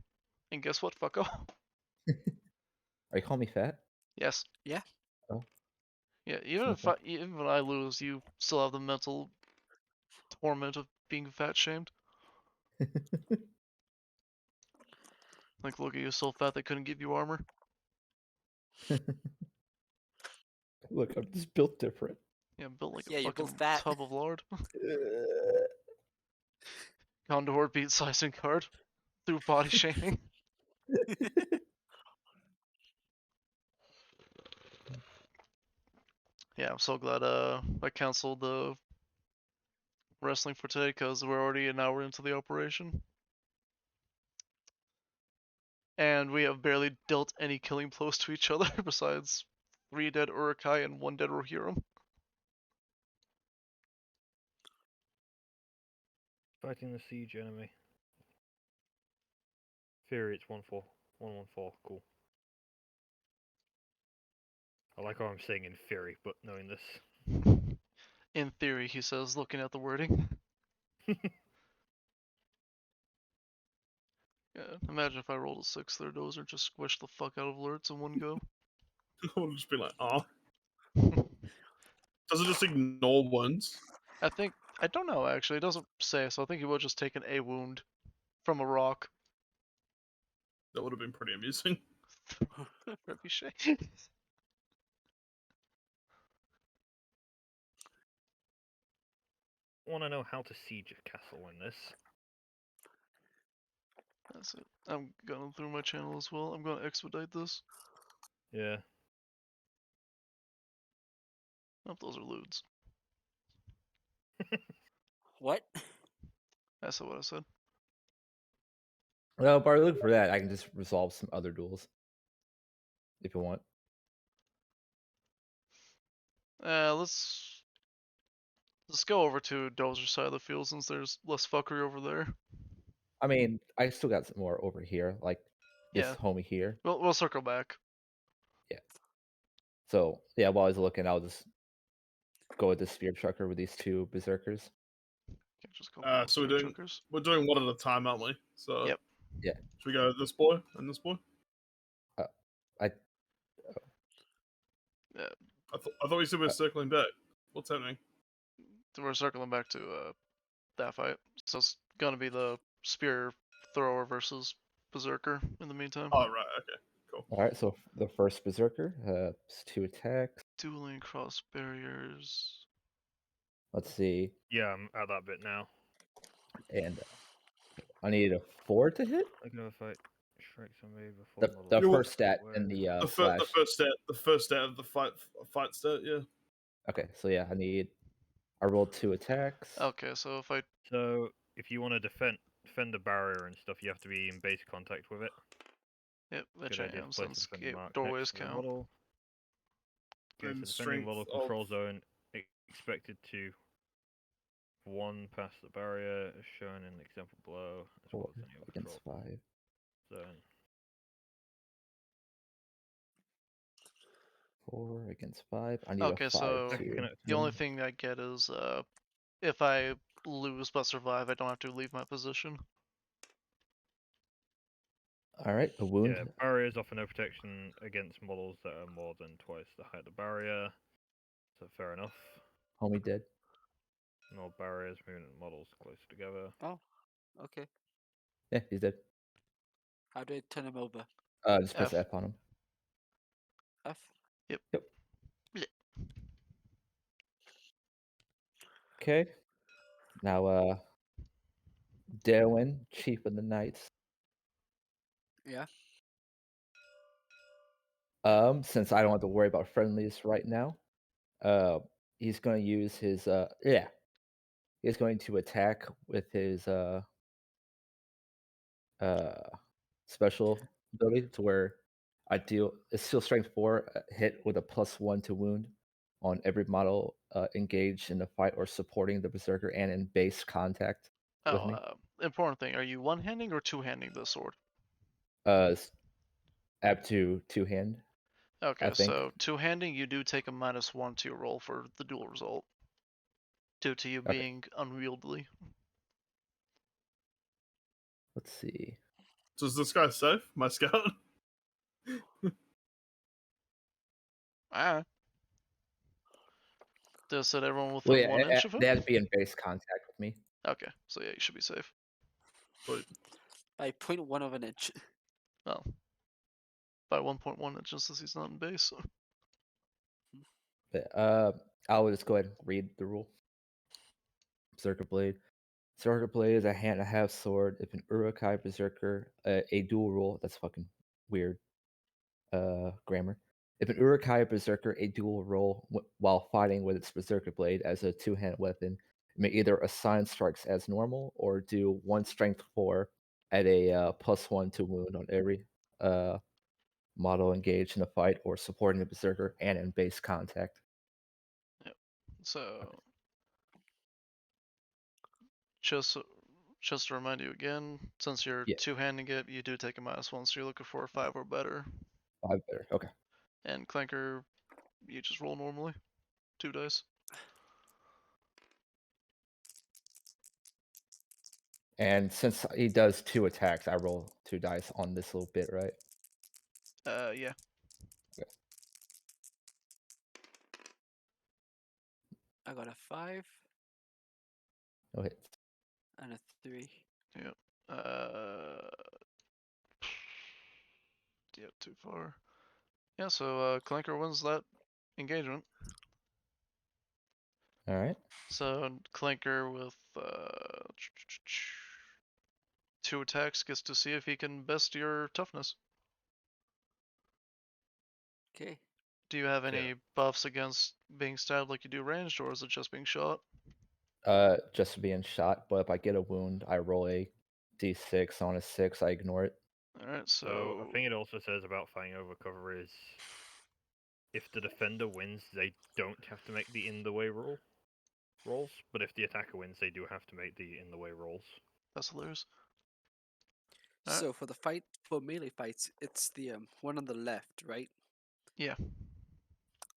And guess what, fucko? Are you calling me fat? Yes. Yeah. Oh. Yeah, even when I lose, you still have the mental torment of being fat shamed. Like, look at you, so fat they couldn't give you armor. Look, I'm just built different. Yeah, built like Yeah, a you're both fucking fat. tub of lard. Condor beat Isengard through body shaming. Yeah, I'm so glad I canceled the wrestling for today because we're already an hour into the operation. And we have barely dealt any killing blows to each other besides 3 dead Urukai and 1 dead Rohirrim. Fighting the siege enemy. Fury, it's 1-4. 1-1-4, cool. I like how I'm saying in theory, but knowing this. In theory, he says, looking at the wording. Yeah, imagine if I rolled a 6 there, dozer, just squish the fuck out of alerts in one go. I'll just be like, ah. Does it just ignore wounds? I don't know actually, it doesn't say, so I think he will just take an A wound from a rock. That would have been pretty amusing. Ricochet. Want to know how to siege a castle in this? That's it. I'm going through my channel as well. I'm going to expedite this. Yeah. Oh, those are lewds. What? That's what I said. Well, but look for that. I can just resolve some other duels. If you want. Let's go over to Dozer's side of the field since there's less fuckery over there. I mean, I still got some more over here, like this Yeah. homie here. We'll circle back. So yeah, while I was looking, I'll just go with the spear trucker with these 2 berserkers. Can't just go So spear truckers. we're doing one at a time, aren't we? So Yep. Yeah. Should we go this boy and this boy? Yeah, I thought we said we were circling back. What's happening? we're circling back to that fight. So it's gonna be the spear thrower versus berserker in the meantime. Oh right, okay. All right, so the first berserker, it's 2 attacks. Dueling cross barriers. Let's see, Yeah, I'm at that bit now. and I need a 4 to hit. I'm gonna fight strikes on me before The model. the You- first stat in the The slash. first stat of the fight stat, yeah. Okay, so yeah, I rolled 2 attacks. Okay, so if I So if you want to defend the barrier and stuff, you have to be in base contact with it. which Good I idea to am place a since defender mark doorways next to the count. model. against And the defending strength model of- control zone, expected to 1 past the barrier, as shown in the example below, as well 4 as any other against control 5. zone. 4 against 5. I need Okay, a 5 so to the only win. thing I get is if I lose but survive, I don't have to leave my position. Alright, a wound. Yeah, barriers offer no protection against models that are more than twice the height of the barrier. So fair enough. Homie dead. No barriers moving models closer together. Okay. Yeah, he's dead. How do I turn him over? Just press F. F on him. F? Okay. Now, Darwin, Chief of the Knights. Yeah. Since I don't have to worry about friendlies right now, he's going to use his he's going to attack with his special ability to where it's still strength 4 hit with a +1 to wound on every model engaged in the fight or supporting the berserker and in base contact with me. Important thing: are you one-handing or two-handing the sword? Up to 2-hand. Okay, think. so two-handing, you do take a -1 to your roll for the dual result, due to you Okay. being unwieldy. Let's see. So is this guy safe? My scout? Ah. Does it everyone Well, within yeah, 1 inch of they have him? to be in base contact with me. Okay, so yeah, you should be safe. But By 0.1 of an inch. Well, by 1.1 inches since he's not in base. But, I will just go ahead and read the rule. Berserker Blade. Berserker Blade is a hand and a half sword. If an Urukai Berserker, a dual rule, that's fucking weird grammar. If an Urukai Berserker, a dual roll while fighting with its Berserker Blade as a 2-hand weapon, it may either assign strikes as normal or do 1 strength 4 at a +1 to wound on every model engaged in a fight or supporting the Berserker and in base contact. So, just to remind you again, since you're Yeah. two-handing it, you do take a -1, so you're looking for a 5 or better. 5 better. Okay. And Clanker, you just roll normally, 2 dice. And since he does 2 attacks, I roll 2 dice on this little bit, right? Yeah. I got a 5 No hits. and a 3. Yeah, too far. Yeah, so Clanker wins that engagement. All right. So Clanker with 2 attacks gets to see if he can best your toughness. Okay. Do you have any Yeah. buffs against being stabbed like you do ranged, or is it just being shot? Just being shot, but if I get a wound, I roll a d6. On a 6, I ignore it. Alright, So so a thing it also says about fighting over cover is if the defender wins, they don't have to make the in the way rolls, but if the attacker wins, they do have to make the in the way rolls. that's hilarious. Alright. So for melee fights, it's the one on the left, right? Yeah.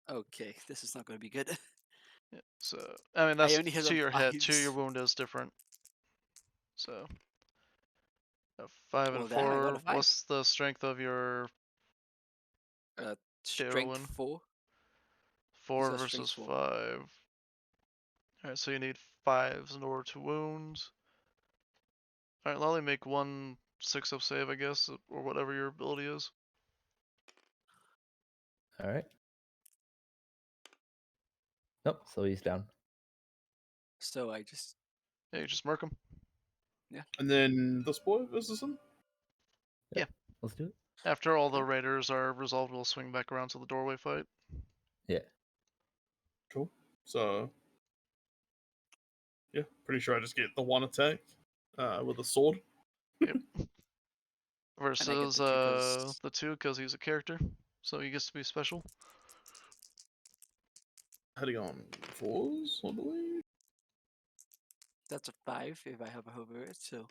Okay, this is not going to be good. Yeah, so I mean that's only hit to on your head. To your 5s. wound is different. So a 5 and Well, damn, I got 4. a 5. What's the strength of your Strength Darwin? 4. 4 got versus strength 4. 5. Alright, so you need 5s in order to wound. Alright, Lolly, make 1 6-up save, I guess, or whatever your ability is. All right. Nope. So he's down. So I just Yeah, you just mark him. And then this boy versus him? Let's do it. After all the raiders are resolved, we'll swing back around to the doorway fight. Yeah. Cool. So, yeah, pretty sure I just get the 1 attack with a sword. Versus the 2 'cause- the 2 because he's a character, so he gets to be special. heading on 4s, I believe. That's a 5 if I hover over it. So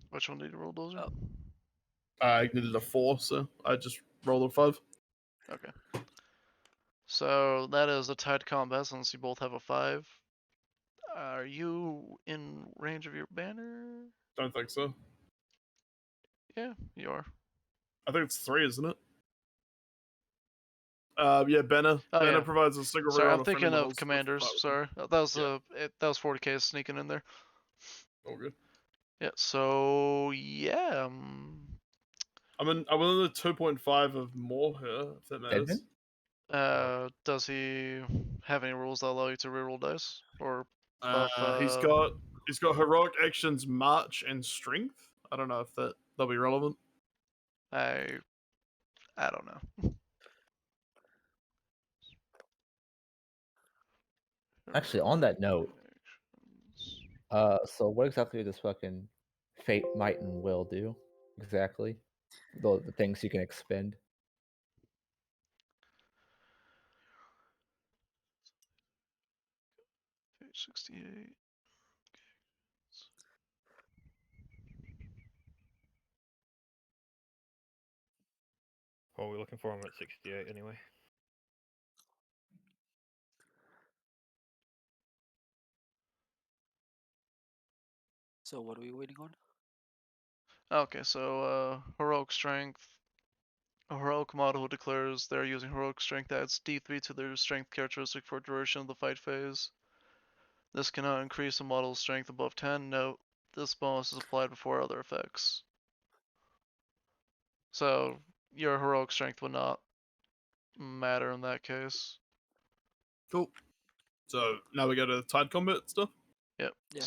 Which one did you roll, Dozer? Oh. I needed a 4, so I just rolled a 5. Okay. So that is a tied combat since you both have a 5. Are you in range of your banner? Don't think so. Yeah, you are. I think it's 3, isn't it? Yeah, Banner. Oh, Banner yeah. provides a single Sorry, reroll I'm on a friendly thinking of model's first commanders. fight with Sorry, that was Yeah. that was 40k sneaking in there. them. All good. Yeah. So yeah. I'm in the 2.5 of Moorher, if that matters. Edmund? Does he have any rules that allow you to reroll dice or Uh, buff? he's got heroic actions, march, and strength. I don't know if that'll be relevant. I don't know. Actually, on that note, Actions. so what exactly does fucking fate, might, and will do? Exactly, the things you can expend. 68. What are we looking for? I'm at 68 anyway. So what are we waiting on? Okay, so heroic strength. A heroic model who declares they're using heroic strength adds D3 to their strength characteristic for duration of the fight phase. This cannot increase a model's strength above 10. Note, this bonus is applied before other effects. So your heroic strength would not matter in that case. Cool. So now we go to tied combat stuff. Yep. Yeah.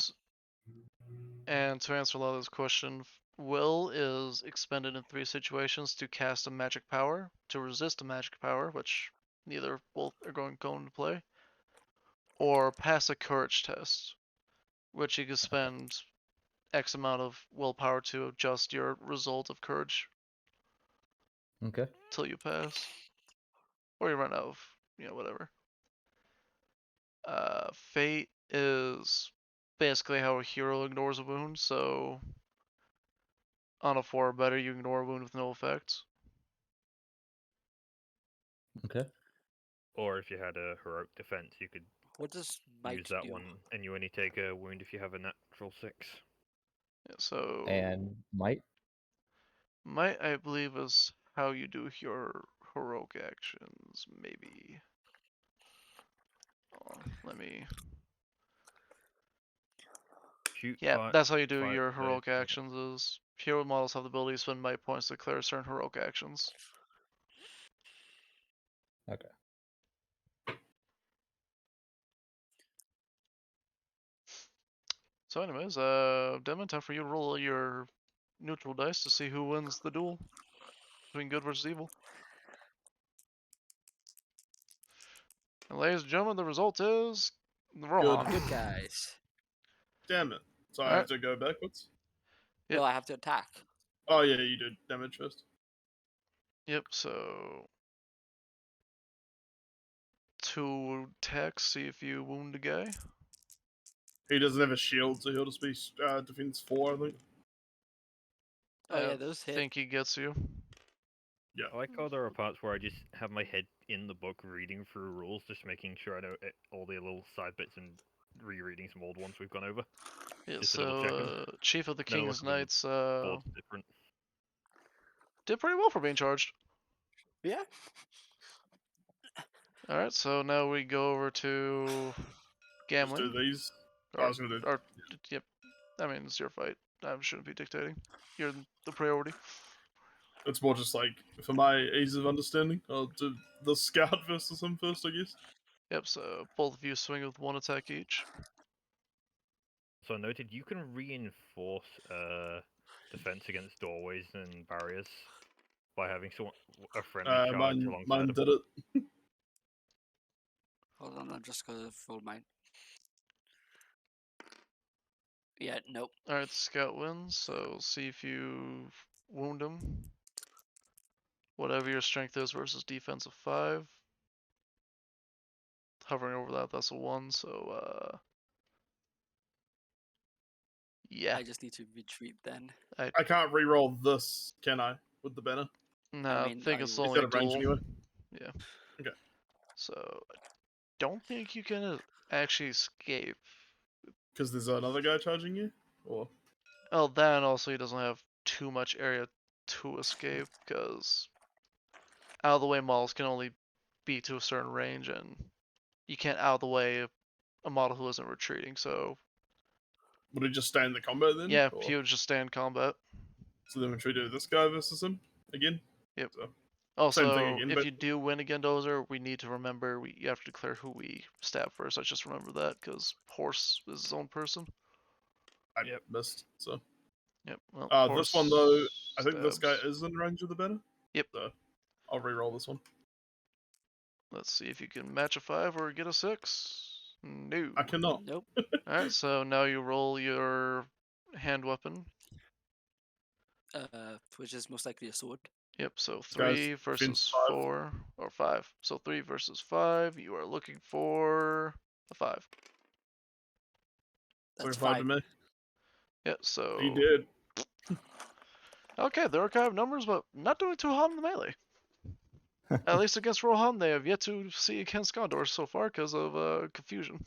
And to answer Lala's question, will is expended in 3 situations: to cast a magic power, to resist a magic power, which neither both are going to play, or pass a courage test, which you can spend X amount of willpower to adjust your result of courage Okay. till you pass, or you run out of, whatever. Fate is basically how a hero ignores a wound, so on a 4 or better, you ignore a wound with no effect. Okay. Or if you had a heroic defense, you could What does use might that do? one, and you only take a wound if you have a natural 6. Yeah, so And might. might, I believe, is how you do your heroic actions, maybe. Hold on, let me. Shoot. Yeah, fight, that's how you do fight, your save, heroic yeah. actions. Is hero models have the ability to spend might points to declare certain heroic actions. Okay. So, anyways, Demon, time for you to roll your neutral dice to see who wins the duel between good versus evil. And ladies and gentlemen, the result is Rohan. Good guys. Damn it. So I Alright. have to go backwards. Yep. No, I have to attack. Oh yeah, you did damage first. Yep. So 2 attacks. See if you wound a guy. He doesn't have a shield, so he'll just be defense 4, I think. Oh yeah, I those hit. think he gets you. Yeah. I like how there are parts where I just have my head in the book reading through rules, just making sure I know all the little side bits and rereading some old ones we've gone over. Yeah, Just to double check 'em. so Chief of the Then I look King's at them, Knights Board's different. did pretty well for being charged. Yeah. Alright, so now we go over to Just gambling. do these. I Or, was gonna do. or yep. I mean, it's your fight. I shouldn't be dictating. You're the priority. It's more just like for my ease of understanding. I'll do the scout versus him first, I guess. Yep, so both of you swing with 1 attack each. So I noted you can reinforce defense against doorways and barriers by having a friendly charge alongside Mine them. did it. Hold on, I'm just gonna roll mine. Yeah, nope. Alright, Scout wins, so see if you wound him. Whatever your strength is versus defense of 5. hovering over that, that's a 1. So yeah, I just need to retreat then. I can't re-roll this, can I? With the banner? no, I I mean, think I it's will- only a It's got a range duel. anyway. Yeah. Okay. So I don't think you can actually escape. Because there's another guy charging you? Or Oh, that and also he doesn't have too much area to escape because out of the way models can only be to a certain range, and you can't out of the way a model who isn't retreating. So would it just stay in the combat then? yeah, Or... he would just stay in combat. So then should we do this guy versus him again? Yep. So, Also, thing again, if but- you do win again, Dozer, we need to remember you have to declare who we stab first. I just remember that because Horse is his own person. I Yep. missed. So Yep. Well, this one Horse though, I think this guy stabs. is in range of the banner. Yep. So I'll re-roll this one. Let's see if you can match a 5 or get a 6. No. I cannot. Nope. Alright, so now you roll your hand weapon. Which is most likely a sword. Yep, so guy's 3 versus five. 4, or 5. So 3 versus 5, you are looking for a 5. That's Five to 5. me. Yeah, so... He did. Okay, the archive numbers, but not doing too hot in the melee. At least against Rohan, they have yet to see against Gondor so far because of confusion.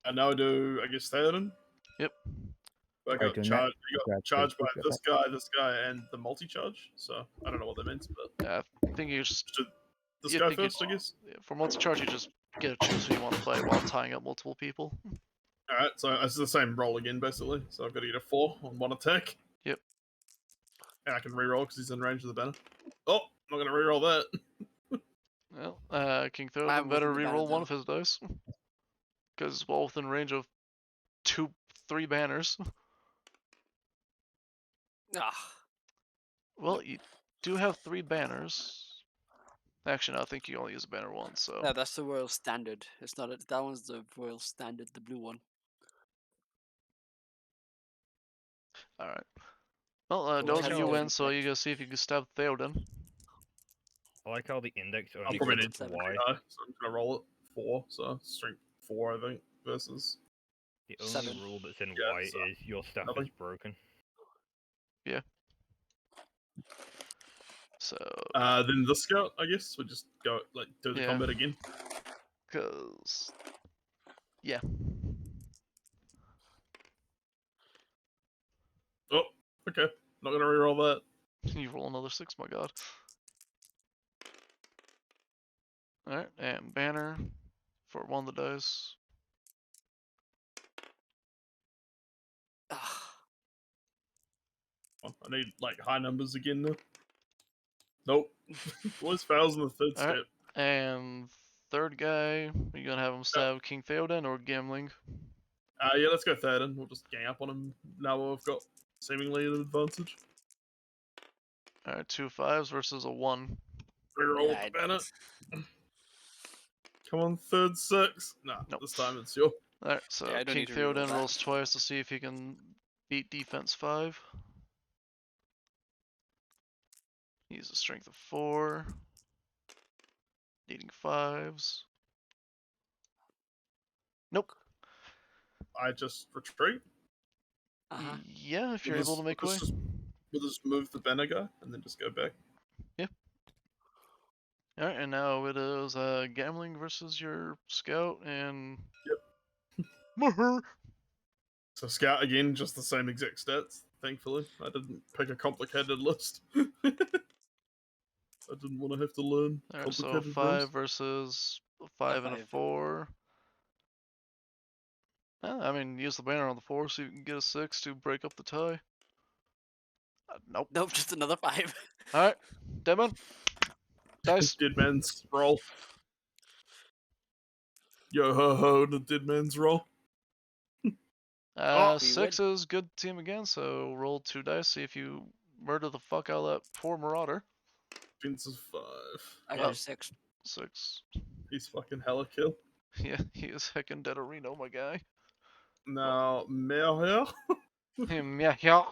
And now I do, I guess, Theoden. Yep. I Alright, got doing charged. that, I grab got charged by the- this guy, and the multi-charge. So I don't know what that means, but Yeah, I think you just should this You guy think you- first, I guess. for multi-charge, you just get to choose who you want to play while tying up multiple people. All right, so it's the same roll again, basically. So I've got to get a 4 on one attack. Yep. And I can re-roll because he's in range of the banner. Oh, I'm not gonna re-roll that. Well, King I'm Theoden better within the banner, reroll one though. of his dice. Because it's well within range of 3 banners. Ah, Well, you do have 3 banners. Actually, no, I think you only use a banner once, so... no, that's the royal standard. It's not. That one's the royal standard, the blue one. Alright. Well, Well, Dozer, that's you all win, in so you effect. go see if you can stab Theoden. I like how the index I'll only probably goes need up to to seven. Y. so I'm gonna roll it 4. So strength 4, I think, versus. The only 7. rule that's in Yeah, Y so is your staff nothing. is broken. So, Then this scout, I guess, we'll just go like do the Yeah. combat again. because... Yeah. Oh, okay. Not gonna re-roll that. You roll another 6, my god. Alright, and banner for one of the dice. Ah, I need like high numbers again now. Nope. Always fails in the third Alright. step. And third guy, are you gonna have him stab King Theoden or Gimling? Yeah, let's go Theoden. We'll just gang up on him now we've got seemingly an advantage. Alright, 2 5s versus a 1. Reroll yeah, the banner. Come on, third 6. Nah, Nope. this time it's your. Alright, so Yeah, I don't King need to reroll Theoden that. rolls twice to see if he can beat defense 5. He's a strength of 4. Needing 5s. Nope. I just retreat. uh-huh. Yeah, if you're We'll able to just- make we'll way. We'll just move the banner guy and then just go back. Alright, and now it is Gambling versus your scout and. Yep. So scout again, just the same exact stats. Thankfully, I didn't pick a complicated list. I didn't want to have to learn Alright, so complicated 5 rules. versus a 5 and a 5. 4. I mean, use the banner on the 4 so you can get a 6 to break up the tie. Nope. Nope, just another 5. Alright, Deadman. Dice. Dead man's roll. Yo ho ho, the dead man's roll. Oh, we 6 is good team again, so roll 2 dice, see if you murder the fuck out of that poor marauder. Defensive 5. I Oh. got a 6. 6. He's fucking hella kill. Yeah, he is heckin' Deaderino, my guy. Now, Mel Him, yeah, yeah.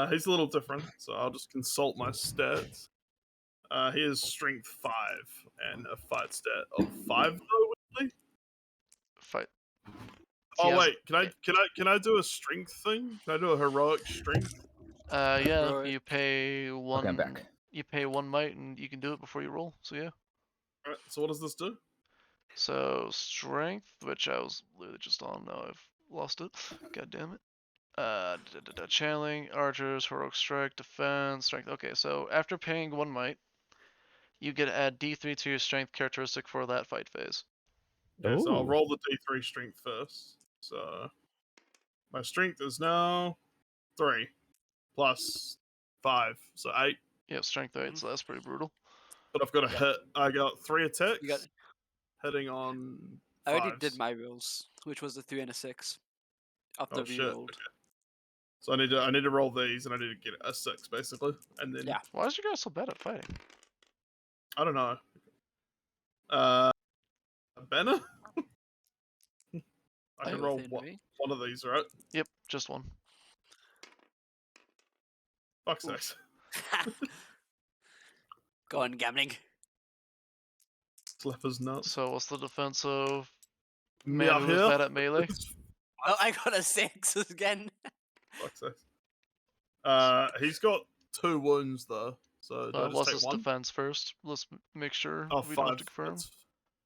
he's a little different, so I'll just consult my stats. He is strength 5 and a fight stat of 5 though. Weirdly. Fight. Oh has- wait, can I do a strength thing? Can I do a heroic strength? Yeah, Right. you pay one. Okay, I'm back. You pay 1 might, and you can do it before you roll. So yeah. Alright, so what does this do? So strength, which I was literally just on. Now I've lost it. God damn it. Channeling, archers, heroic strike, defense, strength. Okay, so after paying 1 might, you get to add D3 to your strength characteristic for that fight phase. Yeah, so I'll Ooh. roll the D3 strength first. So my strength is now 3 plus 5, so 8. Yeah, strength 8, so that's pretty brutal. But I've got a Yeah. hit. I got 3 attacks. You got. Hitting on. I already did fives. my rolls, which was a 3 and a 6. After Oh shit. re-rolled. Okay. So I need to roll these, and I need to get a 6 basically, and then Yeah. Why is you guys so bad at fighting? I don't know. Banner. I Play can with roll Henry. one of these, right? Yep, just one. Fuck's Oof. sakes. Go on, gambling. Slap his nuts. So what's the defense of Me man out who's here. bad at melee? Oh, I got a 6 again. Fuck's sakes. He's got 2 wounds though. So do I just What's take his 1? defense first? Let's make sure Oh, we don't have 5. to confirm. That's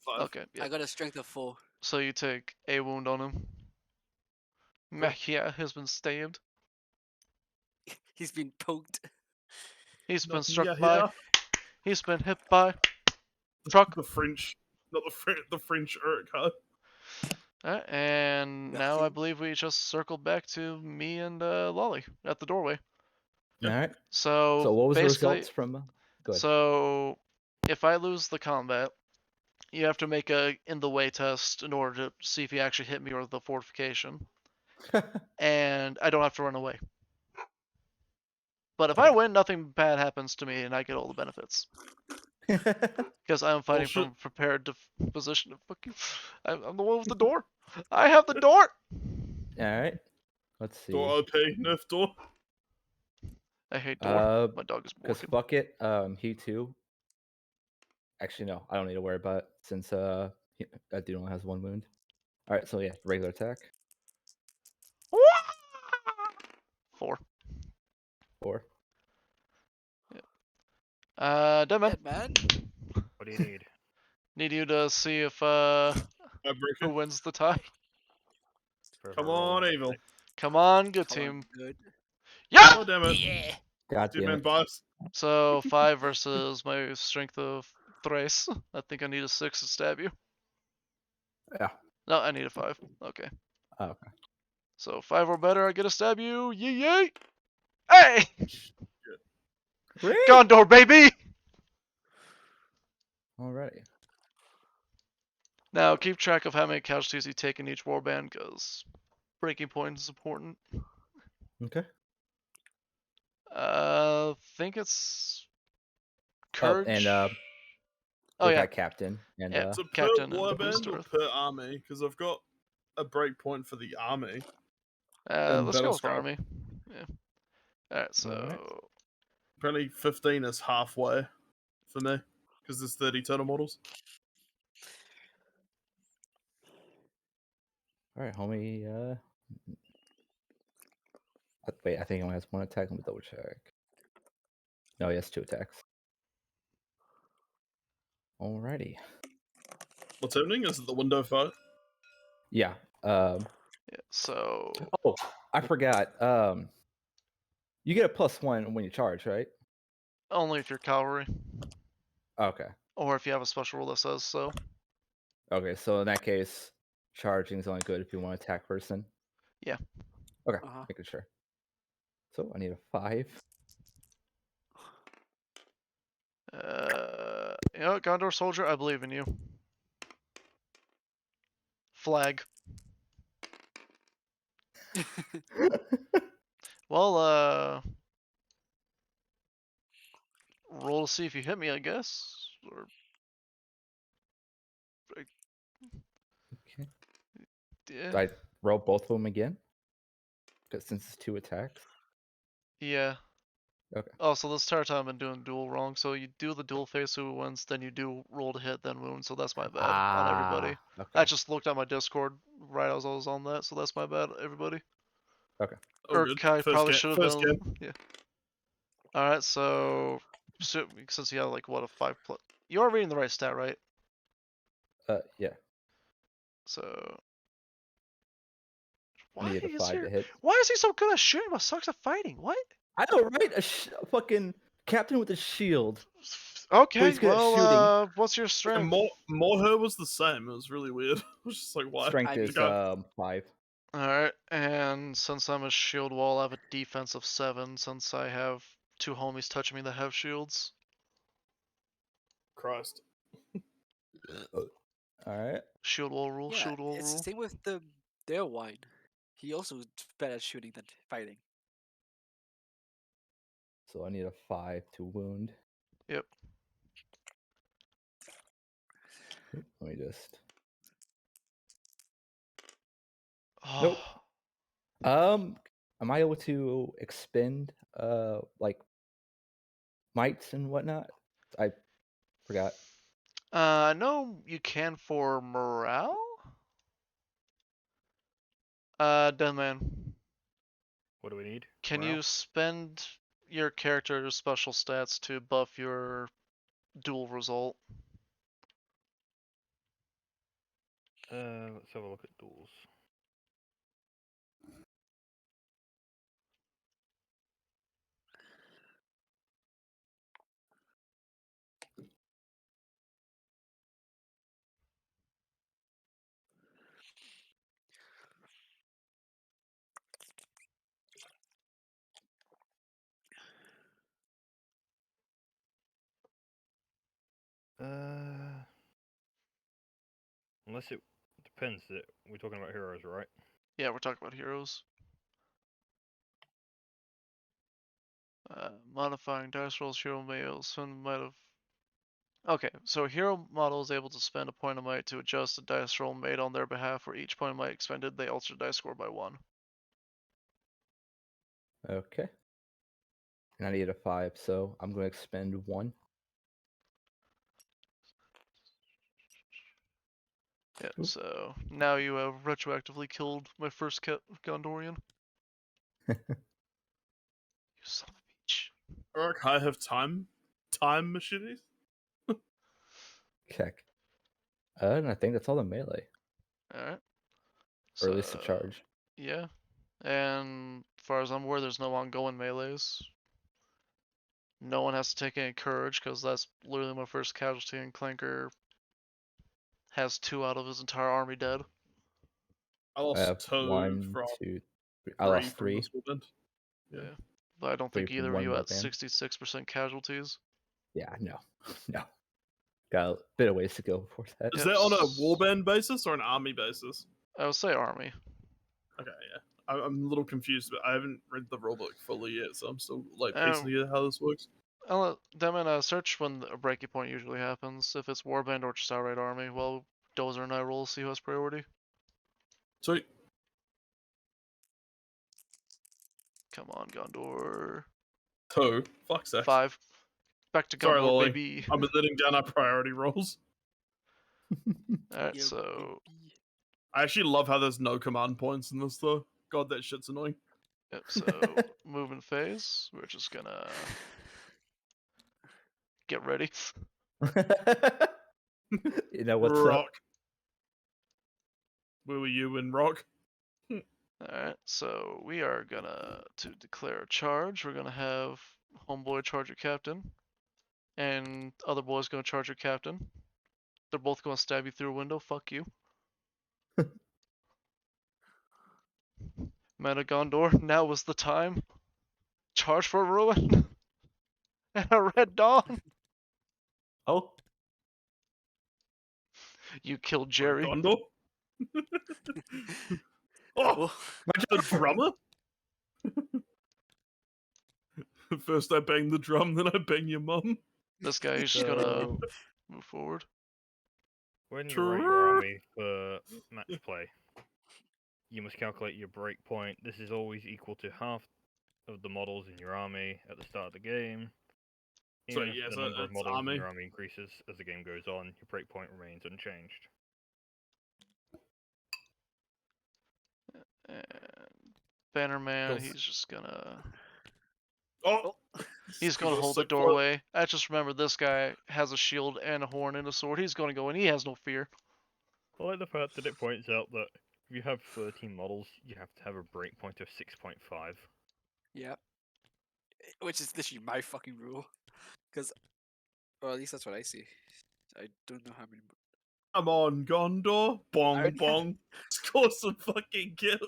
5. Okay, yeah. I got a strength of 4. So you take a wound on him. Machia has been stabbed. He's been poked. He's been Not struck me by. here. He's been hit by. Truck. The French, not the French Uruk. And Yeah, now I he- believe we just circled back to me and Lolly at the doorway. Yeah. All right. So, So what was the basically, results from? Go ahead. so if I lose the combat, you have to make a in the way test in order to see if you actually hit me or the fortification, and I don't have to run away. But if I win, nothing bad happens to me, and I get all the benefits because I'm fighting Bullshit. from prepared to position. Fuck you! I'm the one with the door. I have the door. All right. Let's see. Door OP, nerf door. I hate door. Uh, My dog is because barking. fuck it. He too. Actually, no. I don't need to worry about it since that dude only has 1 wound. All right. So yeah, regular attack. 4. 4. Dead man. Dead man. What do you need? Need you to see if who Breaker. wins the tie. For a Come roll on, and evil. six? Come on, good Come on, team. good. Yeah. Oh damn it. Yeah. God Dude, damn man, it. boss. So 5 versus my strength of thrice. I think I need a 6 to stab you. Yeah. No, I need a 5. Okay. Oh, okay. So 5 or better, I get to stab you. Yee yee. Hey! Gondor, baby! Alrighty. Now keep track of how many casualties you take in each warband, because breaking point is important. Okay. Think it's Oh, Courage. and Oh we yeah, got captain and Yeah. So Captain per and the warband or booster. per army? Because I've got a break point for the army. let's go with Battlestar. army. Yeah. Alright, so Apparently 15 is halfway for me. Because there's 30 total models. all right, homie. Wait, I think he only has 1 attack. Let me double check. No, he has 2 attacks. Alrighty. What's happening? Is it the window fight? Yeah. yeah, so Oh, I forgot. You get a +1 when you charge, right? only if you're cavalry, Okay. or if you have a special rule that says so. Okay, so in that case, charging is only good if you want to attack person. Yeah. Okay, Uh-huh. making sure. So I need a 5. You know what, Gondor soldier, I believe in you. Flag. Well, roll to see if you hit me, I guess. Or Okay. yeah, Do I roll both of them again? Because since it's 2 attacks. yeah. Also, this entire time I've been doing duel wrong. So you do the duel phase who wins, then you do roll to hit, then wound. So that's my bad on everybody. Okay. I just looked at my Discord right as I was on that, so that's my bad, everybody. Oh, Or good. Kai First probably game. should have First been. game. Yeah. All right, so since you have like what a 5+, you are reading the right stat, right? Yeah. So I why needed a is 5 to hit. why is he so good at shooting but sucks at fighting? What? I know, right? A fucking captain with a shield. Okay, he's good at shooting. well, what's your And strength? Morher was the same. It was really weird. I was just like, why? Strength I is mean- 5. Alright, and since I'm a shield wall, I have a defense of 7 since I have 2 homies touching me that have shields. Christ. Alright. Shield wall rule, Yeah, shield wall it's the rule. same with their wine. He also is better at shooting than fighting. So I need a 5 to wound. Yep. Let me just. Oh, Nope. Am I able to expend like mites and whatnot? I forgot. no, you can for morale? Deadman, What do we need? can Morale? you spend your character's special stats to buff your duel result? Let's have a look at duels. Unless it depends. That we're talking about heroes, right? Yeah, we're talking about heroes. Modifying dice rolls, hero males, some might have. Okay, so hero model is able to spend a point of might to adjust a dice roll made on their behalf. For each point of might expended, they alter dice score by 1. Okay. And I need a 5, so I'm going to expend 1. Yeah, Oop. so now you have retroactively killed my first Gondorian. You son of a bitch. Eric, I have time machetes. Check. And I think that's all the melee. Alright. Or at least the charge. Yeah. And as far as I'm aware, there's no ongoing melees. No one has to take any courage, because that's literally my first casualty, and Clanker has 2 out of his entire army dead. I I lost have 2 1, from 2, 3. I 3 lost from 3. this woman. Yeah. Yeah. But I don't 3 think from either of 1 you had warband. 66% casualties. Yeah, no. No. Got a bit of ways to go before that. Is Yep. that on a warband basis or an army basis? I would say army. Okay, yeah. I'm a little confused, but I haven't read the rulebook fully yet, so I'm still like Oh. piecing together how this works. I'll let Demon search when a breaking point usually happens. If it's warband or just outright army, well, Dozer and I roll, see who has priority. Sweet. Come on, Gondor. 2. Fuck's sake. 5. Back to Sorry, Gondor, Lolly. baby. I've been letting down our priority rolls. Alright, Yeah, so baby. I actually love how there's no command points in this though. God, that shit's annoying. yep, so movement phase. We're just gonna get ready. You know what's Rock. up? Where were you in Rock? Alright, so we are gonna to declare a charge. We're gonna have homeboy charge your captain, and other boy's gonna charge your captain. They're both gonna stab you through a window. Fuck you. Meta Gondor, now was the time. Charge for ruin and a red dawn. Oh, You killed Jerry. Gondor? Oh, Oh, the drummer? First I bang the drum, then I bang your mum. This guy is just gonna So, move forward. when you rate your army for match play, you must calculate your break point. This is always equal to half of the models in your army at the start of the game. So, Even if yeah, the so number of it's models army. in your army increases as the game goes on, your breakpoint remains unchanged. And Bannerman, Goes- he's just gonna Oh! he's gonna hold the sick foot. doorway. I just remember this guy has a shield and a horn and a sword. He's gonna go in. He has no fear. I like the fact that it points out that if you have 13 models, you have to have a breakpoint of 6.5. Yeah. Which is literally my fucking rule. Because, or at least that's what I see. I don't know how many. Come on, Gondor. Bong, already have- bong. Score some fucking kills.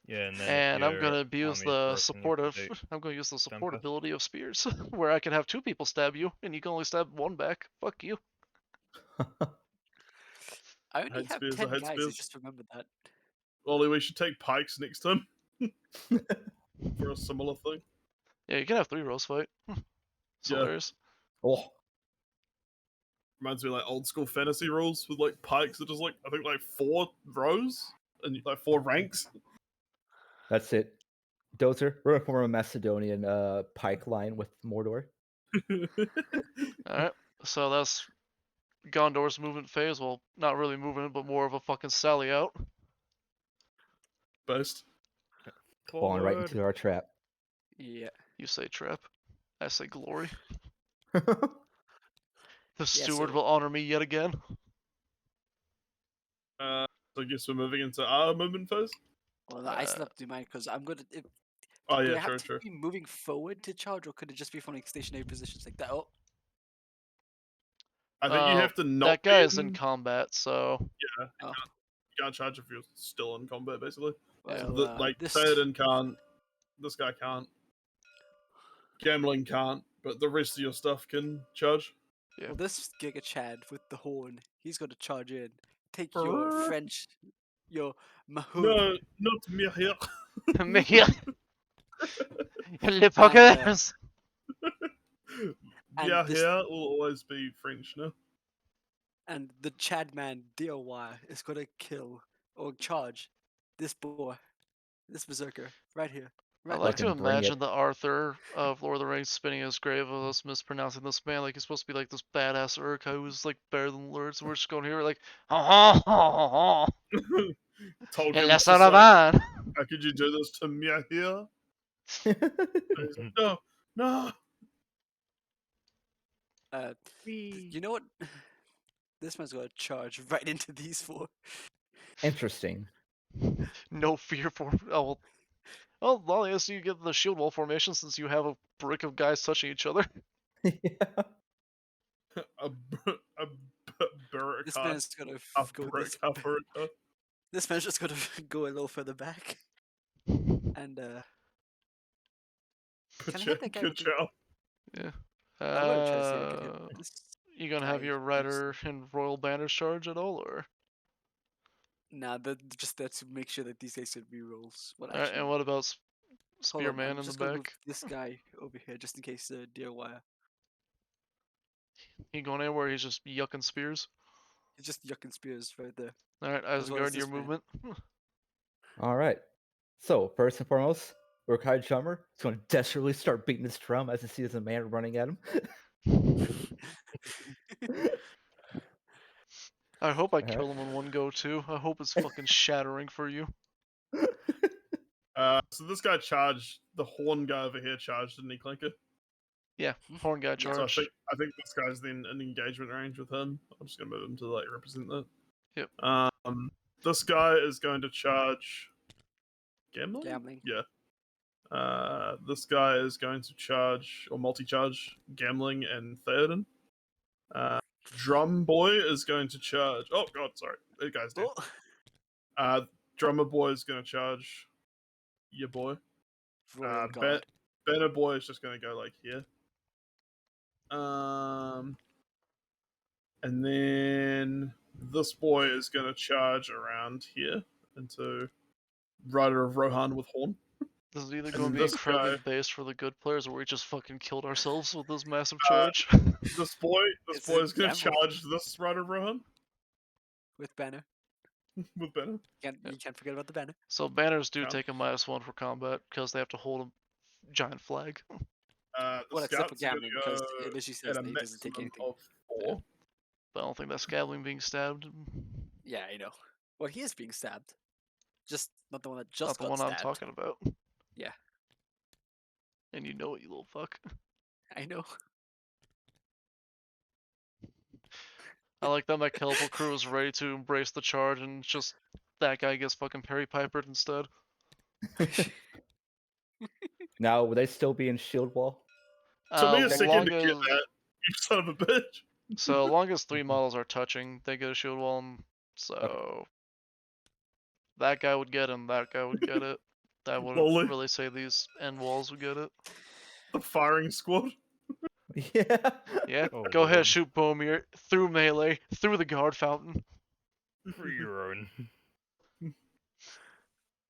Yeah, and then And if I'm your gonna abuse army is the broken, you supportive. can do I'm gonna use the Stamp support us. ability of spears, where I can have 2 people stab you, and you can only stab 1 back. Fuck you. I only Head have spears, 10 head guys, I spears. just remembered that. Ollie, we should take pikes next time. For a similar thing. Yeah, you can have 3 rows fight. It's Yeah. hilarious. Oh, Reminds me of like old school fantasy rules with like pikes that just like, I think like 4 rows and like 4 ranks. that's it. Dozer, we're gonna form a Macedonian pike line with Mordor. Alright, so that's Gondor's movement phase. Well, not really movement, but more of a fucking sally out. Best. Falling right Forward. into our trap. Yeah. You say trap. I say glory. Oh, The steward so- will honor me yet again. So I guess we're moving into our movement phase. Well, no, I still Uh, have to do mine because I'm gonna. If, Oh do yeah, I have true, to true. be moving forward to charge, or could it just be from like stationary positions like that? Oh, I think you have to not That be guy is in combat, so You oh. can't charge if you're still in combat, basically. Yeah. So Well, like this. Theoden can't. This guy can't. Gambling can't, but the rest of your stuff can charge. Yeah. Well, this Giga Chad with the horn, he's gonna charge in, take your Brrr. French, your Mahout. No, not me here. Mia. Le And, Poggers! and Yeah, this- here will always be French, no? And the Chad man DOY is gonna kill or charge this boy, this berserker right here. I Right like to Fucking bring it. imagine the Arthur of Lord of the Rings spinning his grave of us mispronouncing this man like he's supposed to be like this badass Uruk who's like better than words. We're just going here like, ha ha ha ha. Told El him to say, Saravan. how could you do this to me here? And he's like, no, no. You know what? This man's gonna charge right into these 4. interesting. No fear for. Oh well. Well, I guess you get the shield wall formation since you have a brick of guys touching each other. Yeah. A Burrick. This man's gonna A go brick. this. A brick. This man's just gonna go a little further back. And Can I hit that guy Good with the- job. Yeah. I'm gonna try to see if I can hit this. You gonna have guy your who's- rider and royal banners charge at all, or? Nah, just there to make sure that these guys should be rolls. Well, Alright, actually, and what about hold on, Spearman I'm in the just gonna move back? this guy over here just in case deer wire. He going anywhere? He's just yucking spears. It's just yucking spears right there. Alright, As well Isengard, as your this man. movement. All right. So first and foremost, Uruk-hai Drummer is going to desperately start beating his drum as he sees a man running at him. I hope I Alright. kill him in one go too. I hope it's fucking shattering for you. So this guy charged. The horn guy over here charged, didn't he, Clinker? Yeah, horn guy Yeah, so charge. So I think this guy's then in engagement range with him. I'm just gonna move him to like represent that. Yep. This guy is going to charge gambling. Gambling. Yeah. This guy is going to charge or multi-charge gambling and Theoden. Drum boy is going to charge. Oh god, sorry, that guy's dead. Oh, Drummer boy is going to charge your boy. royal Bet guard. Banner boy is just going to go like here. And then this boy is going to charge around here into Rider of Rohan with Horn. This is either and going to be this incredibly guy- based for the good players, or we just fucking killed ourselves with this massive Uh, charge. This boy It's is a going to gamble. charge this Rider of Rohan. With banner. with Banner. You can't forget about the banner. So banners do Yeah. take a -1 for combat because they have to hold a giant flag. The Well, except for scouts are gambling, because gonna it literally at says a that it doesn't take maximum anything. of 4. But I don't think that's Scabling being stabbed. Yeah, I know. Well, he is being stabbed. Just not the one that Not just the got one I'm stabbed. talking about. Yeah. And you know it, you little fuck. I know. I like that my Kelpal crew is ready to embrace the charge and just that guy gets fucking Perry Pipered instead. Now, would they still be in shield wall? Took me a As second long to get as that. You son of a bitch. so long as 3 models are touching, they get a shield wall. So that guy would get him, that guy would get it. That wouldn't Lolly. really say these end walls would get it. The firing squad. Yeah. Yeah, Oh, go ahead, Lord. shoot Bomir through melee, through the guard fountain. For your own.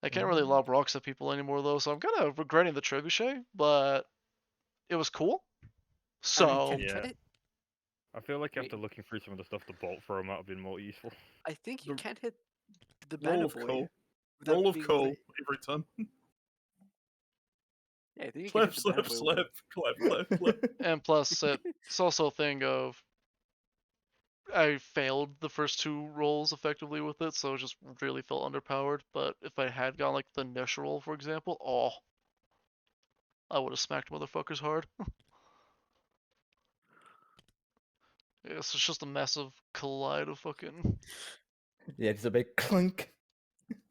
I can't really lob rocks at people anymore though, so I'm kind of regretting the trebuchet, but it was cool. I mean, So can you Yeah. cut it? I feel like Wait. after looking through some of the stuff, the bolt thrower might have been more useful. I think you The can't hit the Roll banner of boy. coal. without Roll of being able to coal hit- every time. Yeah, I think you can Slap, hit the banner slap, boy. slap. Clap, clap, clap. and plus it's also a thing of I failed the first 2 rolls effectively with it, so it just really felt underpowered. But if I had gone like the initial roll, for example, I would have smacked motherfuckers hard. Yes, it's just a massive collide of fucking. Yeah, just a big clink.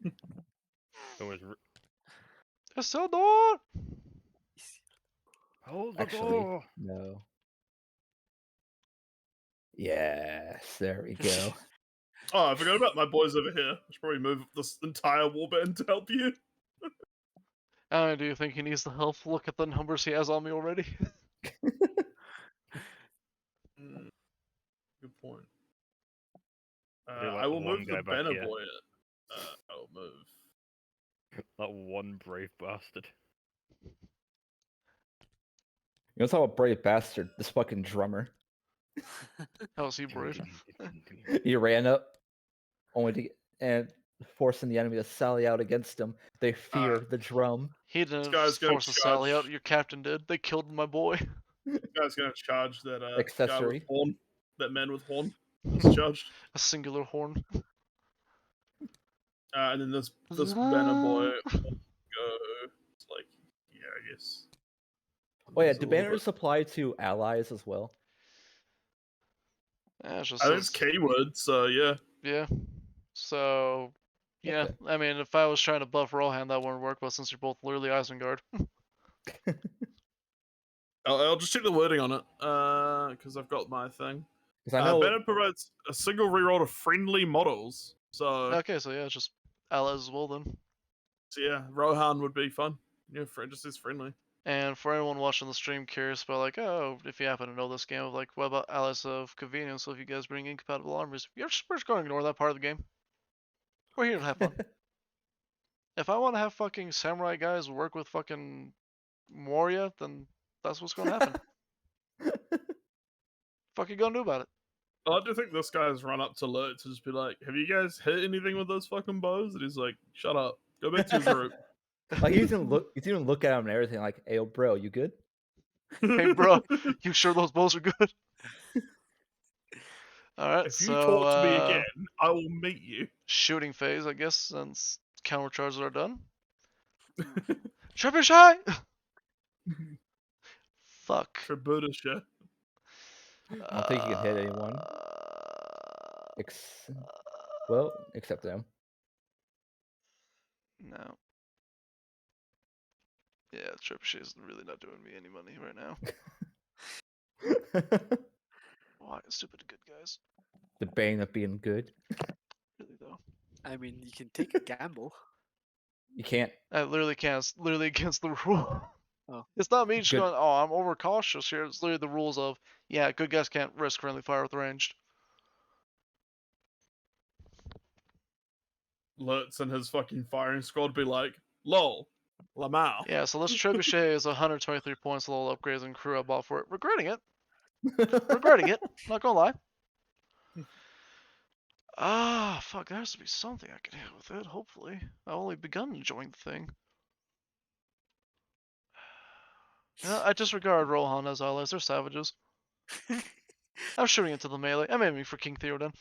It was Isildur! hold the Actually, door. no. Yes, there we go. Oh, I forgot about my boys over here. I should probably move this entire warband to help you. Do you think he needs the help? Look at the numbers he has on me already. Good point. do like I will one move guy the back banner here. boy. I will move. That one brave bastard. You know, talk about brave bastard. This fucking drummer. How is he brave? He ran up, only to and forcing the enemy to sally out against him. They fear the drum. He didn't guy's gonna force a sally out. charge. Your captain did. They killed my boy. Guy's gonna charge that guy Accessory. with horn. That man with horn is charged. A singular horn. And then this banner boy will go. It's like, yeah, I guess. Oh yeah, It's a do little banners apply to allies as well? Yeah, it's just I think it's says- keyword, so yeah. Yeah. So, yeah. Okay. I mean, if I was trying to buff Rohan, that wouldn't work. But since you're both literally Isengard, I'll just check the wording on it, because I've got my thing. Because I know. Banner provides a single reroll to friendly models. So, okay. So yeah, it's just allies as well then. so yeah, Rohan would be fun. Yeah, just is friendly. And for anyone watching the stream curious about like, oh, if you happen to know this game of like, what about allies of convenience? So if you guys bring incompatible armies, we're just going to ignore that part of the game. We're here to have fun. If I want to have fucking samurai guys work with fucking Moria, then that's what's going to happen. Fuck you gonna do about it? I like to think this guy's run up to Lurt to just be like, "Have you guys hit anything with those fucking bows?" And he's like, "Shut up, go back to your group." Like he's even look at him and everything. Like, "Hey, yo, bro, you good?" Hey, bro, you sure those bows are good? All right, If you so talk to me again, I will meet you. shooting phase, I guess, since counter charges are done. Trebuchet! Fuck. Trebuchet. I don't think you can hit anyone. Well, except them. No. Yeah, Trebuchet is really not doing me any money right now. Why? Stupid good guys. The bane of being good. Really though. I mean, you can take a gamble. You can't. I literally can't. It's literally against the rule. Oh. It's not me just Good. going, oh, I'm overcautious here. It's literally the rules of, yeah, good guys can't risk friendly fire with ranged. Lurtz and his fucking firing squad be like, "Lol, Lamau." Yeah, so this Trebuchet is 123 points, little upgrades and crew I bought for it. Regretting it. Regretting it. Not gonna lie. Ah, fuck, there has to be something I can hit with it, hopefully. I've only begun enjoying the thing. You know, I disregard Rohan as allies, they're savages. I'm shooting into the melee. I'm aiming for King Theoden.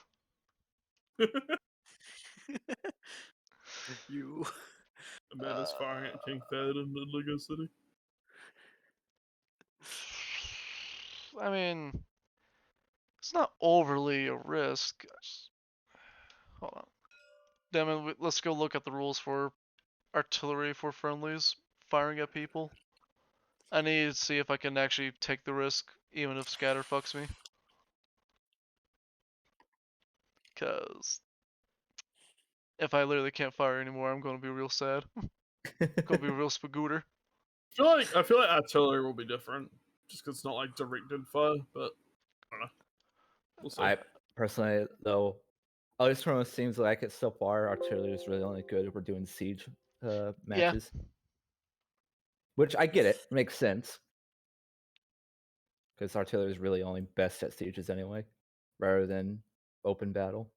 You. A man is firing at King Theoden in Lego City. I mean, it's not overly a risk. Hold on. Damn it, let's go look at the rules for artillery for friendlies firing at people. I need to see if I can actually take the risk, even if scatter fucks me. Cause if I literally can't fire anymore, I'm gonna be real sad. Gonna be a real spagooter. I feel like artillery will be different, just because it's not like directed fire. But I don't know. We'll see. I personally, though, at least from what it seems like it so far, artillery is really only good if we're doing siege matches. Which I get it, makes sense. Because artillery is really only best at sieges anyway, rather than open battle.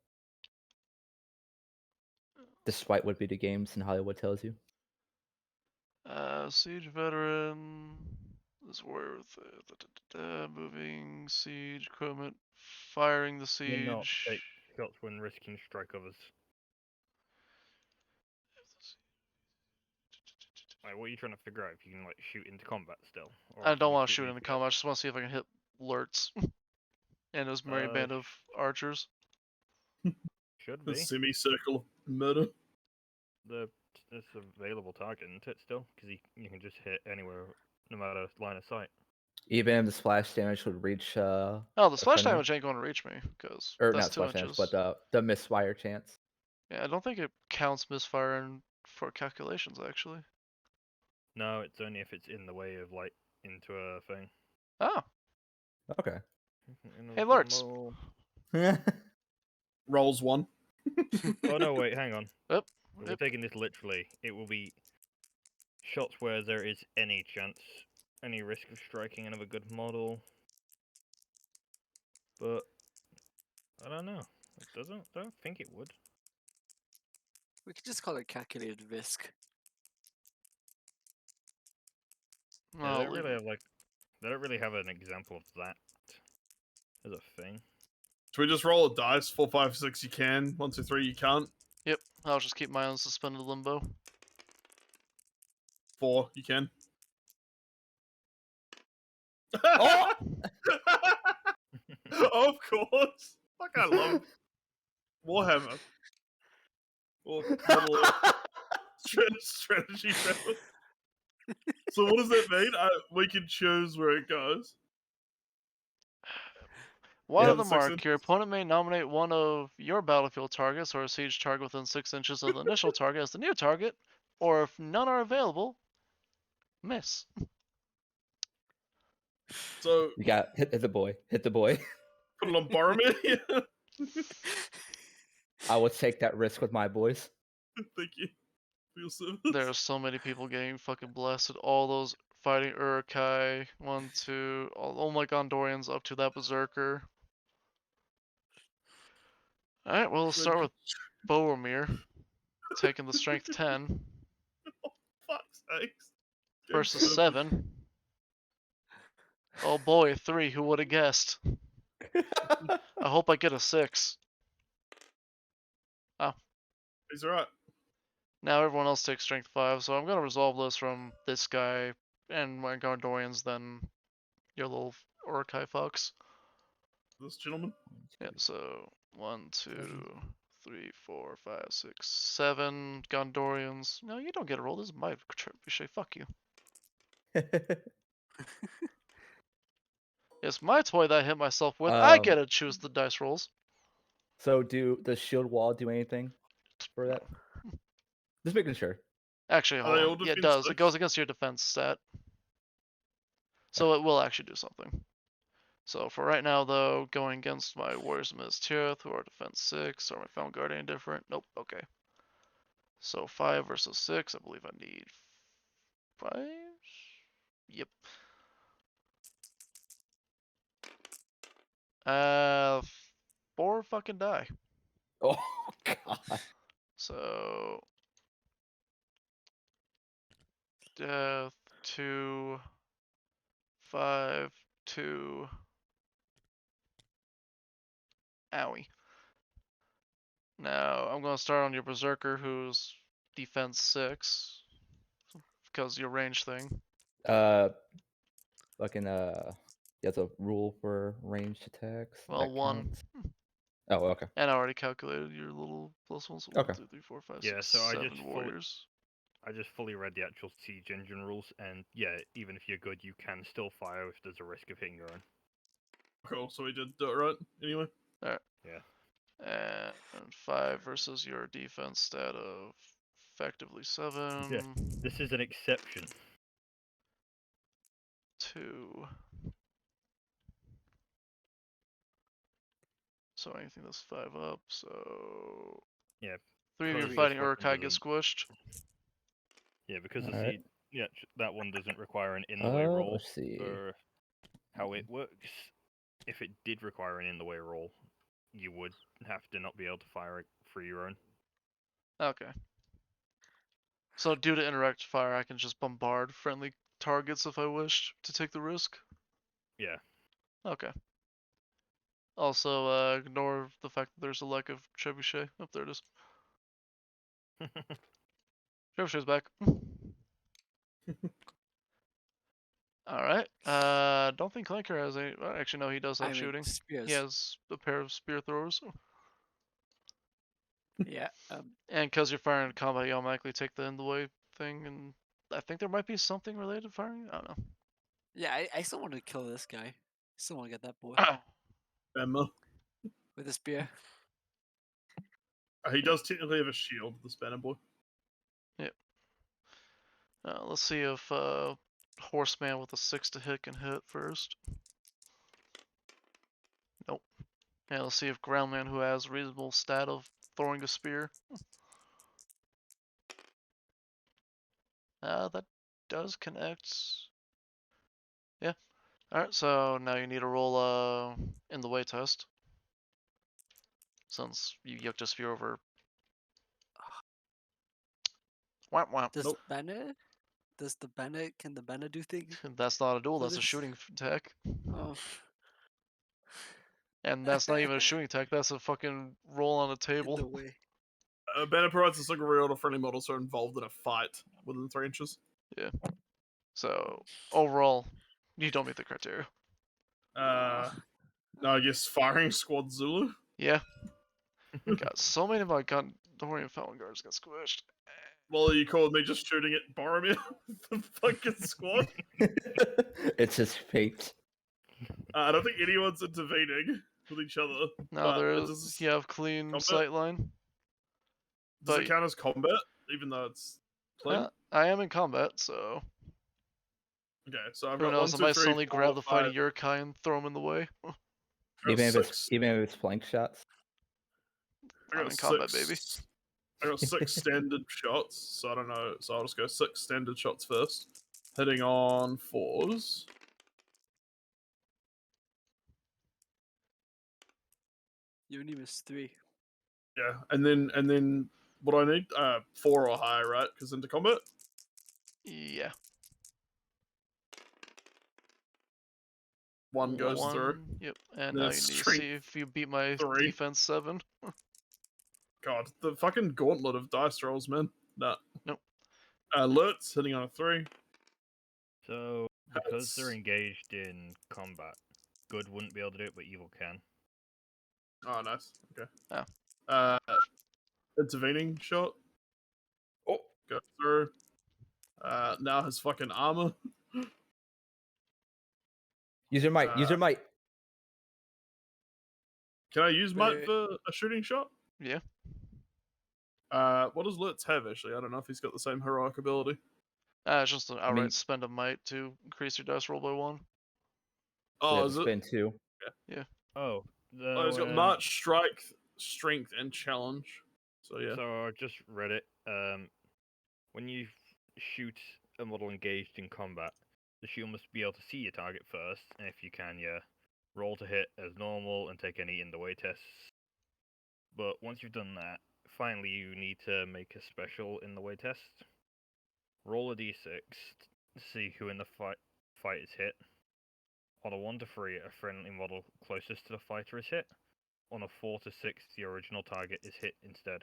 Despite what video games in Hollywood tells you. Siege veteran is worth moving siege equipment, firing the You're not siege. take shots when risking strike others. Like, what are you trying to figure out? If you can like shoot into combat still? Or I if don't you want to shoot shoot in the into combat. I just want to see if I can hit Lurtz and his merry band of archers. Should The be. semicircle of murder. It's available target, isn't it? Still, because you can just hit anywhere, no matter line of sight. Even if the splash damage would reach Oh, the splash friendly? damage ain't going to reach me because or that's not 2 splash damage, inches. but the misfire chance. Yeah, I don't think it counts misfiring for calculations actually. No, it's only if it's in the way of like into a thing. Oh, Okay. hey Lurtz. Rolls 1. Oh no, wait, hang on. Yep. If we're taking this literally, it will be shots where there is any chance, any risk of striking another good model. But I don't know. It don't think it would. We could just call it calculated risk. Yeah, I'll they don't leave really it. have like, they don't really have an example of that as a thing. Should we just roll a dice? 4, 5, 6 you can. 1, 2, 3 you can't. Yep, I'll just keep mine on suspended limbo. 4 you can. Oh! Of course. Like I love Warhammer. Or Middle Earth strategy seven. So what does that mean? We can choose where it goes. While Yeah, on the 6 mark, inches. your opponent may nominate one of your battlefield targets or a siege target within 6 inches of the initial target as the new target, or if none are available, miss. So You got hit the boy. Hit the boy. put it on Boromir. I would take that risk with my boys. Thank you for your service. There are so many people getting fucking blasted. All those fighting Uruk-hai, 1, 2, all my Gondorians up to that Berserker. Alright, well, we'll start with Boromir, taking the strength 10 Fuck's sakes. versus Good 7. Oh boy, 3, who would have guessed? I hope I get a 6. He's alright. Now everyone else takes strength 5, so I'm gonna resolve this from this guy and my Gondorians, then your little Uruk-hai fucks. This gentleman. Yeah, so 1, 2, 3, 4, 5, 6, 7 Gondorians. No, you don't get a roll. This is my trebuchet. Fuck you. It's my toy that I hit myself with. I get to choose the dice rolls. So does shield wall do anything for that? Just making sure. Actually, Are they all hold on. Yeah, it defense does. It based? goes against your defense stat. So it will actually do something. So for right now, though, going against my Warriors of Minas Tirith, who are defense 6, or my Found Guardian different? Nope, okay. So 5 versus 6, I believe I need 5? Yep. 4 fucking die. Oh god. So death 2, 5, 2. Owie. Now I'm gonna start on your berserker, who's defense 6, because your range thing. Fucking you have a rule for ranged attacks. Well, that 1. counts? Oh, okay. And I already calculated your little +1, so Okay. 1, 2, 3, 4, 5, Yeah, 6, so I 7 just warriors. I just fully read the actual siege engine rules, and yeah, even if you're good, you can still fire if there's a risk of hitting your own. Cool. So we did do it right. Anyway. Yeah. And 5 versus your defense stat of effectively 7. Yeah. This is an exception. 2. So anything that's 5 up, so... Yeah. 3 of because your this fighting weapon Urukai get doesn't- squished. Yeah, because the Alright. siege, yeah, that one doesn't require an in the way roll Let's see. for how it works. If it did require an in the way roll, you would have to not be able to fire it for your own. Okay. So due to indirect fire, I can just bombard friendly targets if I wished to take the risk? Yeah. Okay. Also, ignore the fact that there's a lack of trebuchet. Oh, there it is. Trebuchet's back. Alright. Don't think Clanker has any... Well, actually, no, he does have I mean, shooting. spears. He has a pair of spear throwers. Yeah. And because you're firing in combat, you automatically take the in the way thing, and I think there might be something related to firing. I don't know. Yeah, I still want to kill this guy. Still want to get that boy Emma. with a spear. He does technically have a shield, the Spanner boy. Let's see if Horseman with a 6 to hit can hit first. Nope. And let's see if Groundman, who has a reasonable stat of throwing a spear. That does connect. Yeah. Alright, so now you need to roll in the way test. Since you yucked a spear over. Whap whap. Does Nope. banner? Can the banner do things? That's not a duel, for that's a this? shooting attack. Oh. And that's not even a shooting attack, that's a fucking roll on a In table. the way. Banner provides a single reroll to friendly models who are involved in a fight within 3 inches. So, overall, you don't meet the criteria. No, I guess firing squad Zulu. Yeah. God, so many of my Gondorian Falcon Guards got squished. Well, you called me just shooting at Boromir with the fucking squad. It's his fate. I don't think anyone's intervening with each other. Now but there does is, this- you have clean combat? sight line. Does but- it count as combat, even though it's clean? I am in combat, so Okay, so I've who got knows? 1, I 2, might 3, suddenly 4, grab the 5, fighting Yurkai and throw him in the way. I got Even if six- it's flank shots. I I'm got in combat, six- baby. I got 6 standard shots, so I don't know. So I'll just go 6 standard shots first, hitting on 4s. You only missed 3. Yeah, and then what do I need? 4 or higher, right? Because into combat. Yeah. 1 goes through. Yep. And Then now you it's need to strength see if you beat my 3. defense 7. God, the fucking gauntlet of dice rolls, man. Nah. Nope. Alerts hitting on a 3. So, because they're That's- engaged in combat, good wouldn't be able to do it, but evil can. Oh, nice. Okay. Oh. Intervening shot. Oh. Go through. Now his fucking armor. Use your might. Use your might. Can I use might Wait. for a shooting shot? Yeah. What does Lutz have actually? I don't know if he's got the same heroic ability. It's just an outright mean- spend a might to increase your dice roll by 1. Oh, Yeah, is it? spin 2. Oh, Oh, he's got March, Strike, Strength, and Challenge. So yeah. So I just read it. When you shoot a model engaged in combat, the shield must be able to see your target first, and if you can, roll to hit as normal and take any in the way tests But once you've done that, finally you need to make a special in the way test. Roll a d6 to see who in the fight is hit. On a 1 to 3, a friendly model closest to the fighter is hit. On a 4 to 6, the original target is hit instead.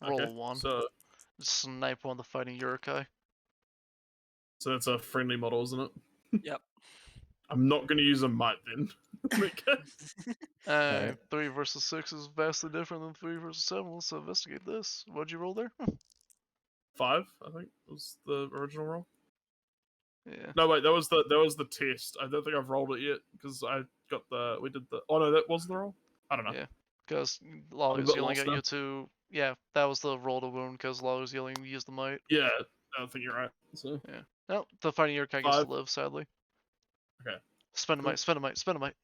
Roll Okay, a 1. So Snipe one of the fighting Urukai. that's a friendly model, isn't it? Yep. I'm not going to use a might then. Okay. Alright. 3 versus 6 is vastly different than 3 versus 7. Let's investigate this. What'd you roll there? 5, I think, was the original roll. Yeah. No, wait, that was the test. I don't think I've rolled it yet because we did the. Oh no, that wasn't the roll. I don't know. Yeah. Because I'm a Lolly's bit yelling lost at you now. to. Yeah, that was the roll to wound because Lolly's yelling use the might. Yeah, I think you're right. So No, the fighting Urukai gets to 5. live, sadly. Okay. Spend a Cool. might, spend a might, spend a might.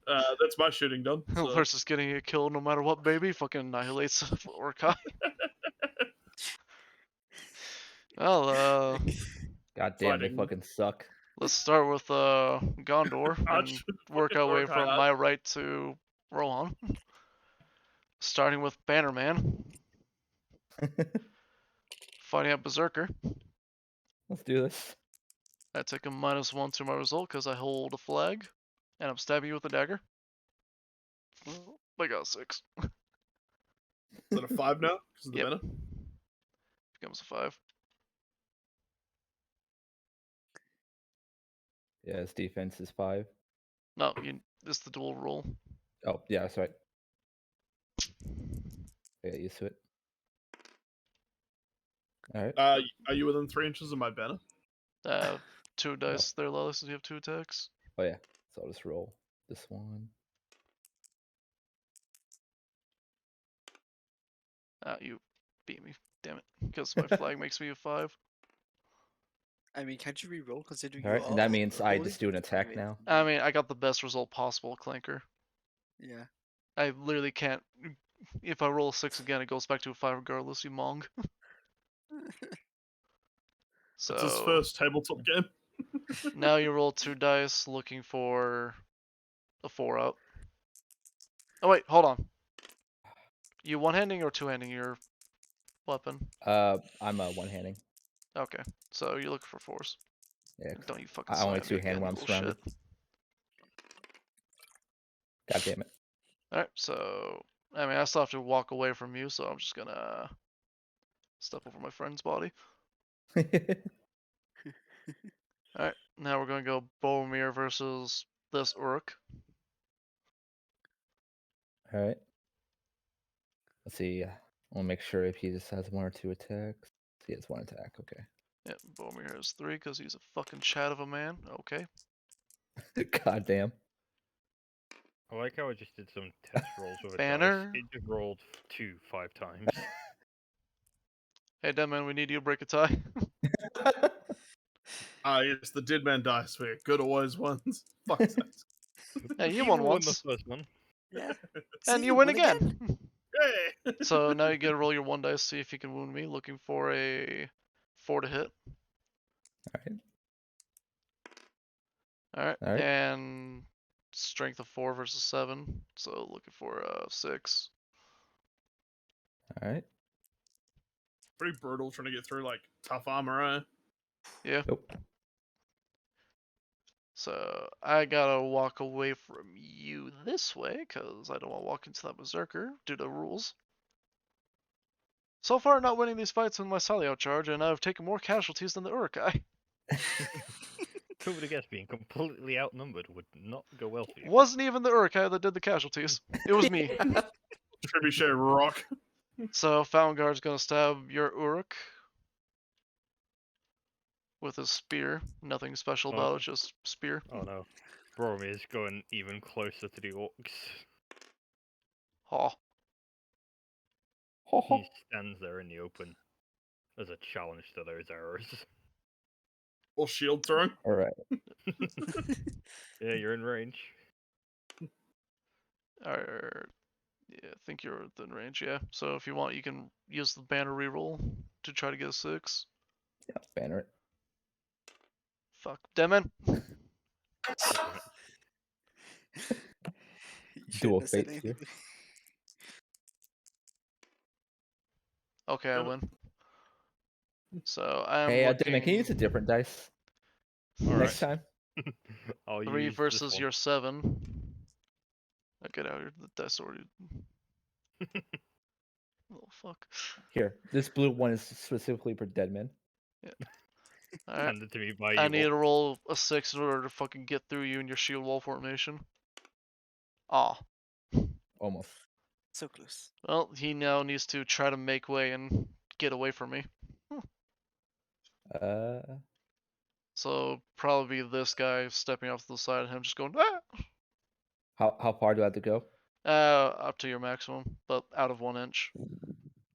That's my shooting done. So. Versus getting a kill no matter what, baby. Fucking annihilates Urukai. Well, God damn, they Fighting. fucking suck. let's start with Gondor and Arch. work Fucking our way Urukai from Arch. my right to Rohan. Starting with Bannerman, fighting at Berserker. Let's do this. I take a -1 to my result because I hold a flag, and I'm stabbing you with a dagger. I got 6. Is that a 5 now? Because of the Yep. banner? Becomes a 5. Yeah, his defense is 5. No, it's the dual roll. Oh, yeah, that's right. I got used to it. Alright. Are you within 3 inches of my banner? 2 dice there, Lolly, since you have 2 attacks. Oh, yeah. So I'll just roll this one. You beat me. Damn it. Because my flag makes me a 5. I mean, can't you re-roll considering Alright, you and that are means I rolling? just do an attack Anyway, now. I mean, I got the best result possible, Clanker. Yeah. I literally can't. If I roll a 6 again, it goes back to a 5 regardless, you mong. So It's his first tabletop game. now you roll 2 dice looking for a 4 up. Oh wait, hold on. You one-handing or two-handing your weapon? I'm one-handing. Okay, so you look for 4s. Yeah, Don't you fucking I only slam me two-hand again, when I'm bullshit. surrounded. God damn Alright, so I mean I still have to walk away from you, so I'm just gonna step over my friend's body. it. Alright, now we're gonna go Boromir versus this Uruk. Alright. Let's see. I want to make sure if he just has 1 or 2 attacks. He has 1 attack. Okay. Yep, Boromir has 3 because he's a fucking chat of a man. Okay. God damn. I like how I just did some test rolls with a Banner. dice. It just rolled 2 5 times. Hey, Deadman, we need you to break a tie. Yes, the dead man dice were good always ones. Fuck sakes. Hey, you You won won once. the first one. Yeah. And See, you win won again. Hey! So now you gotta roll your 1 dice, see if you can wound me. Looking for a 4 to hit. Alright. Alright, Alright. and strength of 4 versus 7. So looking for 6. Alright. Pretty brutal trying to get through like tough armor, eh? Yeah. Nope. So I gotta walk away from you this way, because I don't want to walk into that berserker due to rules. So far, not winning these fights in my Salio charge, and I've taken more casualties than the Urukai. Who would have guessed being completely outnumbered would not go well for you? Wasn't even the Urukai that did the casualties. It was me. Trebuchet rock. So Fountain Guard's gonna stab your Uruk with his spear. Nothing special Oh. about it, just spear. Oh no. Boromir is going even closer to the orcs. Oh. He stands there in the open as a challenge to those arrows. Or shield throwing. Alright. Yeah, you're in range. Yeah, I think you're within range, yeah. So if you want, you can use the banner reroll to try to get a 6. Yeah, banner it. Fuck. Demon! Dual Shouldn't have said fates here. anything. Okay, I Got it. win. So I'm Hey, looking Damon, can you use a different dice All next right. time? I'll 3 use this versus one. your 7. I get out here. The dice already. Oh fuck. Here, this blue one is specifically for dead men. Alright. Handed to me by I need evil. to roll a 6 in order to fucking get through you in your shield wall formation. Aw. Almost. So close. Well, he now needs to try to make way and get away from me. Uh, So probably this guy stepping off to the side and him just going, ah! how far do I have to go? Up to your maximum, but out of 1 inch.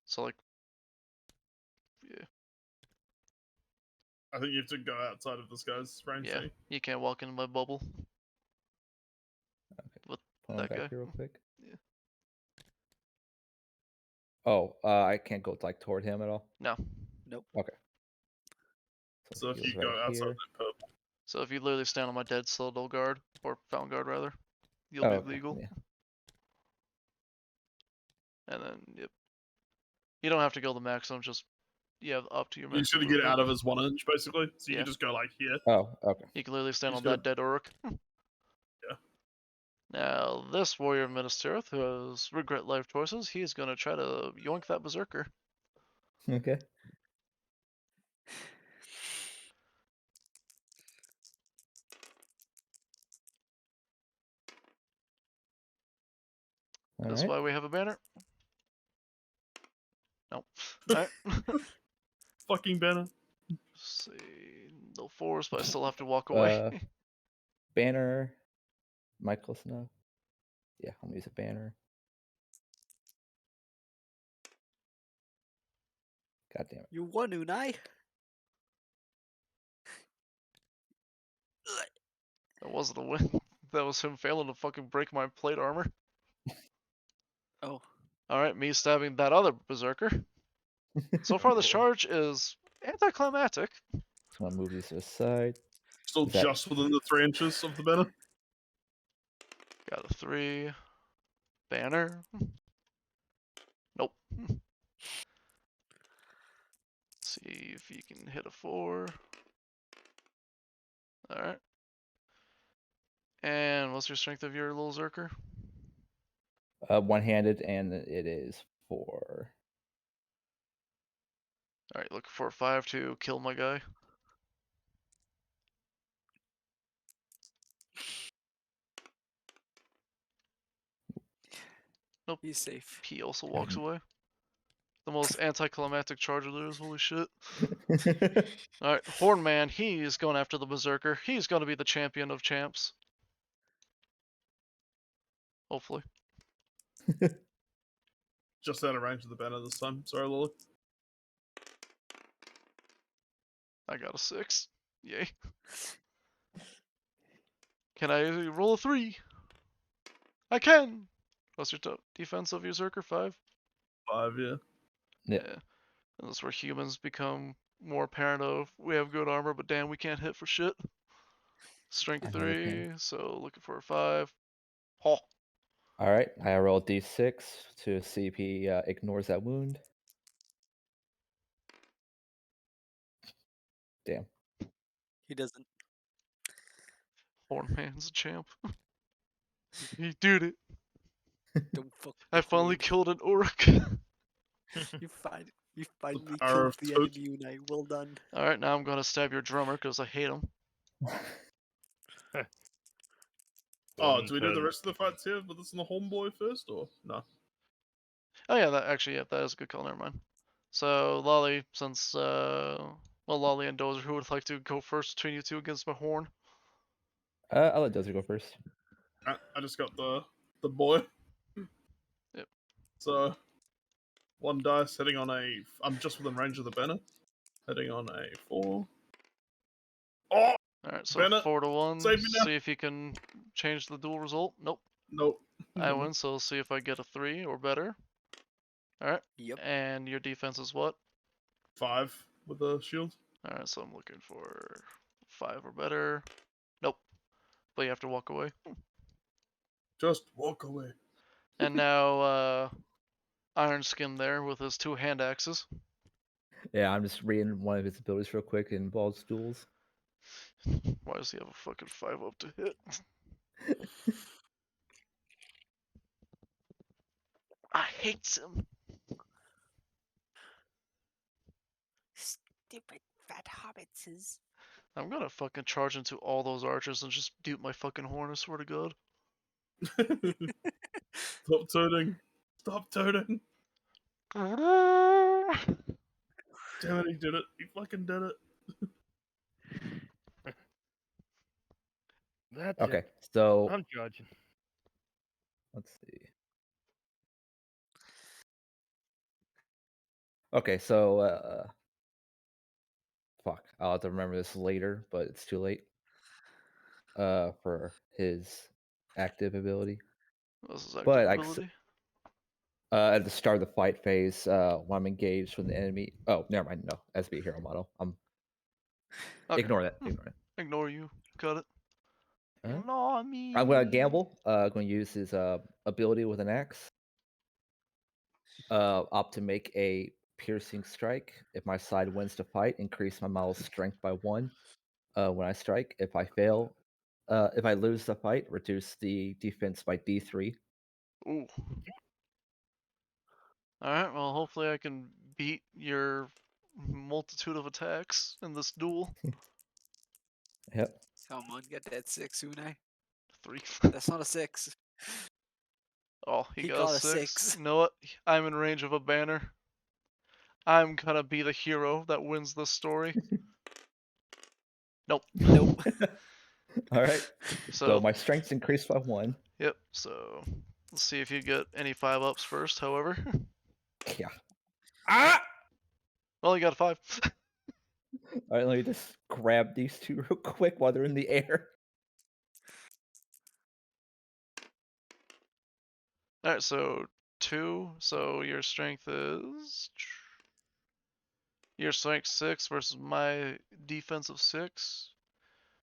So like, yeah, I think you have to go outside of this guy's range. yeah. thing. You can't walk into my bubble. Put him that back guy. here real quick. Yeah. Oh, I can't go like toward him at all. No. Nope. Okay. So if he was you go right outside here. that purple, So if you literally stand on my dead Citadel guard, or Fountain guard rather, you'll Oh, be okay, legal. yeah. And then, yep. You don't have to go the maximum, just, you have up to your you maximum. should get movement. out of his 1 inch basically. So you Yeah. can just go like here. Oh, okay. You can literally stand You on just that dead Uruk. Yeah. Now, this warrior of Minas Tirith, who has regret life choices, he's gonna try to yoink that berserker. Okay. All That's right. why we have a banner. Nope. Alright. Fucking banner. See, no force, but I still have to walk away. Banner. Am I close enough? Yeah, I'm gonna use a banner. God damn it. You won, Unai. That wasn't a win. That was him failing to fucking break my plate armor. Oh, Alright, me stabbing that other berserker. So far, this charge is anticlimactic. So I'm gonna move these to the side. Still Is that- just within the 3 inches of the banner. Got a 3. Banner. Nope. See if you can hit a 4. Alright. And what's your strength of your little Zerker? One-handed, and it is 4. Alright, looking for a 5 to kill my guy. Nope. he's safe. He also walks away. The most anticlimactic charger there is, holy shit. Alright, Hornman, he's going after the Berserker. He's going to be the champion of champs. Hopefully. Just out of range of the banner this time. Sorry, Lily. I got a 6. Yay. Can I roll a 3? I can! What's your defense of your Berserker? 5? 5, yeah. Yeah. And that's where humans become more apparent of, we have good armor, but damn, we can't hit for shit. Strength I know we 3, can. so looking for a 5. Oh. All right, I roll d6 to see if he ignores that wound. Damn. He doesn't. Hornman's a champ. He did it. Don't fuck. I the finally horde. killed an Uruk. You finally power killed of the Toad. enemy, Unai. Well done. Alright, now I'm gonna stab your drummer because I hate him. Oh, do we do the turn. rest of the fights here? But this is the homeboy first, or no? Oh yeah, that actually, yeah, that is a good call, never mind. So, Lolly, since, well, Lolly and Dozer, who would like to go first between you two against my horn? I'll let Dozer go first. I just got the boy. Yep. So, 1 dice hitting on a. I'm just within range of the banner. Hitting on a 4. Oh! Alright, so Bennett, 4 to 1. save me now. See if you can change the dual result. Nope. Nope. I win, so see if I get a 3 or better. Alright, Yep. and your defense is what? 5 with the shield. Alright, so I'm looking for 5 or better. Nope. But you have to walk away. Just walk away. And now Iron Skin there with his 2 hand axes. Yeah, I'm just reading one of his abilities real quick in Bald's Duels. Why does he have a fucking 5-up to hit? I hate him. Stupid fat hobbitses. I'm gonna fucking charge into all those archers and just dupe my fucking horn, I swear to God. Stop toting. Stop toting. Damn it, he did it. He fucking did it. That's Okay, it. so I'm judging. let's see. Okay, so fuck, I'll have to remember this later, but it's too late. For his active ability. This is active But ability. at the start of the fight phase, when I'm engaged with an enemy. Oh, never mind. No, SB hero model. Okay. Ignore that. Ignore it. Ignore you. Cut it. Huh? Ignore me. I'm gonna gamble. I'm gonna use his ability with an axe. Opt to make a piercing strike. If my side wins the fight, increase my model's strength by 1. When I strike, if I fail, if I lose the fight, reduce the defense by D3. Ooh. Alright, well, hopefully I can beat your multitude of attacks in this duel. Yep. Come on, get that 6, Unai. 3. That's not a 6. Oh, he He got, got a a 6. 6. You know what? I'm in range of a banner. I'm gonna be the hero that wins this story. Nope. Nope. All right. So, So my strength's increased by 1. yep, so let's see if you get any 5-ups first, however. Yeah. Ah! Well, you got a 5. All right, let me just grab these two real quick while they're in the air. Alright, so 2. So your strength is. Your strength 6 versus my defense of 6.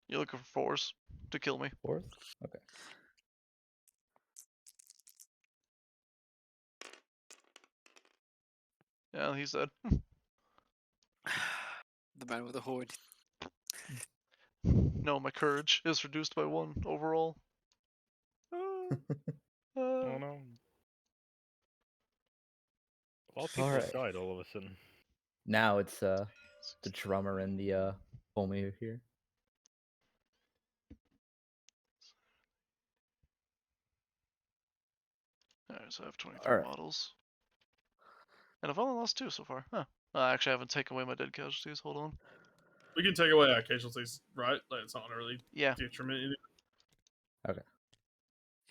You're looking for 4s to kill me. 4th? Okay. Yeah, he's dead. The man with the horn. No, my courage is reduced by 1 overall. Oh no. A lot of people Alright. died all of a sudden. Now it's the drummer and the homie here. Alright, so I have 23 Alright. models. And I've only lost 2 so far. Huh. Actually, I haven't taken away my dead casualties. Hold on. We can take away our casualties, right? Like, it's not gonna really Yeah. detriment anything.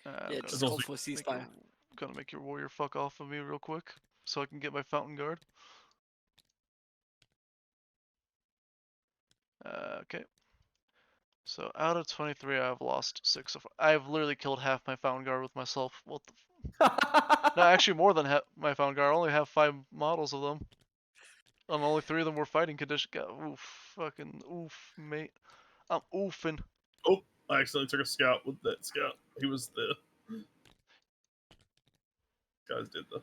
Yeah, I'm just also- call for ceasefire. gonna make your warrior fuck off of me real quick so I can get my fountain guard. Okay. So out of 23, I've lost 6 so far. I've literally killed half my fountain guard with myself. What the? No, actually more than my fountain guard. I only have 5 models of them. And only 3 of them were fighting condition. God, oof, fucking oof, mate. I'm oofing. Oh, I accidentally took a scout with that scout. He was there. Guys did the.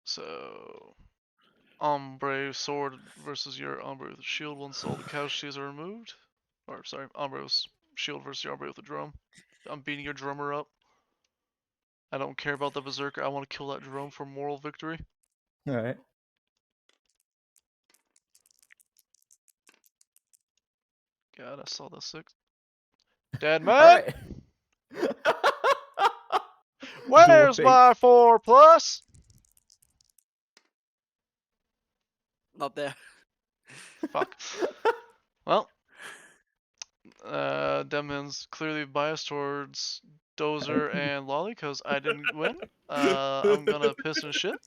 So, Ombre sword versus your Ombre with a shield once all the casualties are removed. Or, sorry, Ombre's shield versus your Ombre with a drum. I'm beating your drummer up. I don't care about the berserker. I want to kill that drum for moral victory. Alright. God, I saw the 6. Dead man! Alright. Where's Dual my 4+? Not there. Fuck. Well, Demman's clearly biased towards Dozer and Lolly because I didn't win. I'm gonna piss and shit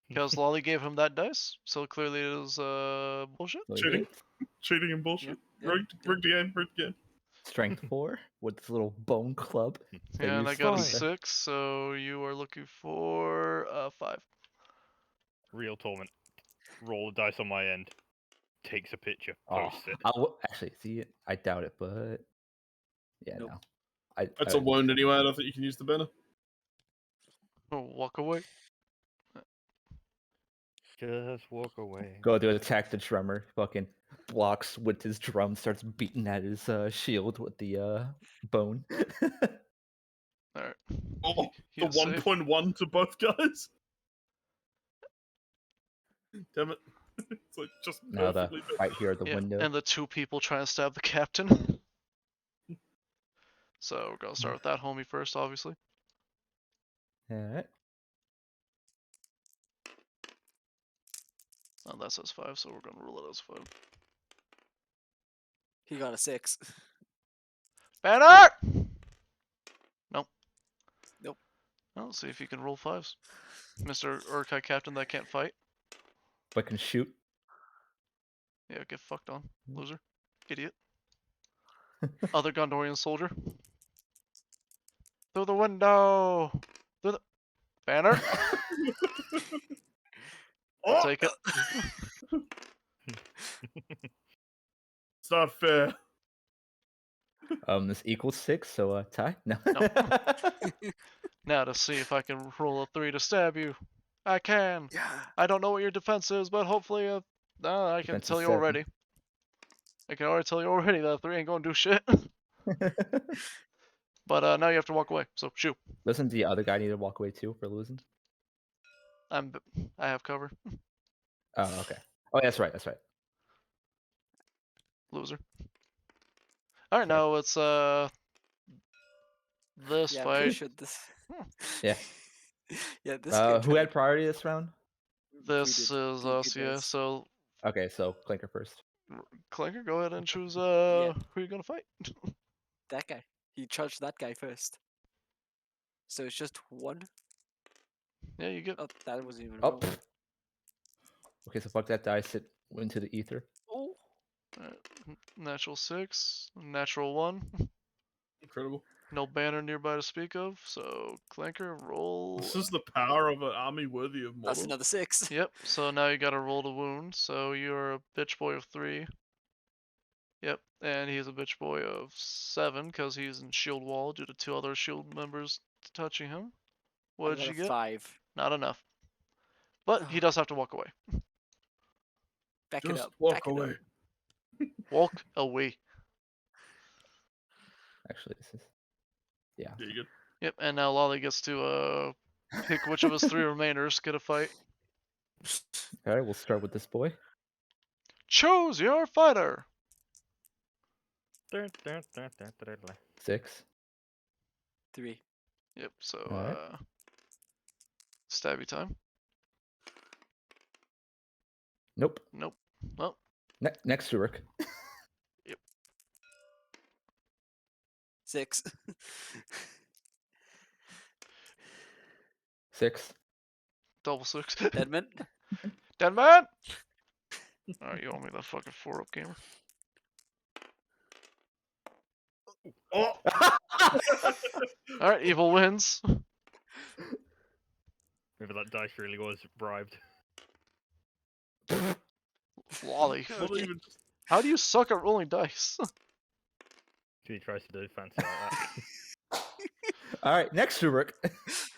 because Lolly gave him that dice, so clearly it is bullshit. Cheating. Cheating and bullshit. Yep, Rigged again. Rigged again. Strength 4 with this little bone club. that And you I got a used to- 6, so you are looking for 5. Real torment. Roll a dice on my end. Takes a picture. Oh, Posts it. I will actually see it. I doubt it, but Yeah, Nope. no. That's a wound anyway. I don't think you can use the banner. Walk away. Just walk away. Go to attack the drummer. Fucking blocks with his drum, starts beating at his shield with the bone. Alright. Oh, He the is safe. 1.1 to both guys. Damn it! It's like just Now the perfectly. fight here at the Yeah, window. and the two people trying to stab the captain. So we're gonna start with that homie first, obviously. Alright. Oh, that says 5, so we're gonna rule it as 5. He got a 6. Banner! Nope. Nope. Well, see if you can roll 5s. Mr. Urkai captain that can't fight. But can shoot. Yeah, get fucked on, loser. Idiot. Other Gondorian soldier. Through the window! Through the... Banner! I'll take it. It's not fair. This equals 6, so tie? No. Now to see if I can roll a 3 to stab you. I can. Yeah. I don't know what your defense is, but hopefully, I can Defense is tell you 7. already. I can already tell you already that 3 ain't gonna do shit. But now you have to walk away. So shoot. Doesn't the other guy need to walk away too for losing? I have cover. Oh, okay. Oh, that's right. That's right. Loser. All right, Okay. now it's this Yeah, I'm pretty fight. sure this. Yeah. Yeah, this. Who had priority this round? This did. is We us, did yeah. this. So Okay, so Clinker first. Clanker, go ahead and choose Yeah. who you gonna fight. That guy. He charged that guy first. So it's just one. Yeah, you get. Oh, that wasn't even. Oh. roll. pfft. Okay, so fuck that dice. It went into the ether. Oh. Natural 6, natural 1. Incredible. No banner nearby to speak of. So Clanker, roll. This is the power of an army worthy of That's Mordor. another 6. Yep. So now you got to roll to wound. So you're a bitch boy of 3. Yep. And he's a bitch boy of 7 because he's in shield wall due to 2 other shield members touching him. What did you get? 5. Not enough. But he does have to walk away. Back it Just up. walk back it up. away. Walk away. Actually, this is. Yeah. Yeah, you good. Yep. And now Lolly gets to pick which of his 3 remainers get a fight. All right, we'll start with this boy. Choose your fighter. 6. 3. Yep. So Alright. stabby time. Nope. Nope. Well, Next to Rick. 6. 6. double 6. Deadman. Dead man. Alright, you owe me that fucking 4-up gamer. Oh! Alright, evil wins. Maybe that dice really was bribed. Lolly. Not Okay. even just... How do you suck at rolling dice? He tries to do fancy like that. All right, next to Rick.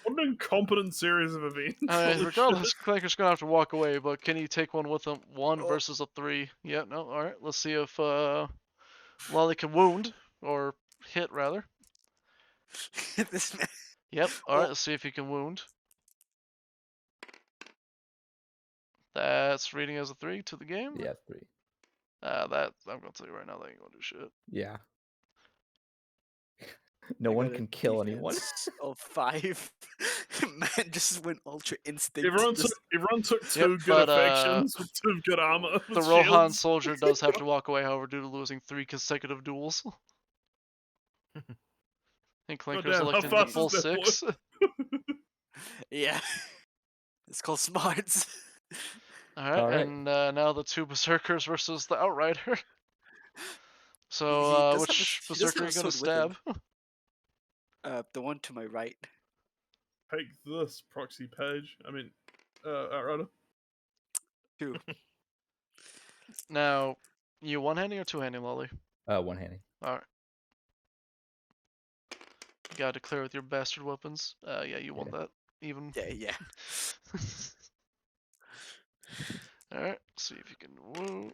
What an incompetent series of events. Holy Regardless, shit. Clanker's gonna have to walk away, but can you take one with him? 1 Oh. versus a 3. Yeah, no, alright. Let's see if Lolly can wound, or hit rather. This man. Yep, alright, Oh. let's see if he can wound. That's reading as a 3 to the game. Yeah, 3. That I'm gonna tell you right now, that ain't gonna do shit. Yeah. No I one got a can kill anyone. defense Of 5. Man just went ultra instinct. Everyone Just- took 2 Yep, good but, affections with 2 good armor. The with Rohan shields. soldier does have to walk away, however, due to losing 3 consecutive duels. And Clanker's damn, how electing the fast full is that boy? 6. Yeah. It's called smarts. Alright, Alright. and now the 2 berserkers versus the outrider. So, does have which a- he does berserker are you have a gonna sword with stab? him. The one to my right. Take this proxy page. I mean, Outrider. 2. Now, you one-handing or two-handing, Lolly? One handing. Alright. gotta declare with your bastard weapons. Yeah, you won that. Even. Yeah. Alright, see if you can. Whoa.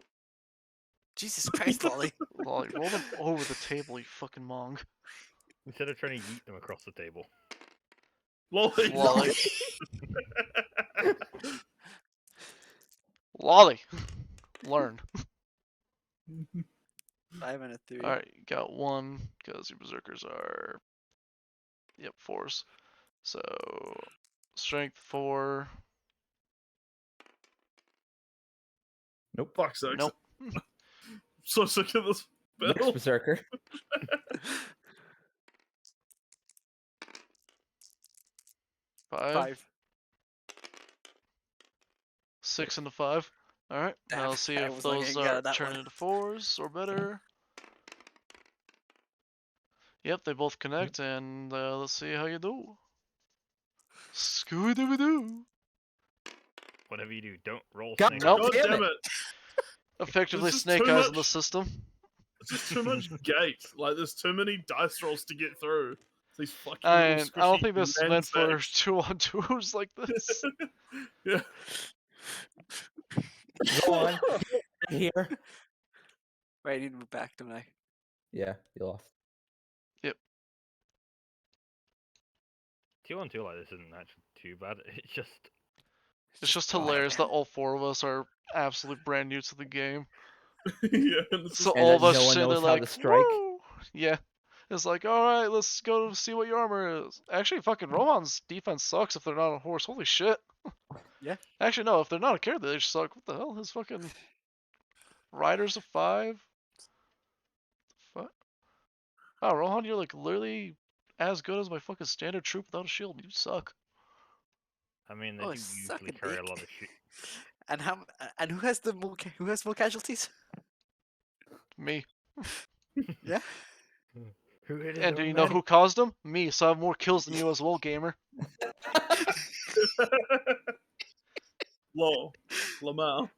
Jesus Christ, Lolly. Lolly, roll them over the table, you fucking mong. Instead of trying to yeet them across the table. Lolly. Lolly. Lolly! Learn. 5 and a 3. Alright, you got 1, because your berserkers are. Yep, 4s. So. Strength 4. Nope. Fuck sakes. Nope. So sick of this Next battle. berserker. 5. 5. 6 into 5. Alright, Damn, now let's see I if was not those gonna get are that turn one. into 4s or better. Yep, they both connect, and let's see how you do. Scooby-Doo! Whatever you do, don't roll God snake. Nope. God damn damn it. it. Effectively This is Snake too Eyes in the much. system. It's just too much gate. Like, there's too many dice rolls to get through. These fucking little I don't squishy think this is man meant for sacks. 2-on-2s like this. Yeah. Go on. Here. Wait, I need to move back, don't I? Yeah, you lost. 2-on-2 like this isn't actually too bad. It's just It's just Oh, hilarious that all 4 of us are absolutely brand new to the game. Yeah. And this So is And all of that us no one sitting there knows how like, to strike. "Woo!" Yeah. It's like, alright, let's go see what your armor is. Actually, fucking Rohan's defense sucks if they're not on a horse. Holy shit. Yeah. Actually, no, if they're not a character, they just suck. What the hell? His fucking Rider's a 5? Fuck. Oh, Rohan, you're like literally as good as my fucking standard troop without a shield. You suck. I mean they Oh, do suck usually a carry a dick. lot of shit. And who has who has more casualties? Me. Yeah. Who hit his And do own you know man? who caused them? Me, so I have more kills than you as well, gamer. Lol. Lamau.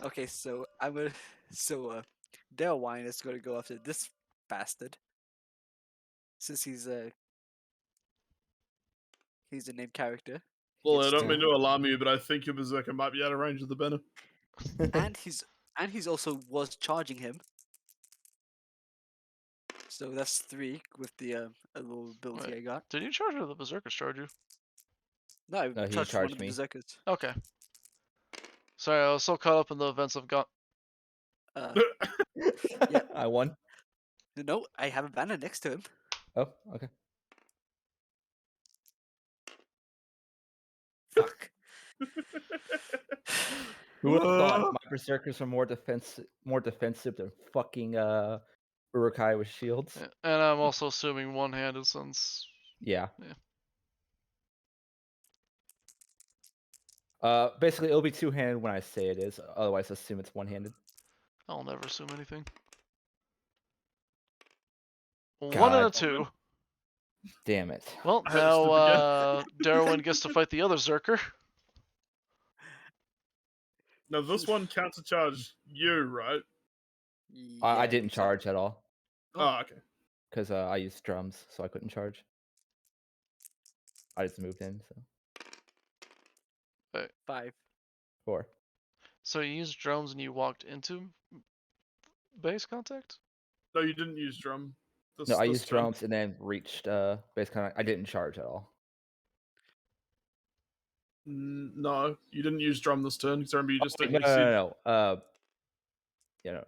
Okay, so I'm gonna Dale Wine is gonna go after this bastard. Since he's a named character. He Well, I gets don't mean two. to alarm you, but I think your berserker might be out of range of the banner. and he's also was charging him. So that's 3 with the a little ability Wait. I got. Did you charge or the Berserkers charge you? No, I No, he touched one charged of the me. berserkers. Okay. Sorry, I was so caught up in the events I've got. Yeah. I won. No, I have a banner next to him. Oh, okay. Fuck. Who would have thought my berserkers are more defensive than fucking Urukai with shields? Yeah, and I'm also assuming one-handed since. Yeah. Yeah. Basically, it'll be two-handed when I say it is. Otherwise, assume it's one-handed. I'll never assume anything. God. 1 and a 2. Damn it. Well, I had to slip now Darwin gets to fight the other Zerker. Now, this one countercharged you, right? I Yeah, didn't so- charge at all Oh, okay. because I used drums, so I couldn't charge. I just moved in, so 5. 4. So you used drones and you walked into base contact? No, you didn't use drum. This, No, I this used turn. drums and then reached base contact. I didn't charge at all. No, you didn't use drum this turn. Because remember, you just No, didn't. no, You said, no. Yeah, no.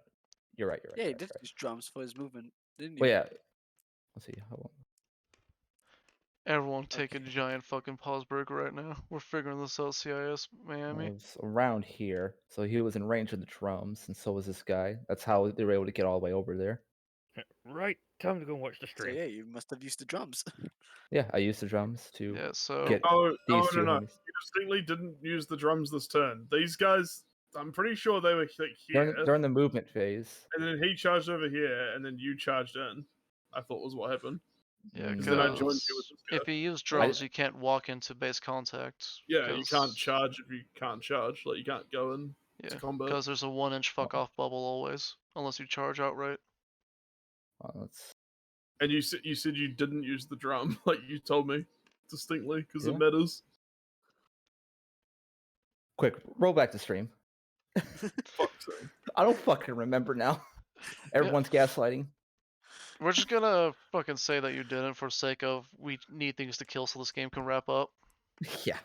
You're right. You're right. Yeah, he you're did right. use drums for his movement, didn't he? Well, yeah. Let's see. Hold on. Everyone take a giant fucking pause break right now. We're figuring this out, CIS Miami. It was around here, so he was in range of the drums, and so was this guy. That's how they were able to get all the way over there. Right, time to go and watch the So stream. yeah, you must have used the drums. Yeah, I used the drums to Yeah, so get oh, these no, two no, no. homies. You distinctly didn't use the drums this turn. These guys, I'm pretty sure they were like here, During the movement phase. and then he charged over here, and then you charged in. I thought was what happened. yeah, Mm, Then I joined you with because this guy. if you use drones, you can't walk into base contact. Yeah, you can't 'cause- charge if you can't charge. Like you can't go in to Yeah, combat. because there's a 1-inch fuck off bubble always, unless you charge outright. Let's And you said you didn't use the drum, like you told me distinctly, because Yeah. it matters. Quick, roll back to stream. Fuck's sake. I don't fucking remember now. Everyone's gaslighting. We're just gonna fucking say that you didn't for sake of we need things to kill so this game can wrap up. Yeah.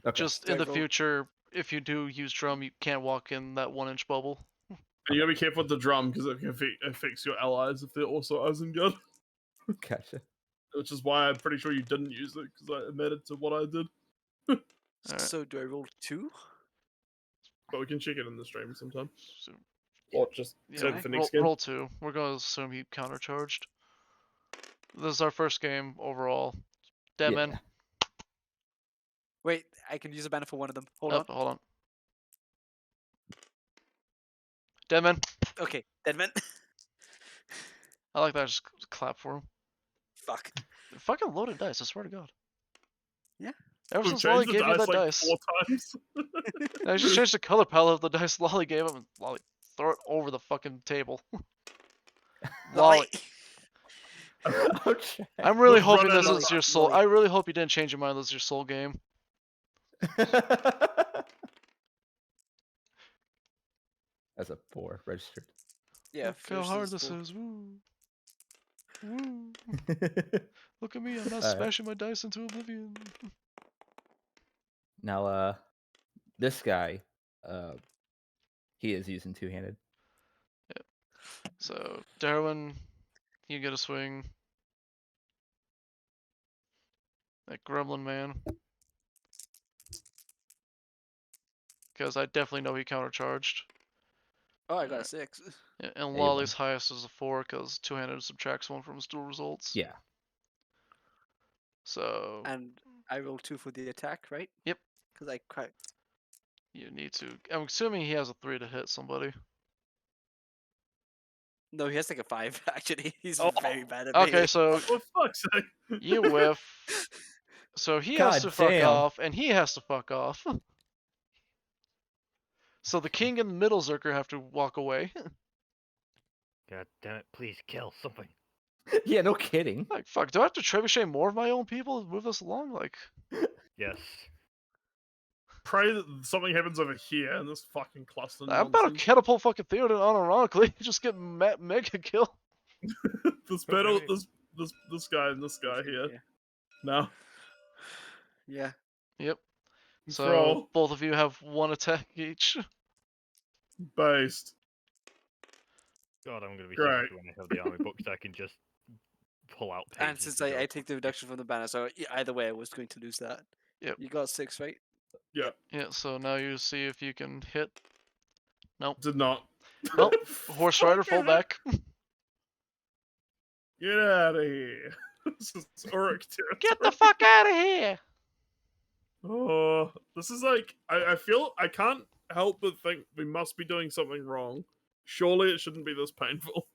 Okay. Just Do in I the roll- future, if you do use drum, you can't walk in that 1-inch bubble. And you gotta be careful with the drum because it can affects your allies if they're also Isengard. Gotcha. Which is why I'm pretty sure you didn't use it because it mattered to what I did. Alright. So do I roll 2? But we can check it in the stream sometime. So, Or just yeah, save it for next game. roll 2. We're gonna assume he countercharged. This is our first game overall. Deadman. Yeah. Wait, I can use a banner for one of them. Hold Hold on. Deadman. on. Okay, Deadman. I like that. Just clap for him. Fuck. Fucking loaded dice. I swear to God. Yeah. Ever We've since Lolly changed the gave you that like dice, 4 times. I just changed the color palette of the dice Lolly gave him. And Lolly, throw it over the fucking table. Lolly. Okay. I'm really We've run hoping out this of is your luck, soul. Lolly. I really hope you didn't change your mind. This is your soul game. As a 4 registered. Yeah, Look how first hard is this four. is. Woo. Woo. Look at me. I'm not Alright. smashing my dice into oblivion. Now, this guy, he is using two-handed. So, Darwin, you get a swing. That gremlin man. Because I definitely know he countercharged. Oh, I got a 6. Yeah, and Yeah, you Lolly's highest is a 4 because two-handed subtracts 1 from his duel results. Yeah. So, And I roll 2 for the attack, right? Yep. Because I cracked. you need to. I'm assuming he has a 3 to hit somebody. No, he has like a 5, actually. He's Oh. very bad at Okay, melee. so For fuck's sake. you whiff. So he has God to fuck damn. off, and he has to fuck off. So the king and the middle Zerker have to walk away. God damn it! Please kill something. Yeah, no kidding. Like, fuck, do I have to trebuchet more of my own people to move this along? Like, Yes. Pray that something happens over here in this fucking cluster. I'm about to nonsense. catapult fucking Theoden unironically. Just get mega kill. This battle, maybe- this guy and this guy here. Yeah. No. Yeah. Yep. Let's So roll. both of you have 1 attack each. Based. God, I'm gonna be so Great. happy when I have the army books. I can just pull out pages. And since to go. I take the reduction from the banner, so either way, I was going to lose that. Yep. You got 6, right? Yeah. Yeah, so now you see if you can hit. Did not. Nope. Horse Rider, full Fucking back. Get out of here. This is Uruk territory. Get the fuck out of here! Oh, this is like I feel I can't help but think we must be doing something wrong. Surely it shouldn't be this painful.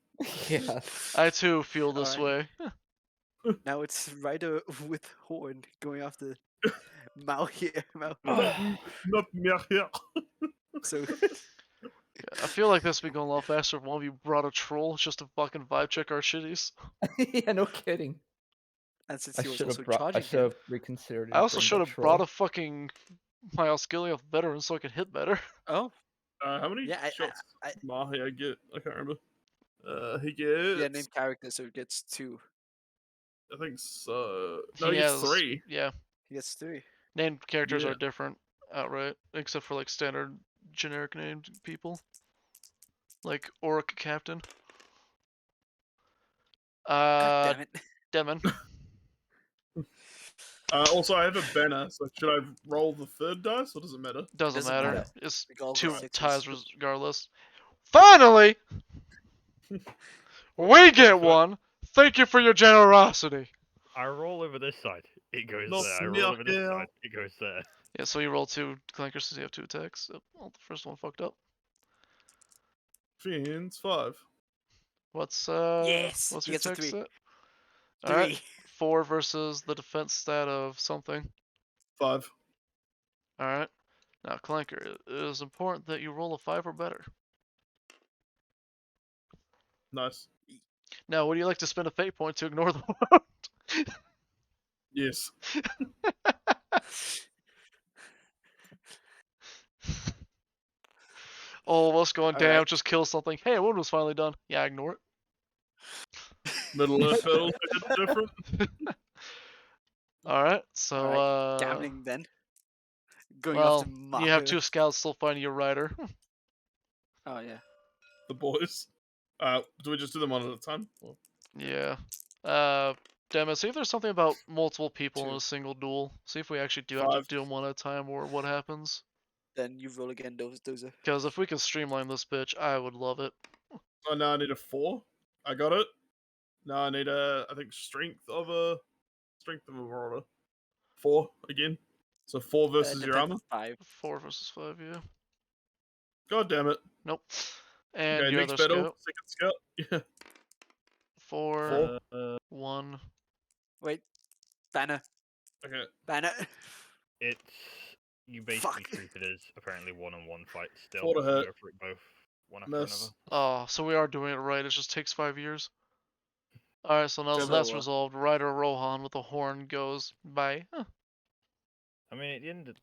Yeah. I too feel this Alright. way. Now it's Rider with Horn going after Mal here. Mal. Not me here. So I feel like this would be going a lot faster if one of you brought a troll just to fucking vibe check our shitties. Yeah, no kidding. and since I he was should also have brought. I charging should him, have reconsidered. I also should have brought a fucking my Osgiliath veteran so I could hit better. oh How many Yeah, shots I- Mahi I get? I can't remember. He gets. yeah, named character, so it gets 2. I think so. No, He he gets has 3. Yeah, He gets 3. named characters Yeah. are different outright, except for like standard generic named people, like Orc Captain. God damn it! Demon. Also, I have a banner, so should I roll the 3rd dice, or does it matter? Doesn't Doesn't matter. matter. It's We all 2 got 6s. ties regardless. Finally, we get one. Thank you for your generosity. I roll over this side. It goes Not there. I roll over this smear side. It goes there. Yeah, so you roll 2 clankers since you have 2 attacks. Oh, well, the first one fucked up. Fiends 5. What's Yes, What's he your gets a attack 3. set? 3. Alright, 4 versus the defense stat of something. 5. Alright. Now, Clanker, it is important that you roll a 5 or better. Nice. Now, would you like to spend a fate point to ignore the wound? Yes. All of us going, damn, Alright. just kill something. Hey, a wound was finally done. Yeah, ignore Middle Earth battles are different. it. Alright, so, Alright, gambling then. Going well, after you have Mahu. 2 scouts still finding your rider. Oh yeah. The boys. Do we just do them one at a time? Or- Yeah. Demis, see if there's something about multiple people in 2. a single duel. See if we actually do have to 5. do them one at a time or what happens. Then you roll again, Dozer. Because if we could streamline this bitch, I would love it. Oh, now I need a 4. I got it. Now I need I think strength of a marauder. 4 again. So 4 versus your armor. 5. 4 versus 5, yeah. God damn it. Nope. And Okay, your next other battle, scout. second scout. Yeah. 4, 4. 1. Wait. Banner. Okay. Banner. It's you basically Fuck. treat it as apparently 1-on-1 fight still. Four to You hit. go for it both one after Miss. another. Oh, so we are doing it right. It just takes 5 years. Alright, so now that Just that's what? resolved, Ryder Rohan with a horn goes bye. Huh. I mean, at the end of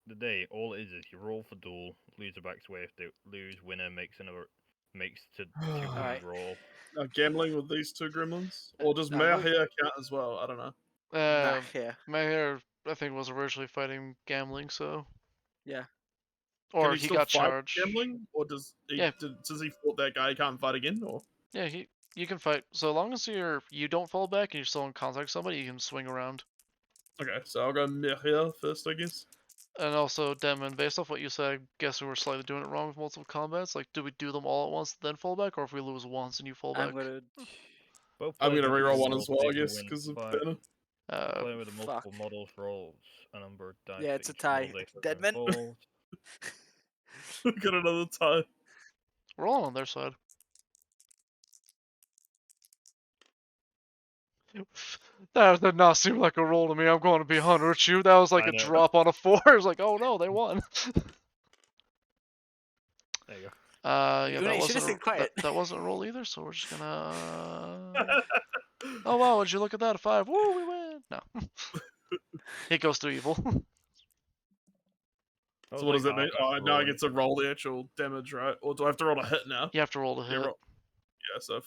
the day, all it is you roll for duel, loser backs away if they lose, winner makes to 2 Alright. roll. Gambling with these 2 gremlins? Or does No, we'll- Mahir count as well? I don't know. Uh, Mahir. Mahir, I think, was originally fighting gambling, so. Yeah. Can Or he he still got fight charged. gambling? Or does he, Yeah. since he fought that guy, he can't fight again? Or Yeah, you can fight. So long as you don't fall back and you're still in contact with somebody, you can swing around. okay, so I'll go Mahir first, I guess. And also, Demon, based off what you said, I guess we were slightly doing it wrong with multiple combats. Like, do we do them all at once, then fall back, or if we lose once and you fall I'm back? gonna. Both I'm players gonna have reroll to one roll as well, I save to guess, win because of five. banner. Player with a multiple Fuck. models rolls a number of dice. Yeah, for it's a each model tie. they put Deadman. involved. We got another tie. We're all on their side. That did not seem like a roll to me. I'm going to be 100 with you. That was like I a know. drop on a 4. It's like, oh no, they won. There you go. Yeah, You that should've wasn't, stayed quiet. that wasn't a roll either, so we're just gonna... Oh wow, would you look at that, a 5. Woo, we win! No. It goes to evil. So what does that mean? Oh, now I get to roll the actual damage, right? Or do I have to roll a hit now? You have to roll to Yeah, hit. yeah, so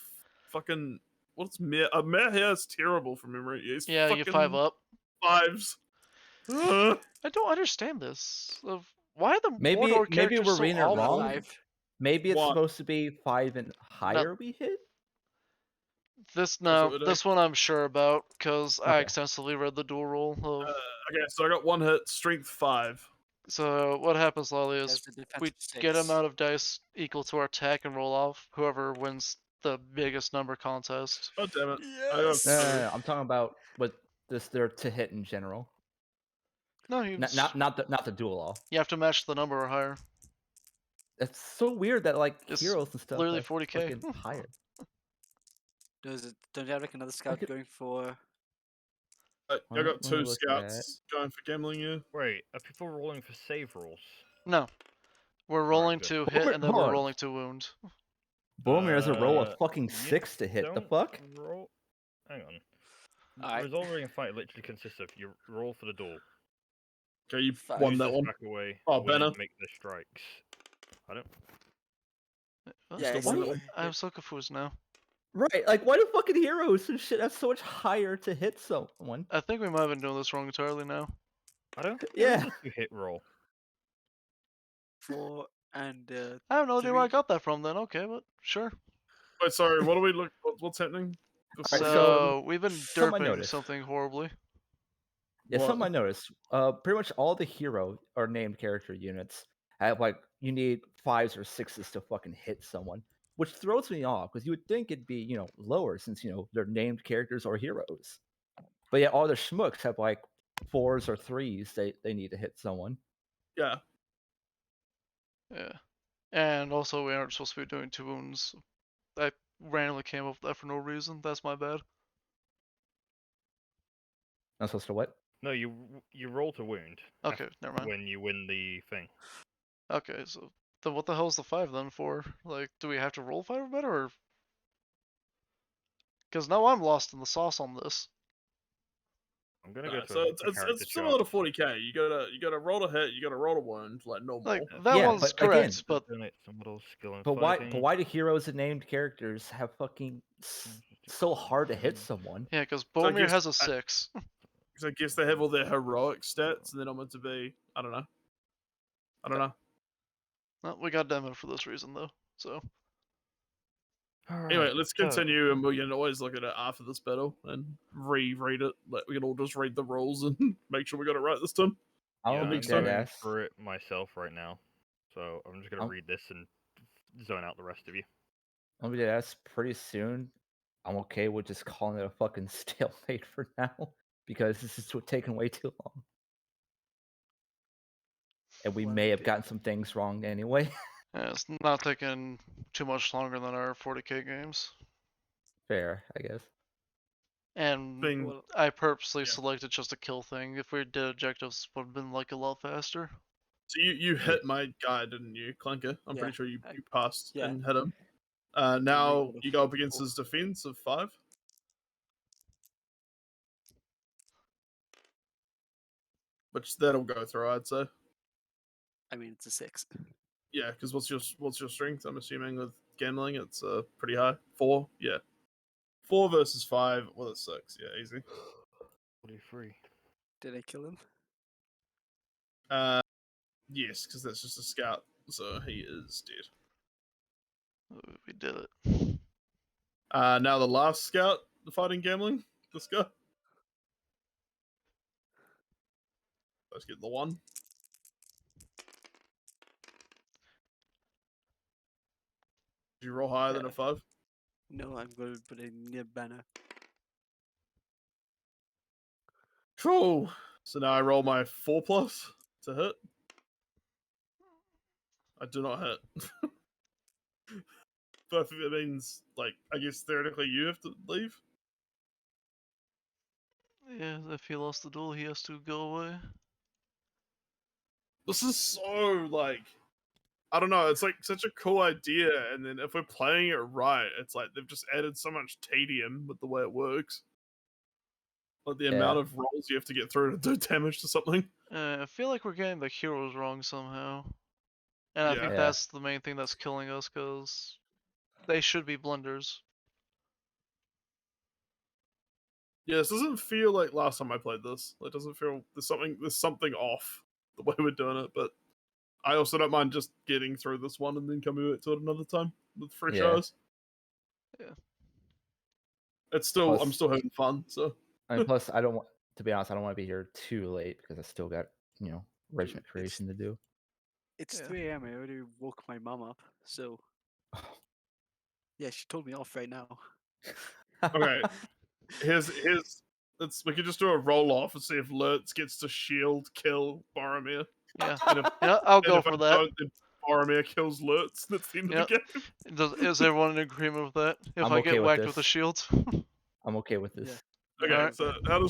fucking... What's Mahir is terrible from memory. He's Yeah, you fucking 5 up. 5s. Ugh. I don't understand this. Of why are the Maybe Mordor maybe characters we're so reading it awful? wrong. 5. Maybe it's One. supposed to be 5 and higher we hit. This what no, we're doing. this one I'm sure about because I Okay. extensively read the dual roll of. Okay, so I got 1 hit, strength 5. So what happens, Lolly, Has is the defense we of get 6. amount of dice equal to our attack and roll off. Whoever wins the biggest number contest. Oh damn it! Yes. No, I'm talking about what this they're to hit in general. No, you Not the dual all. you have to match the number or higher. It's so weird that like It's heroes and stuff literally are 40K. fucking higher. Don't you have like another scout could- going for? I Let got me 2 look scouts going for gambling. Yeah. Wait, are people rolling for save rolls? No, we're rolling good. to Hold hit on, and then hold we're on. rolling to wound. Boromir has a roll of Uh, fucking you 6 to hit. The Don't fuck? Roll... Hang on. Alright. Resolving a fight literally consists of you roll for the duel. Okay, you 5. won that losers one. back away. Oh, winners Banner. make their strikes. I don't. What? Yeah, still won so that one. I'm so confused now. Right, like why do fucking heroes and shit have so much higher to hit someone? I think we might have been doing this wrong entirely now. I don't. Yeah. You hit roll. 4 and I have no idea where I 3. got that from then. Okay, but sure. Wait, sorry. What do we look? What's happening? Alright, So, so we've been something I derping noticed. something horribly. Yeah, What? something I noticed. Pretty much all the hero or named character units have like you need 5s or 6s to fucking hit someone, which throws me off because you would think it'd be lower since they're named characters or heroes. But yeah, all the schmucks have like 4s or 3s they need to hit someone. Yeah. Yeah. And also, we aren't supposed to be doing 2 wounds. I randomly came up with that for no reason. That's my bad. Not supposed to what? No, you roll to wound. Okay, never mind. When you win the thing. Okay, so then what the hell's the 5 then for? Like, do we have to roll 5 or better, or Because now I'm lost in the sauce on this. I'm gonna No, go to so a it's character similar to chart. 40k. You gotta roll to hit. You gotta roll to wound like normal. Like that Yeah, one's but correct, again- but Donate some models, skill and But why? fighting. But why do heroes and named characters have fucking so hard to hit someone? yeah, because I Boromir guess has a 6. Because I guess they have all their heroic stats, and then I'm meant to be. I don't know. Well, we got Demo for this reason though. So Anyway, let's continue, and we can always look at it after this battle and reread it. Like we can all just read the rules and make sure we got it right this time. I Yeah, don't I'm be next dead time. ass. through it myself right now, so I'm just gonna I'll- read this and zone out the rest of you. I'll be dead ass pretty soon. I'm okay with just calling it a fucking stalemate for now because this is taking way too long. And we Well, may have okay. gotten some things wrong anyway. yeah, it's not taking too much longer than our 40k games. Fair, I guess. And Thing. Well, I purposely Yeah. selected just a kill thing. If we did objectives, would have been like a lot faster. So you hit my guy, didn't you, Clanker? I'm Yeah, pretty sure you I- passed yeah. and hit him. Now rolled a you go up against 4. his defense of 5. Which that'll go through, I'd say. I mean, it's a 6. Yeah, because what's your strength? I'm assuming with gambling, it's pretty high. 4, yeah. 4 versus 5 with a 6, yeah, easy. 43. Did I kill him? Yes, because that's just a scout, so he is dead. We did it. Now the last scout, the fighting gambling, this guy. Let's get the 1. Did you roll higher than a 5? No, I'm going to put a near banner. Cool. So now I roll my 4+ to hit. I do not hit. But I think that means, like, I guess theoretically you have to leave. Yeah, if he lost the duel, he has to go away. This is so, like, I don't know, it's like such a cool idea, and then if we're playing it right, it's like they've just added so much tedium with the way it works. Like the amount of rolls you have to get through to do damage to something. I feel like we're getting the heroes wrong somehow. And I Yeah. think Yeah. that's the main thing that's killing us, because they should be blunders. Yeah, this doesn't feel like last time I played this. It doesn't feel there's something off the way we're doing it, but I also don't mind just getting through this one and then coming back to it another time with fresh Yeah. eyes. Yeah. It's still I'm Plus- still having fun, so I mean, plus, I don't want to be honest. I don't want to be here too late because I still got regiment creation to do. It's Yeah. 3 a.m. I already woke my mom up, so yeah, she told me off right now. okay. Here's we could just do a roll off and see if Lurtz gets to shield kill Boromir. Yeah, And if, yeah, I'll and go if I for that. don't, then Boromir kills Lurtz. That's the end of the game. Is everyone in agreement with that? If I'm I okay get with whacked with this. a shield? I'm okay with this. Yeah. Okay, Alright. so how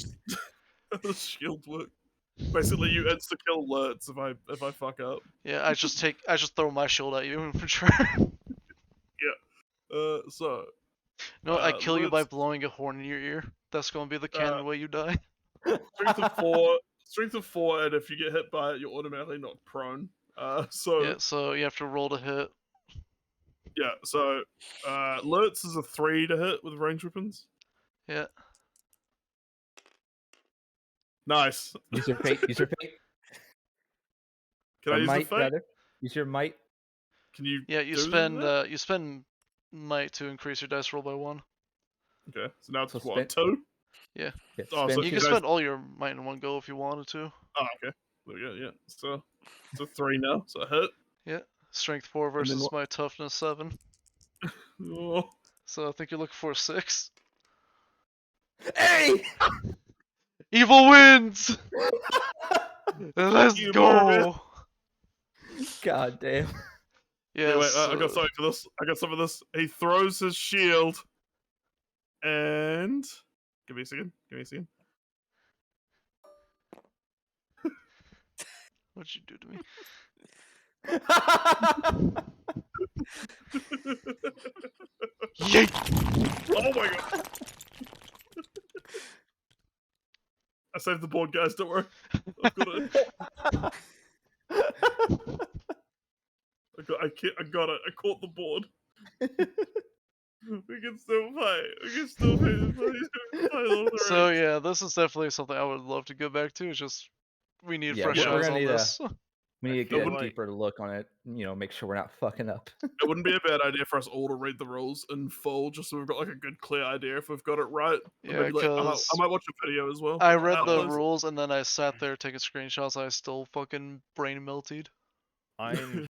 does shield work? Basically, you insta kill Lurtz if I fuck up. Yeah, I just throw my shield at you for sure. So No, I kill you by Lurtz- blowing a horn in your ear. That's gonna be the canon way you die. strength of 4, and if you get hit by it, you're automatically knocked prone. So Yeah, so you have to roll to hit. yeah, so Lurtz is a 3 to hit with ranged weapons. Yeah. Nice. Use your fate. Use your fate. Can I Or use might, the fate? rather. Use your might. Can you? Yeah, you do spend that? you spend might to increase your dice roll by 1. Okay, so now it's So what, spend- 2? Yeah, Oh, spend so You you can guys- spend all your might in one go if you wanted to. Oh, okay. There we go. Yeah. So it's a 3 now. So hit. Strength 4 then versus what- my toughness 7. Oh, So I think you're looking for a 6. Hey! Evil wins! Let's You go! God damn. Yeah, yeah, wait, I so- got something for this. I got some of this. He throws his shield, and give me a second. Give me a second. What'd you do to me? Oh my god! saved the board, guys. Don't worry. I've got it. I got it. I caught the board. We can still play. We can still play Lord of the So Rings. yeah, this is definitely something I would love to go back to. It's just we need Yeah, fresh we're eyes gonna on need this. We need to feel get a like- deeper look on it. Make sure we're not fucking up. It wouldn't be a bad idea for us all to read the rules in full, just so we've got like a good, clear idea if we've got it right. Yeah, Maybe, like, I because might watch a video as well. I read the Outlaws. rules and then I sat there taking screenshots. I still fucking brain melted. I'm